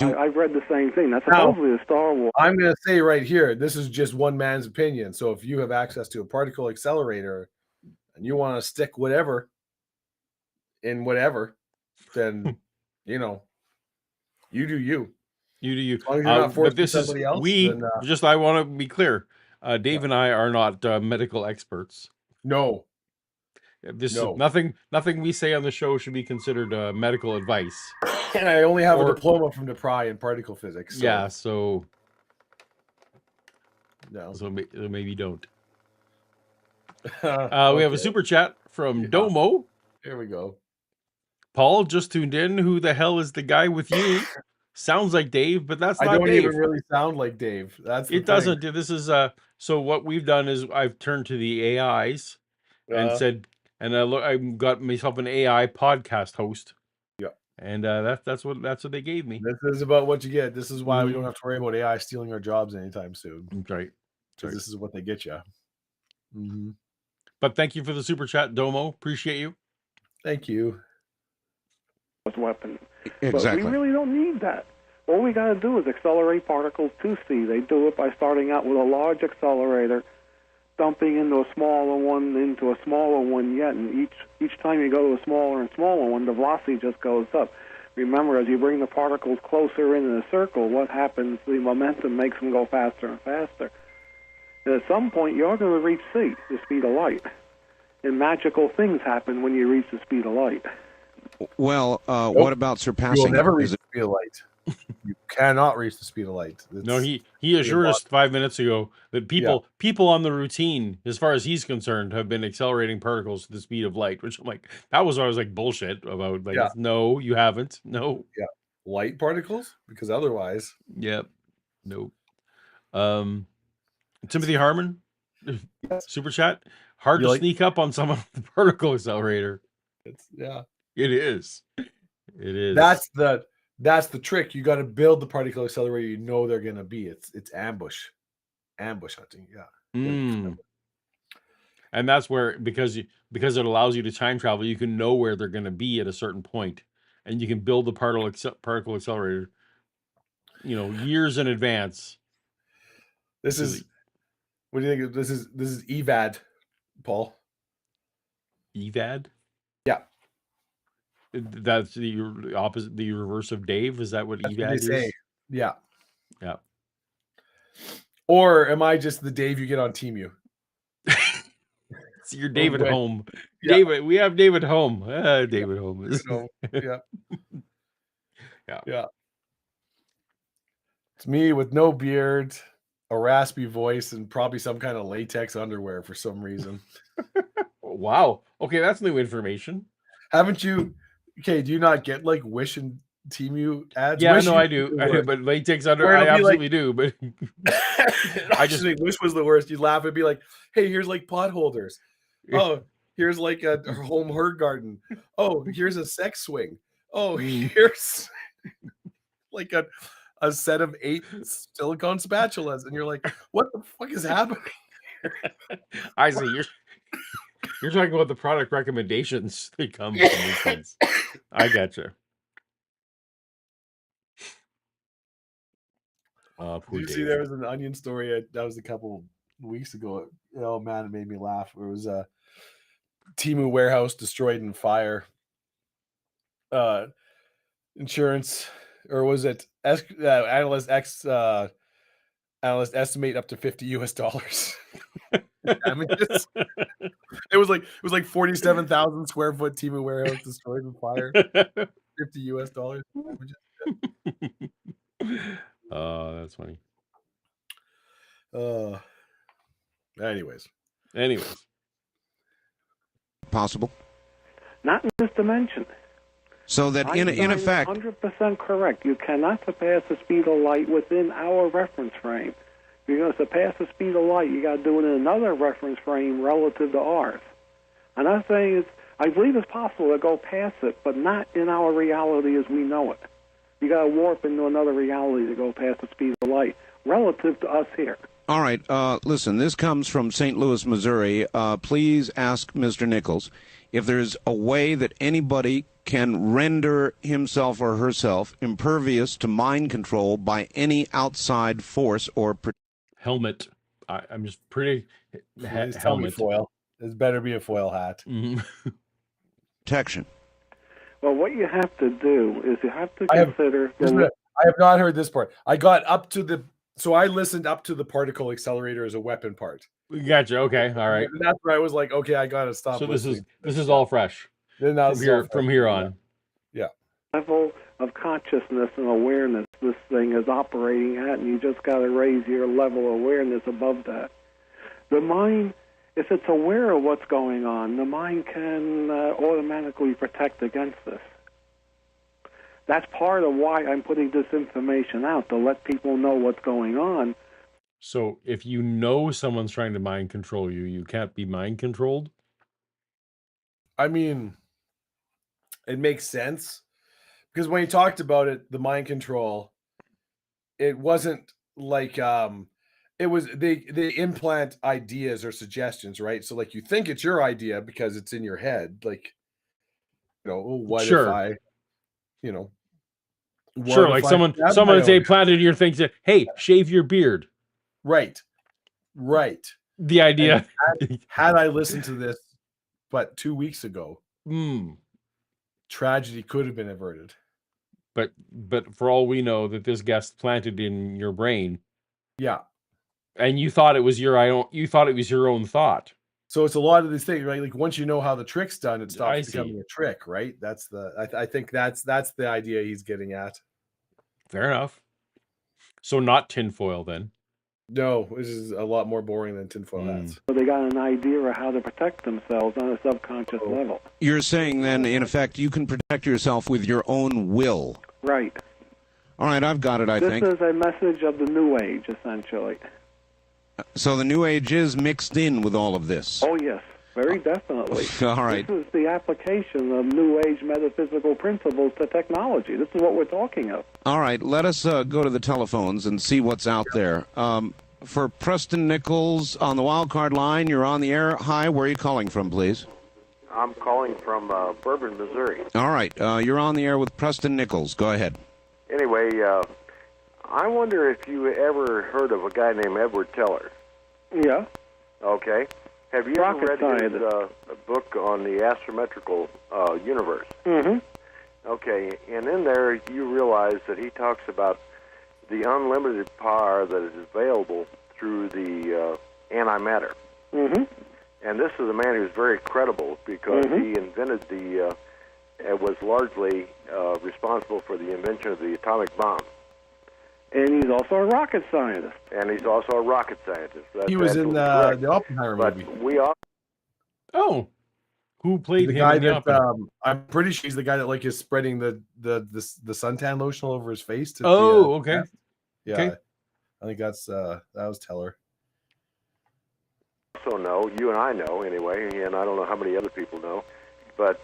I've read the same thing. That's supposedly a Star Wars. I'm going to say right here, this is just one man's opinion. So if you have access to a particle accelerator and you want to stick whatever in whatever, then you know, you do you. You do you. As long as you're not forcing but this is somebody else. we then, just. I want to be clear. Dave and I are not medical experts. No. This is nothing we say on the show should be considered medical advice. And I only have a diploma from DePry in particle physics. So. Yeah, so no. So maybe don't. We have a super chat from Domo. Here we go. Paul just tuned in. Who the hell is the guy with you? Sounds like Dave, but that's not Dave. I don't even really sound like Dave. That's the it thing. doesn't. This is so what we've done is I've turned to the AIs and said, and I got myself an AI podcast host. Yeah, and that's what they gave me. This is about what you get. This is why we don't have to worry about AI stealing our jobs anytime soon. That's right. Because this is what they get you. Mm-hmm. But thank you for the super chat, Domo. Appreciate you. Thank you. Weapon. Exactly. But we really don't need that. All we got to do is accelerate particles to C. They do it by starting out with a large accelerator, dumping into a smaller one yet, and each time you go to a smaller and smaller one, the velocity just goes up. Remember, as you bring the particles closer into the circle, what happens? The momentum makes them go faster and faster. And at some point, you're going to reach C, the speed of light. And magical things happen when you reach the speed of light. Well, what about surpassing? You will never reach the speed of light. You cannot reach the speed of light. No, he assured us 5 minutes ago that people on the routine, as far as he's concerned, have been accelerating particles to the speed of light. Which I'm like, that was always like bullshit about. Like, no, you haven't. No. Yeah, light particles, because otherwise. Yep. Nope. Timothy Harmon, super chat. Hard to sneak up on someone with the particle accelerator. It is. It is. That's the trick. You got to build the particle accelerator you know they're going to be. It's ambush hunting. Yeah. And that's where because it allows you to time travel, you can know where they're going to be at a certain point, and you can build the particle accelerator, years in advance. This is what do you think? This is EVAD, Paul. EVAD? Yeah. That's the opposite, the reverse of Dave. Is that what EVAD is? Say. Yeah. Yeah. Or am I just the Dave you get on Teemu? So you're David Home. Yeah. David, we have David Home. David Home is. Yeah. Yeah. It's me with no beard, a raspy voice, and probably some kind of latex underwear for some reason. Wow. Okay, that's new information. Haven't you? Okay, do you not get like Wish and Teemu ads? Yeah, Wish no, I do. But latex underwear, I absolutely do. But I just think Wish was the worst. You'd laugh and be like, "Hey, here's like pot holders. Oh, here's like a home herb garden. Oh, here's a sex swing. Oh, here's like a set of 8 silicone spatulas," and you're like, "What the fuck is happening?" I see. You're talking about the product recommendations that come from these things. I gotcha. Did you see there was an Onion story that was a couple weeks ago? Oh man, it made me laugh. It was Temu warehouse destroyed in fire. Insurance, or was it analyst estimate up to $50 damages. It was like 47,000 square foot Temu warehouse destroyed in fire. $50 damages. Oh, that's funny. Anyways, Possible. Not in this dimension. So that in effect, 100% correct. You cannot surpass the speed of light within our reference frame. If you're going to surpass the speed of light, you got to do it in another reference frame relative to ours. I'm not saying it's. I believe it's possible to go past it, but not in our reality as we know it. You got to warp into another reality to go past the speed of light relative to us here. all right, listen, this comes from St. Louis, Missouri. Please ask Mr. Nichols if there's a way that anybody can render himself or herself impervious to mind control by any outside force or helmet. I'm just pretty please tell me helmet. foil. This better be a foil hat. protection. Well, what you have to do is you have to consider. I have not heard this part. I got up to the. So I listened up to the particle accelerator as a weapon part. Gotcha. Okay. All right. And that's where I was like, okay, I gotta stop. So this listening. is all fresh from here on. Yeah. Level of consciousness and awareness this thing is operating at, and you just got to raise your level of awareness above that. The mind, if it's aware of what's going on, the mind can automatically protect against this. That's part of why I'm putting this information out, to let people know what's going on. So if you know someone's trying to mind control you, you can't be mind controlled? I mean, it makes sense. Because when you talked about it, the mind control, it wasn't like it was they implant ideas or suggestions, right? So like you think it's your idea because it's in your head. Like, what if I, sure, like someone say planted in your thing said, hey, shave your beard. Right. The idea. Had I listened to this but 2 weeks ago, tragedy could have been averted. But for all we know, that this guest planted in your brain. Yeah. And you thought it was your own thought. So it's a lot of these things, right? Like once you know how the trick's done, it stops becoming a trick, right? That's I think that's the idea he's getting at. Fair enough. So not tinfoil then. No, this is a lot more boring than tinfoil hats. So they got an idea of how to protect themselves on a subconscious level. You're saying then, in effect, you can protect yourself with your own will. Right. All right, I've got it, I think. This is a message of the New Age, essentially. So the New Age is mixed in with all of this. Oh, yes. Very definitely. All right. This is the application of New Age metaphysical principles to technology. This is what we're talking of. All right, let us go to the telephones and see what's out there. For Preston Nichols on the wildcard line, you're on the air. Hi, where are you calling from, please? I'm calling from Bourbon, Missouri. All right, you're on the air with Preston Nichols. Go ahead. Anyway, I wonder if you ever heard of a guy named Edward Teller. Yeah. Okay. Have you ever read his book on the astrometrical universe? Mm-hmm. Okay, and in there you realize that he talks about the unlimited power that is available through the antimatter. Mm-hmm. And this is a man who's very credible because he invented was largely responsible for the invention of the atomic bomb. And he's also a rocket scientist. That's he was in the Oppenheimer movie. Oh, who played the him guy in the that Oppenheimer? I'm pretty sure he's the guy that like is spreading the suntan lotion all over his face. To okay. Yeah, okay. I think that was Teller. Also know, you and I know anyway, and I don't know how many other people know, but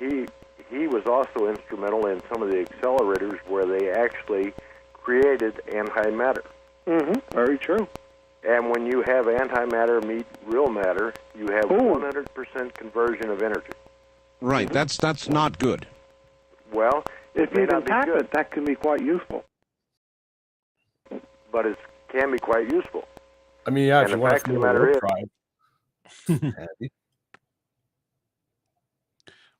he was also instrumental in some of the accelerators where they actually created antimatter. Mm-hmm. Very true. And when you have antimatter meet real matter, you have 100% conversion of energy. Right. That's not good. Well, if you can tap it, that can be quite useful. But it can be quite useful. I mean, yeah, and if you the want fact to of the matter is, drive.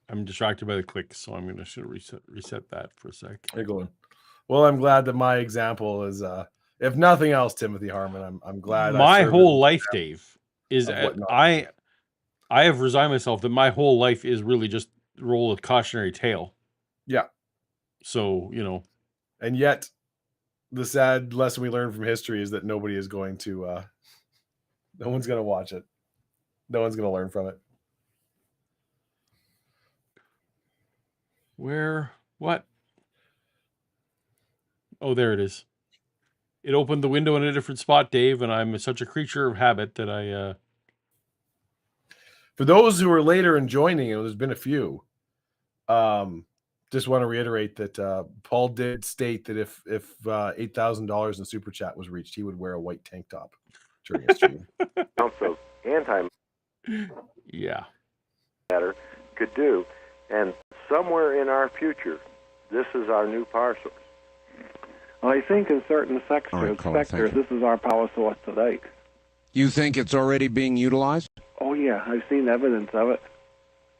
I'm distracted by the click, so I'm gonna should reset that for a sec. You're going. Well, I'm glad that my example is, if nothing else, Timothy Harmon. I'm glad. My whole life, Dave, is of what not. I have resigned myself that my whole life is really just roll a cautionary tale. Yeah. So And yet, the sad lesson we learned from history is that nobody is going to. No one's going to watch it. No one's going to learn from it. What? Oh, there it is. It opened the window in a different spot, Dave, and I'm such a creature of habit that I. For those who are later in joining, there's been a few. Just want to reiterate that Paul did state that if $8,000 in super chat was reached, he would wear a white tank top during his stream. Also, antimatter Yeah. could do, and somewhere in our future, this is our new power source. I think in certain sectors, this is our power source today. You think it's already being utilized? Oh, yeah. I've seen evidence of it.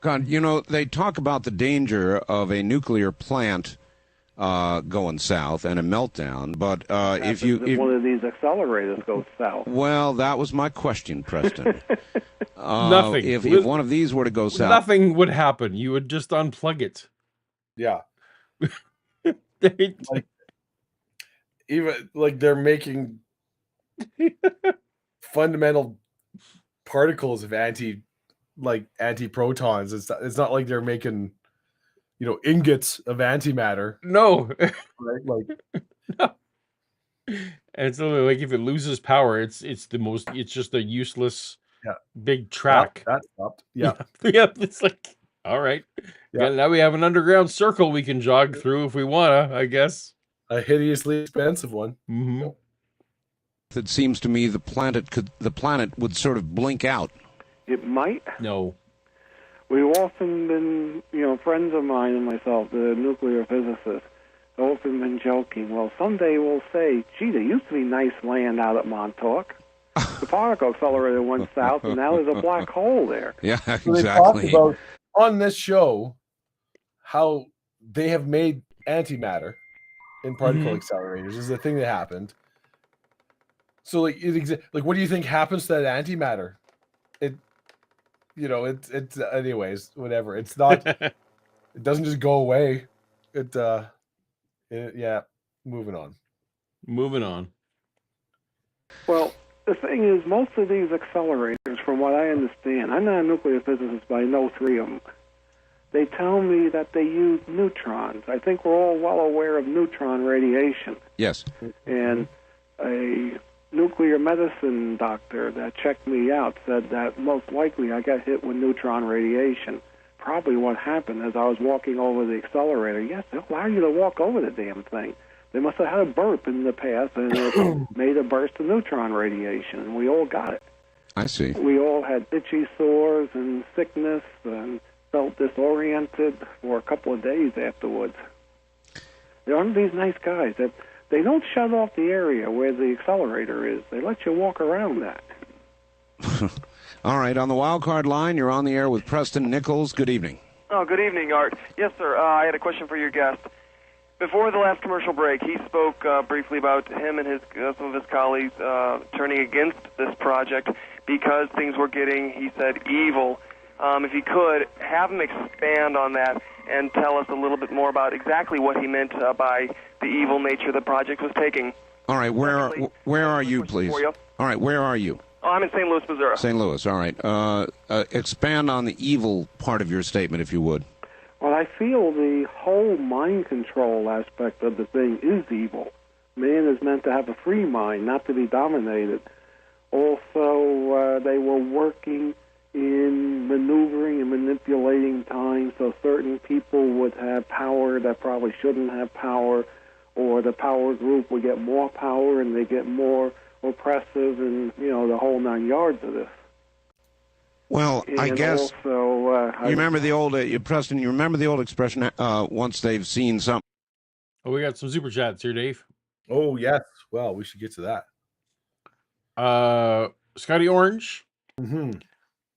God, they talk about the danger of a nuclear plant going south and a meltdown, but if one of these accelerators goes south. Well, that was my question, Preston. Nothing. If one of these were to go south, nothing would happen. You would just unplug it. Yeah. Even like they're making fundamental particles of anti-protons. It's not like they're making ingots of antimatter. No. Right? Like no. And it's literally like if it loses power, it's just a useless big track. That stopped. Yeah. Yep. It's like, all right. Yeah. Now we have an underground circle we can jog through if we wanna, I guess. A hideously expensive one. Mm-hmm. It seems to me the planet would sort of blink out. It might. No. We've often been, friends of mine and myself, the nuclear physicists, have often been joking. Well, someday we'll say, gee, there used to be nice land out at Montauk. The particle accelerator went south, and now there's a black hole there. Yeah, so exactly. They talked about on this show how they have made antimatter in particle accelerators. This is the thing that happened. So, what do you think happens to that antimatter? It's anyways, whatever. It's not. It doesn't just go away. Moving on. Moving on. Well, the thing is, most of these accelerators, from what I understand, I'm not a nuclear physicist, but I know three of them. They tell me that they use neutrons. I think we're all well aware of neutron radiation. Yes. And a nuclear medicine doctor that checked me out said that most likely I got hit with neutron radiation. Probably what happened as I was walking over the accelerator. Yes, they allow you to walk over the damn thing. They must have had a burp in the past, and it made a burst of neutron radiation, and we all got it. I see. We all had itchy sores and sickness and felt disoriented for a couple of days afterwards. There aren't these nice guys that they don't shut off the area where the accelerator is. They let you walk around that. All right, on the wild card line, you're on the air with Preston Nichols. Good evening. Oh, good evening, Art. Yes, sir. I had a question for your guest. Before the last commercial break, he spoke briefly about him and some of his colleagues turning against this project because things were getting, he said, evil. If he could, have him expand on that and tell us a little bit more about exactly what he meant by the evil nature the project was taking. All right, where are you, please? All right, where are you? Oh, I'm in St. Louis, Missouri. St. Louis, all right. Expand on the evil part of your statement, if you would. Well, I feel the whole mind control aspect of the thing is evil. Man is meant to have a free mind, not to be dominated. Also, they were working in maneuvering and manipulating time so certain people would have power that probably shouldn't have power, or the power group would get more power and they get more oppressive, and the whole 9 yards of this. Well, and I guess also, you remember the old Preston. You remember the old expression? Once they've seen something. Oh, we got some super chats here, Dave. Oh yes. Well, we should get to that. Scotty Orange. Mm-hmm.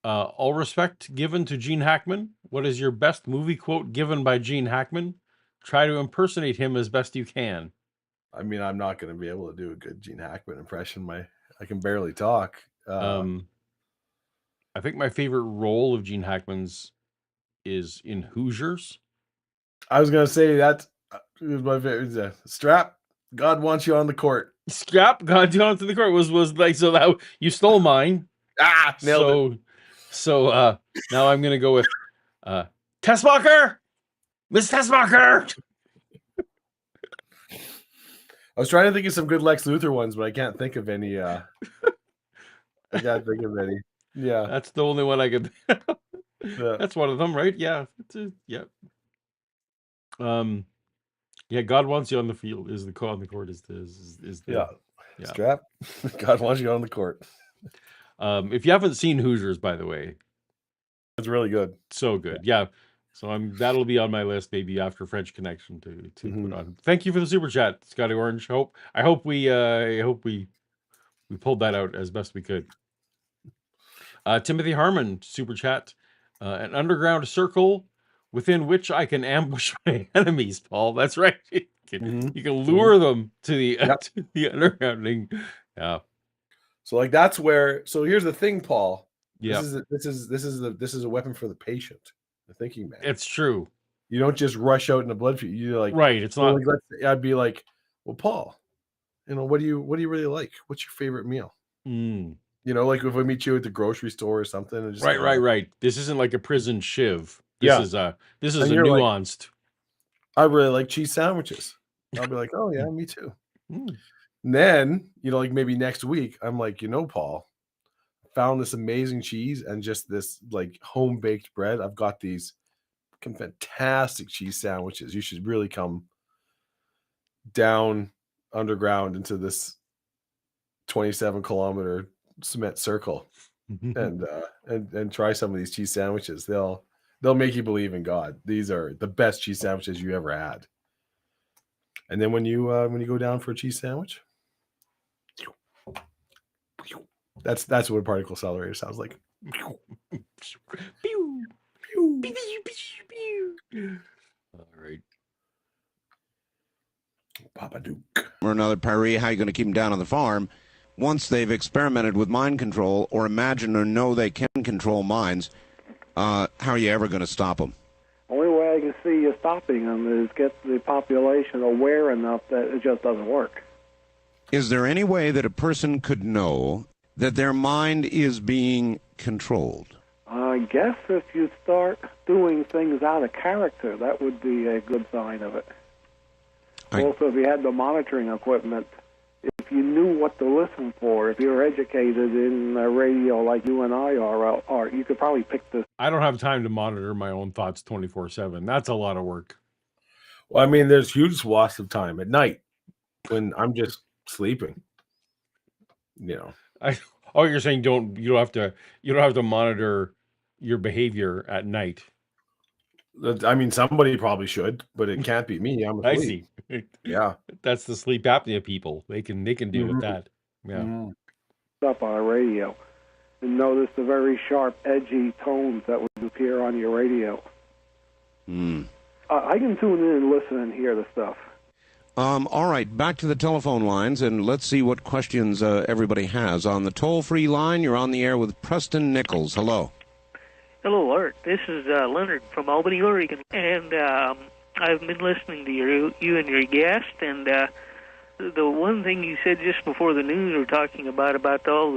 All respect given to Gene Hackman. What is your best movie quote given by Gene Hackman? Try to impersonate him as best you can. I mean, I'm not going to be able to do a good Gene Hackman impression. I can barely talk. I think my favorite role of Gene Hackman's is in Hoosiers. I was going to say that was my favorite. Strap, God wants you on the court. Scrap got you onto the court was like, so that you stole mine. Nailed it. So now I'm gonna go with Tessmacher, Miss Tessmacher. I was trying to think of some good Lex Luthor ones, but I can't think of any. I can't think of any. Yeah, That's the only one I could. Yeah. That's one of them, right? Yeah. Yeah. Yeah. God wants you on the field. Is the call on the court? Is the yeah. Yeah. Strap, God wants you on the court. If you haven't seen Hoosiers, by the way, It's really good. so good. Yeah. So that'll be on my list maybe after French Connection to Mhm. put on. Thank you for the super chat, Scotty Orange. I hope we pulled that out as best we could. Timothy Harmon super chat. An underground circle within which I can ambush my enemies, Paul. That's right. You can lure them to the to the undergrounding. Yeah. So like that's where. So here's the thing, Paul. Yeah. This is a weapon for the patient, the thinking man. It's true. You don't just rush out in a blood feud. You like Right. It's so not. like, I'd be like, well, Paul, what do you really like? What's your favorite meal? Mm. Like if I meet you at the grocery store or something. And just Right. This isn't like a prison shiv. This Yeah. is a And you're like, nuanced. I really like cheese sandwiches. I'll be like, oh yeah, me too. Mm. And then, like maybe next week, I'm like, Paul, found this amazing cheese and just this like home baked bread. I've got these fantastic cheese sandwiches. You should really come down underground into this 27-kilometer cement circle and try some of these cheese sandwiches. They'll make you believe in God. These are the best cheese sandwiches you ever had. And then when you go down for a cheese sandwich, that's what a particle accelerator sounds like. All right. Papa Duke. Or another Paris, how are you going to keep them down on the farm? Once they've experimented with mind control or imagine or know they can control minds, how are you ever going to stop them? Only way I can see you stopping them is get the population aware enough that it just doesn't work. Is there any way that a person could know that their mind is being controlled? I guess if you start doing things out of character, that would be a good sign of it. Also, if you had the monitoring equipment, if you knew what to listen for, if you're educated in radio like you and I are, you could probably pick this. I don't have time to monitor my own thoughts 24/7. That's a lot of work. Well, I mean, there's huge swaths of time at night when I'm just sleeping. You're saying you don't have to monitor your behavior at night. I mean, somebody probably should, but it can't be me. I'm asleep. I see. Yeah. That's the sleep apnea people. They can deal with that. Yeah. Stuff on a radio and notice the very sharp, edgy tones that would appear on your radio. I can tune in and listen and hear the stuff. All right, back to the telephone lines, and let's see what questions everybody has. On the toll-free line, you're on the air with Preston Nichols. Hello. Hello, Art. This is Leonard from Albany, Oregon, and I've been listening to you and your guest, and the one thing you said just before the news were talking about all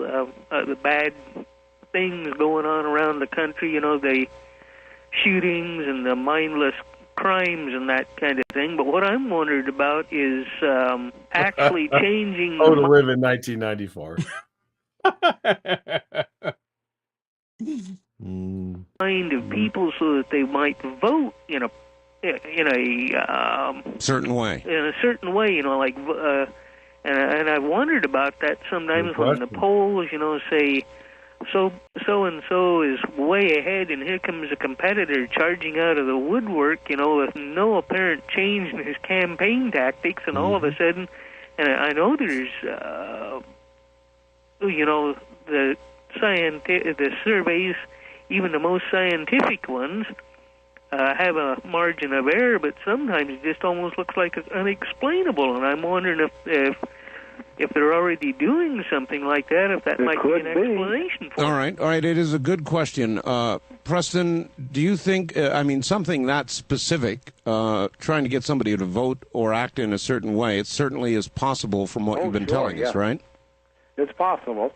the bad things going on around the country, the shootings and the mindless crimes and that kind of thing. But what I'm wondered about is actually changing to live in 1994. Mind of people so that they might vote in a certain way. In a certain way, and I've wondered about that sometimes when the polls, say so and so is way ahead, and here comes a competitor charging out of the woodwork, with no apparent change in his campaign tactics, and all of a sudden, and I know there's, the the surveys, even the most scientific ones, have a margin of error, but sometimes it just almost looks like it's unexplainable. And I'm wondering if they're already doing something like that, if that might be an explanation for it. All right. It is a good question. Preston, do you think, something that specific, trying to get somebody to vote or act in a certain way, it certainly is possible from what you've been telling us, right? It's possible.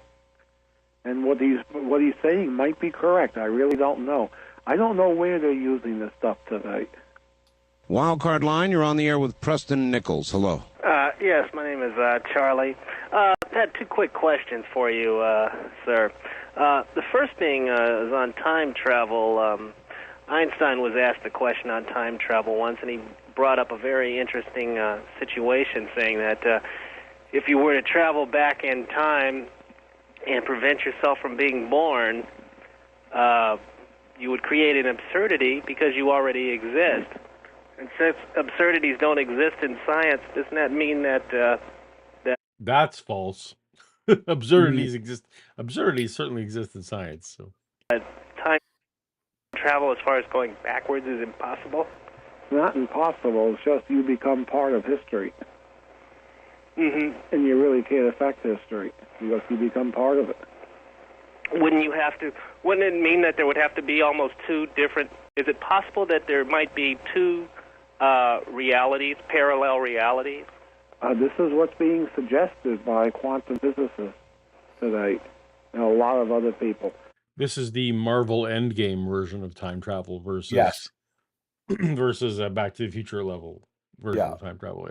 And what he's saying might be correct. I really don't know. I don't know where they're using this stuff tonight. Wildcard line, you're on the air with Preston Nichols. Hello. Yes, my name is Charlie. I had two quick questions for you, sir. The first being is on time travel. Einstein was asked a question on time travel once, and he brought up a very interesting situation, saying that if you were to travel back in time and prevent yourself from being born, you would create an absurdity because you already exist. And since absurdities don't exist in science, doesn't that mean that That's false. Absurdities exist. Absurdities certainly exist in science. So time travel, as far as going backwards, is impossible? It's not impossible. It's just you become part of history. Mm-hmm. And you really can't affect history because you become part of it. Wouldn't it mean that there would have to be almost two different... Is it possible that there might be two realities, parallel realities? This is what's being suggested by quantum physicists today and a lot of other people. this is the Marvel Endgame version of time travel versus versus Back to the Future level version of time travel.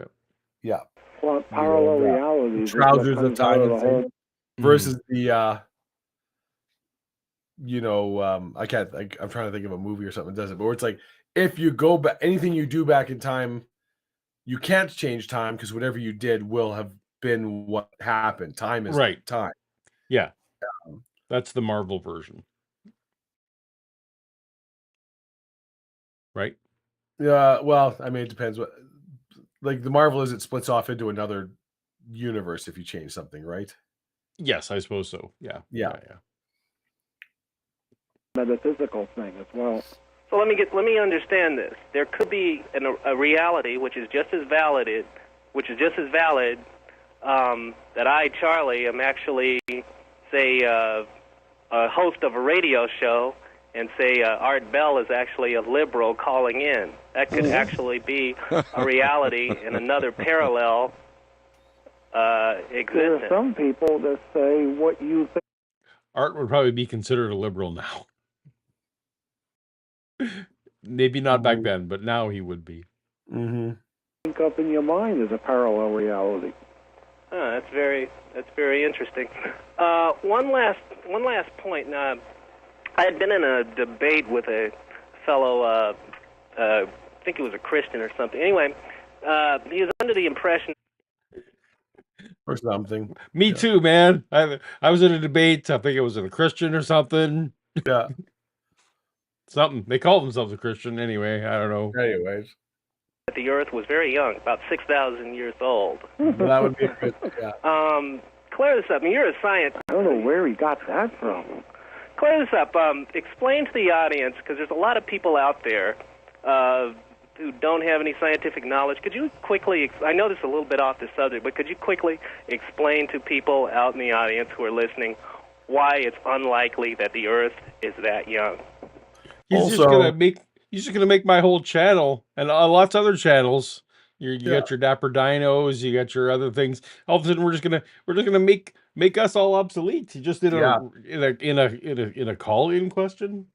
Yeah. Well, parallel realities. Trousers of time the whole... versus the I'm trying to think of a movie or something that does it, but where it's like, if you go back, anything you do back in time, you can't change time because whatever you did will have been what happened. Time is time. Yeah. That's the Marvel version. Right? Yeah, well, I mean, it depends what, like the Marvel is, it splits off into another universe if you change something, right? Yes, I suppose so. Yeah. Metaphysical thing as well. So let me understand this. There could be a reality which is just as valid, that I, Charlie, am actually, say, a host of a radio show, and say Art Bell is actually a liberal calling in. That could actually be a reality in another parallel existence. There are some people that say what you think. Art would probably be considered a liberal now. Maybe not back then, but now he would be. Mm-hmm. Think up in your mind is a parallel reality. That's very interesting. One last point. Now, I had been in a debate with a fellow, I think he was a Christian or something. Anyway, he was under the impression. Or something. Me too, man. I was in a debate. I think it was a Christian or something. Yeah. Something. They called themselves a Christian anyway. I don't know. Anyways. The Earth was very young, about 6,000 years old. That would be good. Yeah. Clear this up. I mean, you're a scientist. I don't know where he got that from. Clear this up. Explain to the audience, because there's a lot of people out there who don't have any scientific knowledge. Could you quickly, I know this is a little bit off the subject, but could you quickly explain to people out in the audience who are listening why it's unlikely that the Earth is that young? He's just gonna make my whole channel and lots of other channels. You got your Dapper Dinos, you got your other things. All of a sudden, we're just gonna make us all obsolete. Just in a call-in question.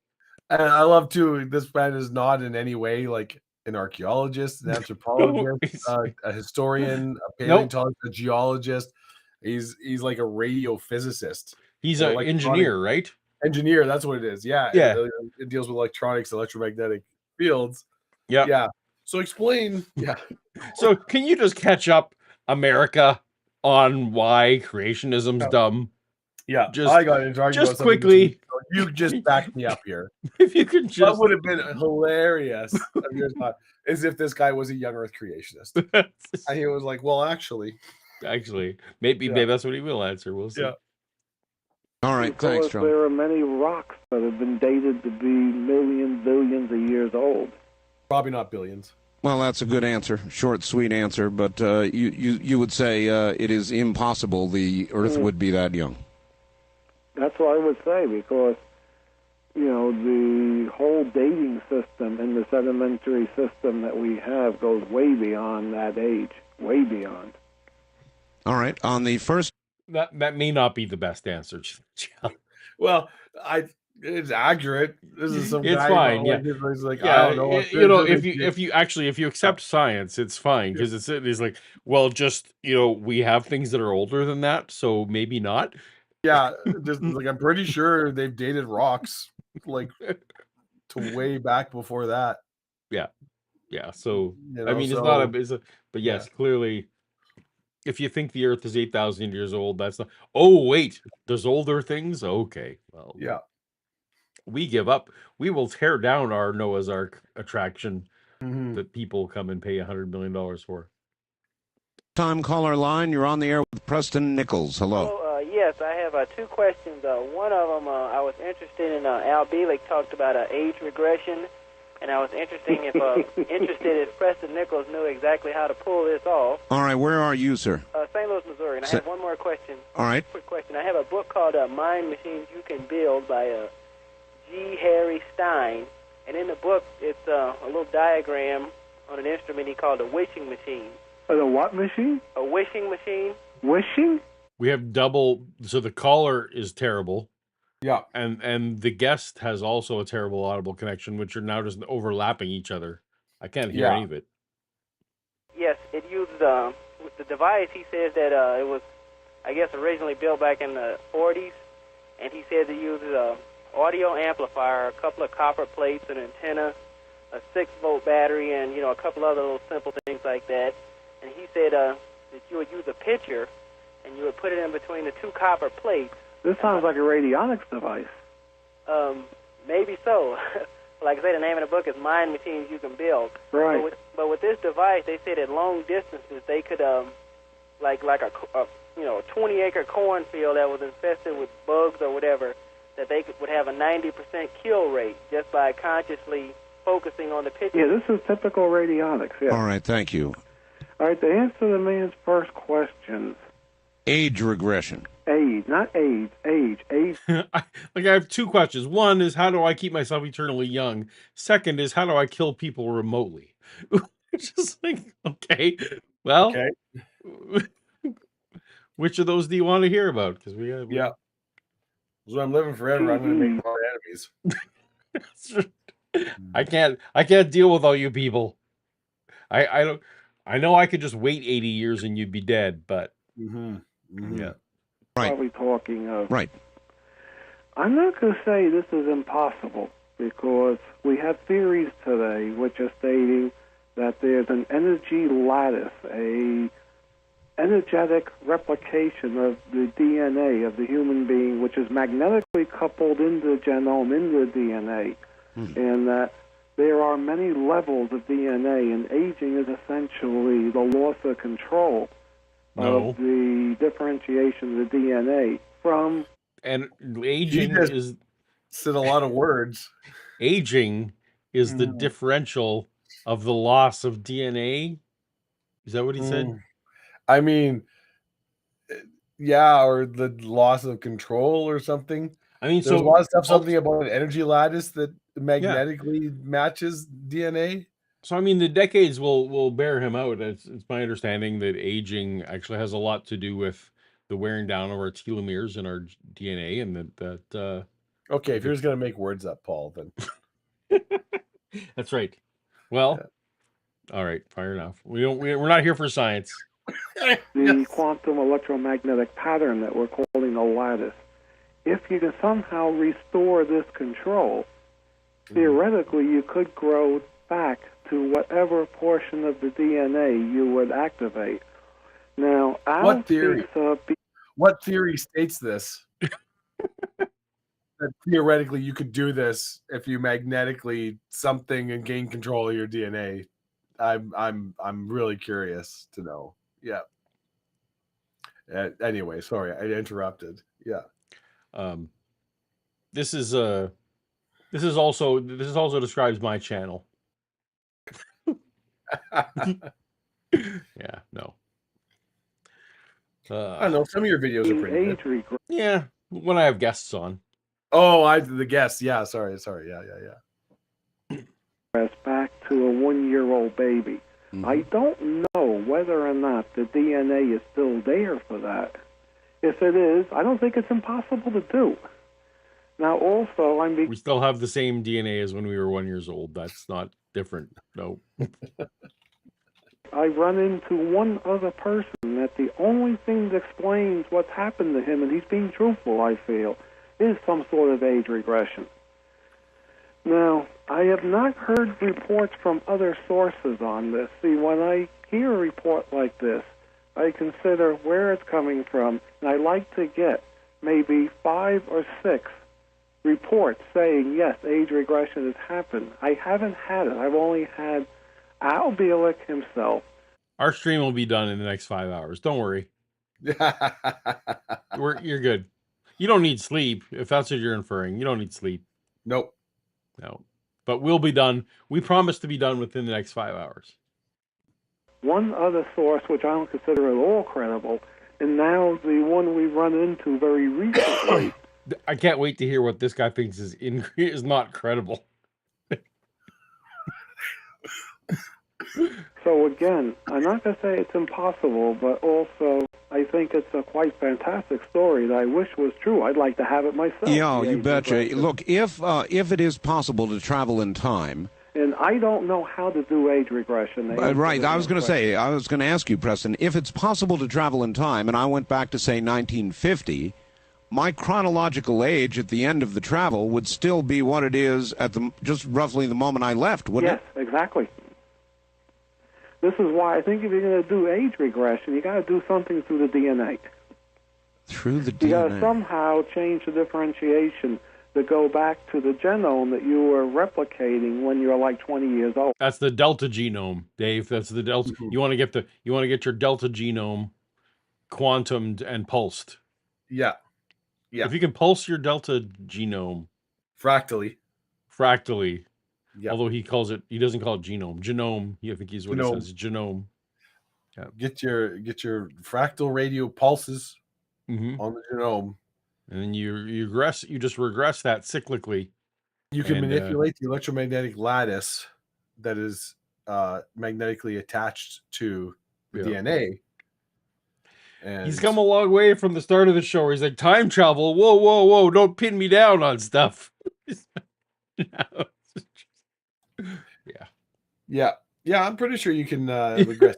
And I love too. This man is not in any way like an archaeologist, an anthropologist, a historian, a paleontologist, a geologist. He's like a radio physicist. He's an engineer, right? Engineer, that's what it is. Yeah. It deals with electronics, electromagnetic fields. Yeah. So explain. Yeah. So can you just catch up, America, on why creationism's dumb? Yeah. I got into argument just quickly. You just backed me up here. If you could just. That would have been hilarious. As if this guy was a young Earth creationist. And he was like, well, actually, maybe that's what he will answer. We'll see. Yeah. All right, because thanks, Charlie. there are many rocks that have been dated to be millions, billions of years old. Probably not billions. Well, that's a good answer, short, sweet answer. But you would say it is impossible the Earth would be that young. That's what I would say, because the whole dating system and the sedimentary system that we have goes way beyond that age, way beyond. All right, on the first. That may not be the best answer, John. Well, it's accurate. This is some It's guy. fine. Yeah, He's like, yeah. I don't know. If you accept science, it's fine, because it's like, well, just we have things that are older than that, so maybe not. Yeah, just like I'm pretty sure they've dated rocks like to way back before that. Yeah. So You I know, mean, so- but yes, clearly, if you think the Earth is 8,000 years old, that's not. Oh wait, there's older things. Okay, well, Yeah. we give up. We will tear down our Noah's Ark attraction Mhm. that people come and pay $100 million for. Time caller line, you're on the air with Preston Nichols. Hello. Yes, I have two questions. One of them, I was interested in, Al Bielek talked about age regression, and I was interested if Preston Nichols knew exactly how to pull this off. All right, where are you, sir? St. Louis, Missouri, and I have one more question. All right. Quick question. I have a book called Mind Machines You Can Build by G. Harry Stein, and in the book, it's a little diagram on an instrument he called a wishing machine. A what machine? A wishing machine. Wishing? We have double, so the caller is terrible. Yeah. And the guest has also a terrible audible connection, which are now just overlapping each other. I can't hear any of it. Yes, it used with the device. He says that it was, I guess, originally built back in the 40s, and he says it uses a audio amplifier, a couple of copper plates, an antenna, a 6-volt battery, and a couple other little simple things like that. And he said that you would use a pitcher, and you would put it in between the two copper plates. This sounds like a radionics device. Maybe so. Like I say, the name of the book is Mind Machines You Can Build. Right. But with this device, they said at long distances they could, like a 20-acre cornfield that was infested with bugs or whatever, that they would have a 90% kill rate just by consciously focusing on the pitcher. Yeah, this is typical radionics. Yeah. All right, thank you. All right, to answer the man's first question. Age regression. Age, not age. Age. I have two questions. One is, how do I keep myself eternally young? Second is, how do I kill people remotely? Just like, okay, well, which of those do you want to hear about? Because yeah. So I'm living forever. I'm going to make more enemies. I can't deal with all you people. I don't. I know I could just wait 80 years and you'd be dead, but yeah. Right. Probably talking of. Right. I'm not going to say this is impossible, because we have theories today which are stating that there's an energy lattice, a energetic replication of the DNA of the human being, which is magnetically coupled into the genome, into the DNA, and that there are many levels of DNA, and aging is essentially the loss of control of the differentiation of the DNA from. And aging is said a lot of words. Aging is the differential of the loss of DNA. Is that what he said? I mean, yeah, or the loss of control or something. I mean, there's a lot of stuff, something about an energy lattice that magnetically matches DNA. So, I mean, the decades will bear him out. It's my understanding that aging actually has a lot to do with the wearing down of our telomeres in our DNA, and that okay, if you're just gonna make words up, Paul, then that's right. Well, all right, fair enough. We're not here for science. The quantum electromagnetic pattern that we're calling the lattice. If you can somehow restore this control, theoretically you could grow back to whatever portion of the DNA you would activate. Now, what theory? What theory states this? That theoretically you could do this if you magnetically something and gain control of your DNA. I'm really curious to know. Yeah. Anyway, sorry, I interrupted. Yeah. This also describes my channel. Yeah, no. I don't know. Some of your videos are pretty good. Yeah, when I have guests on. Oh, the guests. Yeah, sorry. Yeah. Back to a 1-year-old baby. Mm-hmm. I don't know whether or not the DNA is still there for that. If it is, I don't think it's impossible to do. Now, also, we still have the same DNA as when we were 1 year old. That's not different. No. I run into one other person that the only thing that explains what's happened to him, and he's being truthful, I feel, is some sort of age regression. Now, I have not heard reports from other sources on this. See, when I hear a report like this, I consider where it's coming from, and I like to get maybe 5 or 6 reports saying, yes, age regression has happened. I haven't had it. I've only had Al Bielek himself. Our stream will be done in the next 5 hours. Don't worry. You're good. You don't need sleep, if that's what you're inferring. You don't need sleep. Nope. No. But we'll be done. We promise to be done within the next 5 hours. One other source, which I don't consider at all credible, and now the one we run into very recently. I can't wait to hear what this guy thinks is not credible. So again, I'm not going to say it's impossible, but also I think it's a quite fantastic story that I wish was true. I'd like to have it myself. Yeah, you betcha. Look, if it is possible to travel in time, and I don't know how to do age regression. Right, I was going to ask you, Preston, if it's possible to travel in time, and I went back to, say, 1950, my chronological age at the end of the travel would still be what it is at just roughly the moment I left, wouldn't it? Yes, exactly. This is why I think if you're going to do age regression, you got to do something through the DNA. Through the DNA. You got to somehow change the differentiation to go back to the genome that you were replicating when you were like 20 years old. That's the delta genome, Dave. That's the delta. Mm-hmm. You want to get your delta genome quantumed and pulsed. Yeah. If you can pulse your delta genome fractally. Yeah. Although he doesn't call it genome. Genome. I think he's what he says. Genome. Yeah. Get your fractal radio pulses on the genome. And then you just regress that cyclically. You can manipulate the electromagnetic lattice that is magnetically attached to the DNA. And he's come a long way from the start of the show. He's like, time travel. Whoa. Don't pin me down on stuff. Yeah. I'm pretty sure you can regress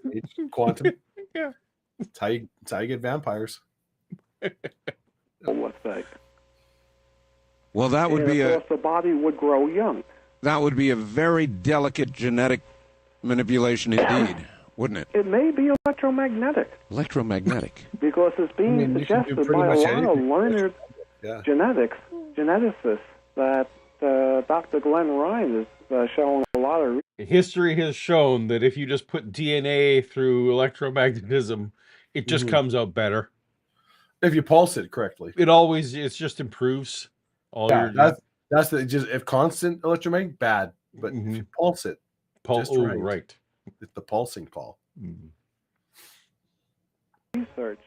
quantum. Yeah. It's how you get vampires. Well, that would be the body would grow young. That would be a very delicate genetic manipulation indeed, wouldn't it? It may be electromagnetic. Electromagnetic. Because it's being suggested by a lot of learned geneticists that Dr. Glenn Ryan is showing a lot of. History has shown that if you just put DNA through electromagnetism, it just comes out better. If you pulse it correctly, it just improves. That's if constant electromagnetic, bad. But if you pulse it, right. It's the pulsing Paul. Research.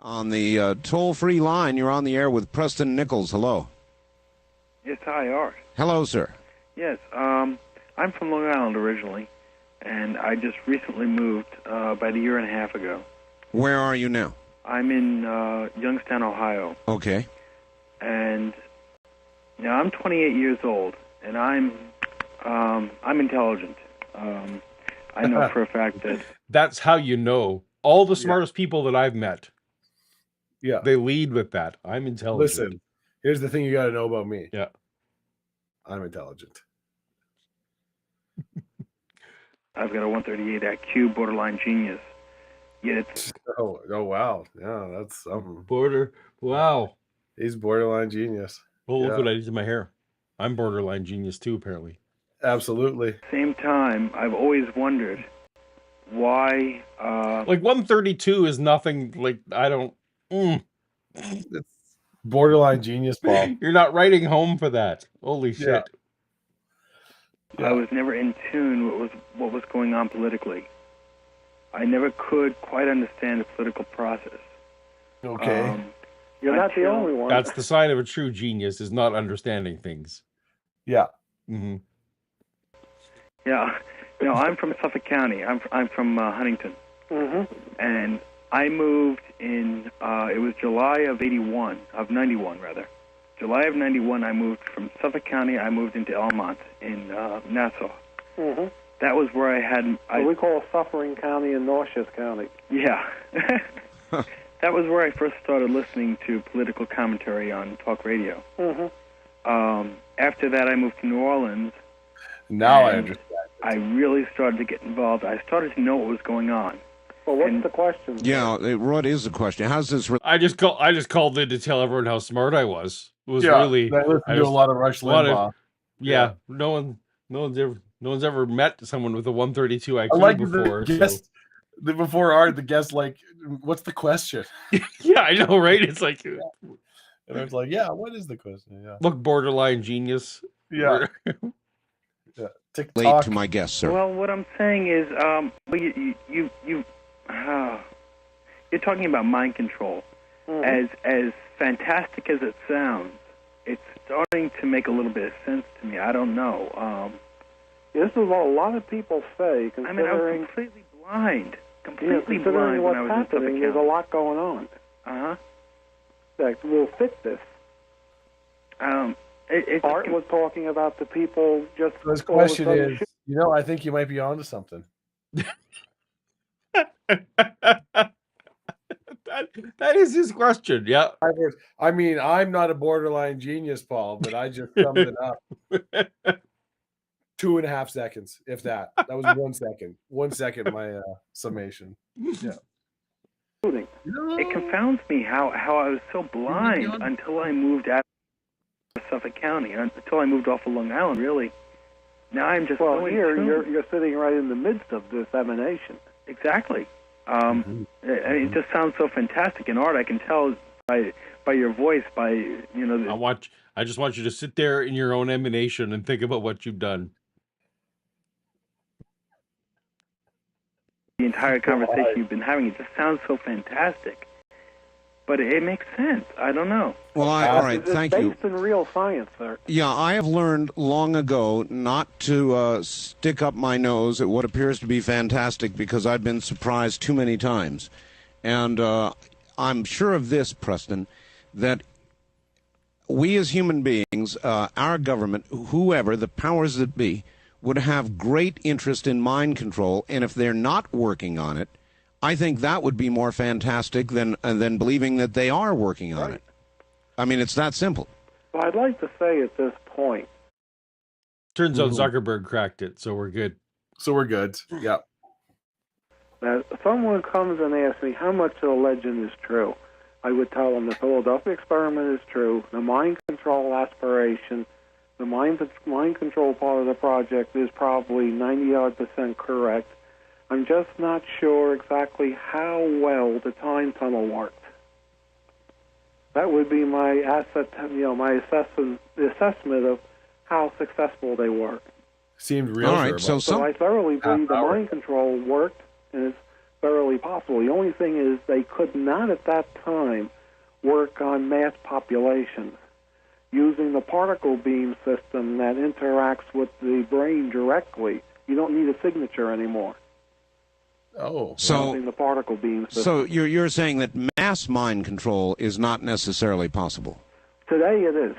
On the toll-free line, you're on the air with Preston Nichols. Hello. Yes, hi, Art. Hello, sir. Yes, I'm from Long Island originally, and I just recently moved about a year and a half ago. Where are you now? I'm in Youngstown, Ohio. Okay. And now I'm 28 years old, and I'm intelligent. I know for a fact that that's how you know. All the smartest people that I've met, they lead with that. I'm intelligent. Listen, here's the thing you got to know about me. Yeah, I'm intelligent. I've got a 138 IQ, borderline genius. Yet it's oh wow, yeah, that's something. Wow. He's borderline genius. Well, look what I did to my hair. I'm borderline genius too, apparently. Absolutely. Same time, I've always wondered why. Like 132 is nothing. Like I don't. Borderline genius, Paul. You're not writing home for that. Holy Yeah. shit. Yeah. I was never in tune with what was going on politically. I never could quite understand the political process. Okay. You're not the until- only one. That's the sign of a true genius, is not understanding things. Yeah. Mm-hmm. Yeah. No, I'm from Suffolk County. I'm from Huntington. Mm-hmm. And I moved in, it was July of 91 rather. July of 91, I moved from Suffolk County, I moved into Elmont in Nassau. Mm-hmm. That was where I had... What we call Suffering County and Nauseous County. Yeah. That was where I first started listening to political commentary on talk radio. Mm-hmm. After that, I moved to New Orleans. Now I and understand. I really started to get involved. I started to know what was going on. Well, what's the question? Yeah, what is the question? How's this? I just called in to tell everyone how smart I was. It was Yeah, really. I listened to a lot of Rush Limbaugh. Yeah, no one's ever met someone with a 132 IQ I like before. the guest. The guest, like, what's the question? Yeah, I know, right? It's like, And I was like, yeah, what is the question? Yeah. look, borderline genius. Yeah. Yeah. Late TikTok. to my guest, sir. Well, what I'm saying is, you're talking about mind control. Mm-hmm. As fantastic as it sounds, it's starting to make a little bit of sense to me. I don't know. This is what a lot of people say, I mean, I was considering, completely blind. considering blind what's when I was in Suffolk happening. There's a County. lot going on Uh-huh. that will fit this. Art was talking about the people just... His all of a question sudden is, I think you might be onto something. that is his question. Yeah. I mean, I'm not a borderline genius, Paul, but I just summed it up. 2.5 seconds, if that. That was 1 second. 1 second, my summation. Yeah. It confounds me how I was so blind until I moved out of Suffolk County, until I moved off of Long Island, really. Now I'm just Well, so in here tune. you're sitting right in the midst of this emanation. Exactly. It just sounds so fantastic in art. I can tell by your voice, by I just want you to sit there in your own emanation and think about what you've done. the entire conversation you've been having. It just sounds so fantastic. But it makes sense. I don't know. Well, all right, thank you. It's based in real science, sir. Yeah, I have learned long ago not to stick up my nose at what appears to be fantastic because I've been surprised too many times. And I'm sure of this, Preston, that we as human beings, our government, whoever, the powers that be, would have great interest in mind control, and if they're not working on it, I think that would be more fantastic than believing that they are working on it. I mean, it's that simple. Well, I'd like to say at this point. Turns out Zuckerberg cracked it, so we're good. So we're good. Yeah. Now, if someone comes and asks me how much of the legend is true, I would tell them the Philadelphia experiment is true, the mind control aspiration, the mind control part of the project is probably 90-odd% correct. I'm just not sure exactly how well the time tunnel worked. That would be my my assessment of how successful they were. Seemed real. All right, so I thoroughly believe the mind control worked, and it's thoroughly possible. The only thing is they could not at that time work on mass populations. Using the particle beam system that interacts with the brain directly, you don't need a signature anymore. Oh, Using the particle beam system. So you're saying that mass mind control is not necessarily possible? Today it is.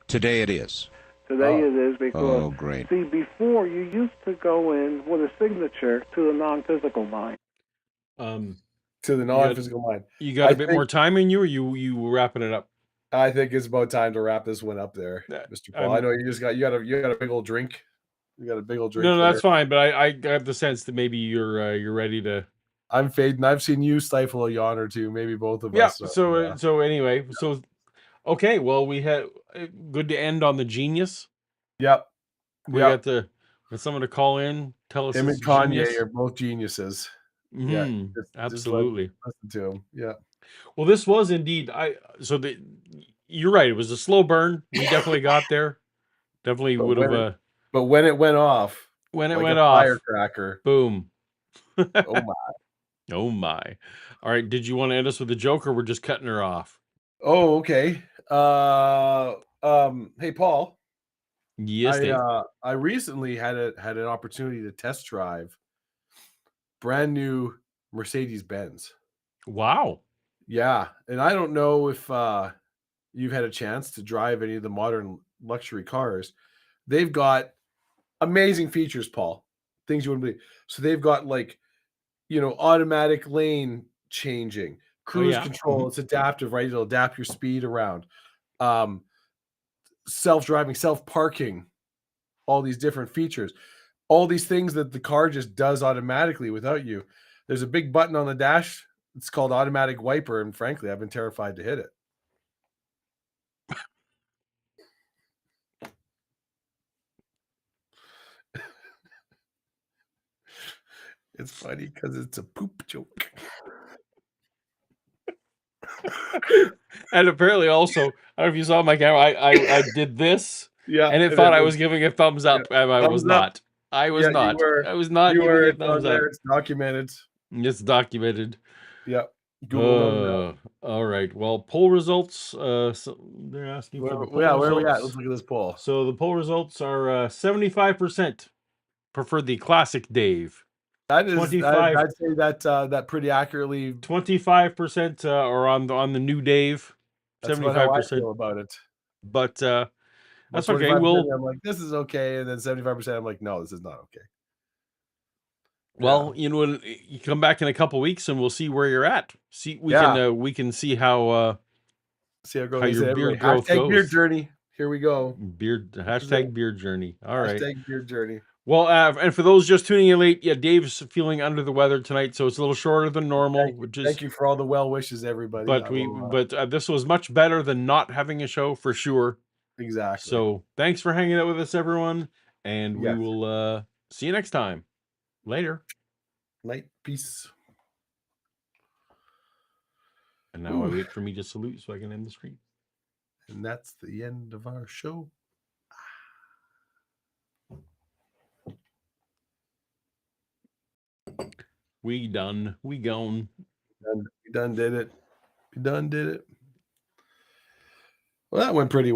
Today it is. Today it is because, great. see, before you used to go in with a signature to the non-physical mind. To the non-physical mind. You got a bit more time in you, or you wrapping it up? I think it's about time to wrap this one up there, Mr. Paul. I know you got a big old drink. You got a big old drink. No, that's fine. But I got the sense that maybe you're ready to. I'm fading. I've seen you stifle a yawn or two, maybe both of us. So anyway, okay. Well, we had good to end on the genius. Yep. We got someone to call in, tell us. Him and Kanye are both geniuses. Mm-hmm. Yeah, absolutely. Just listen to him. Yeah. Well, this was indeed. you're right. It was a slow burn. We definitely got there. Definitely would have. But when it went off, When it like went a off, firecracker, boom. oh my. Oh my. All right. Did you want to end us with a joke, or we're just cutting her off? Oh, okay. Hey, Paul. Yes, Dave. I recently had an opportunity to test drive brand new Mercedes Benz. Wow. Yeah, and I don't know if you've had a chance to drive any of the modern luxury cars. They've got amazing features, Paul. Things you wouldn't believe. So they've got like, automatic lane changing, cruise yeah. control. It's adaptive, right? It'll adapt your speed around. Self-driving, self-parking, all these different features, all these things that the car just does automatically without you. There's a big button on the dash. It's called automatic wiper, and frankly, I've been terrified to hit it. It's funny because it's a poop joke. And apparently also, I don't know if you saw my camera, I did this. Yeah. And it thought I was giving a thumbs up. And I was not. I was not. I was not You giving were. a It's on thumbs there. up. It's documented. It's documented. Yeah. Google knows now. All right. Well, poll results. So they're asking for the poll results. Where are we at? Let's look at this poll. So the poll results are 75% prefer the classic Dave. That is, 25. I'd say that pretty accurately. 25% are on the new Dave. That's 75% how I feel about it. But that's okay. I'm like, this is okay, and then 75% I'm like, no, this is not okay. Well, you come back in a couple weeks and we'll see where you're at. We can see how see how it goes. How your beard growth goes. Beard journey. Here we go. Hashtag beard journey. All right. Hashtag beard journey. Well, and for those just tuning in late, yeah, Dave's feeling under the weather tonight, so it's a little shorter than normal. Thank you for all the well wishes, everybody. But this was much better than not having a show for sure. Exactly. So thanks for hanging out with us, everyone, and we will see you next time. Later. Night. Peace. And now I wait for me to salute so I can end the stream. And that's the end of our show. We done. We gone. We done did it. We done did it. Well, that went pretty well.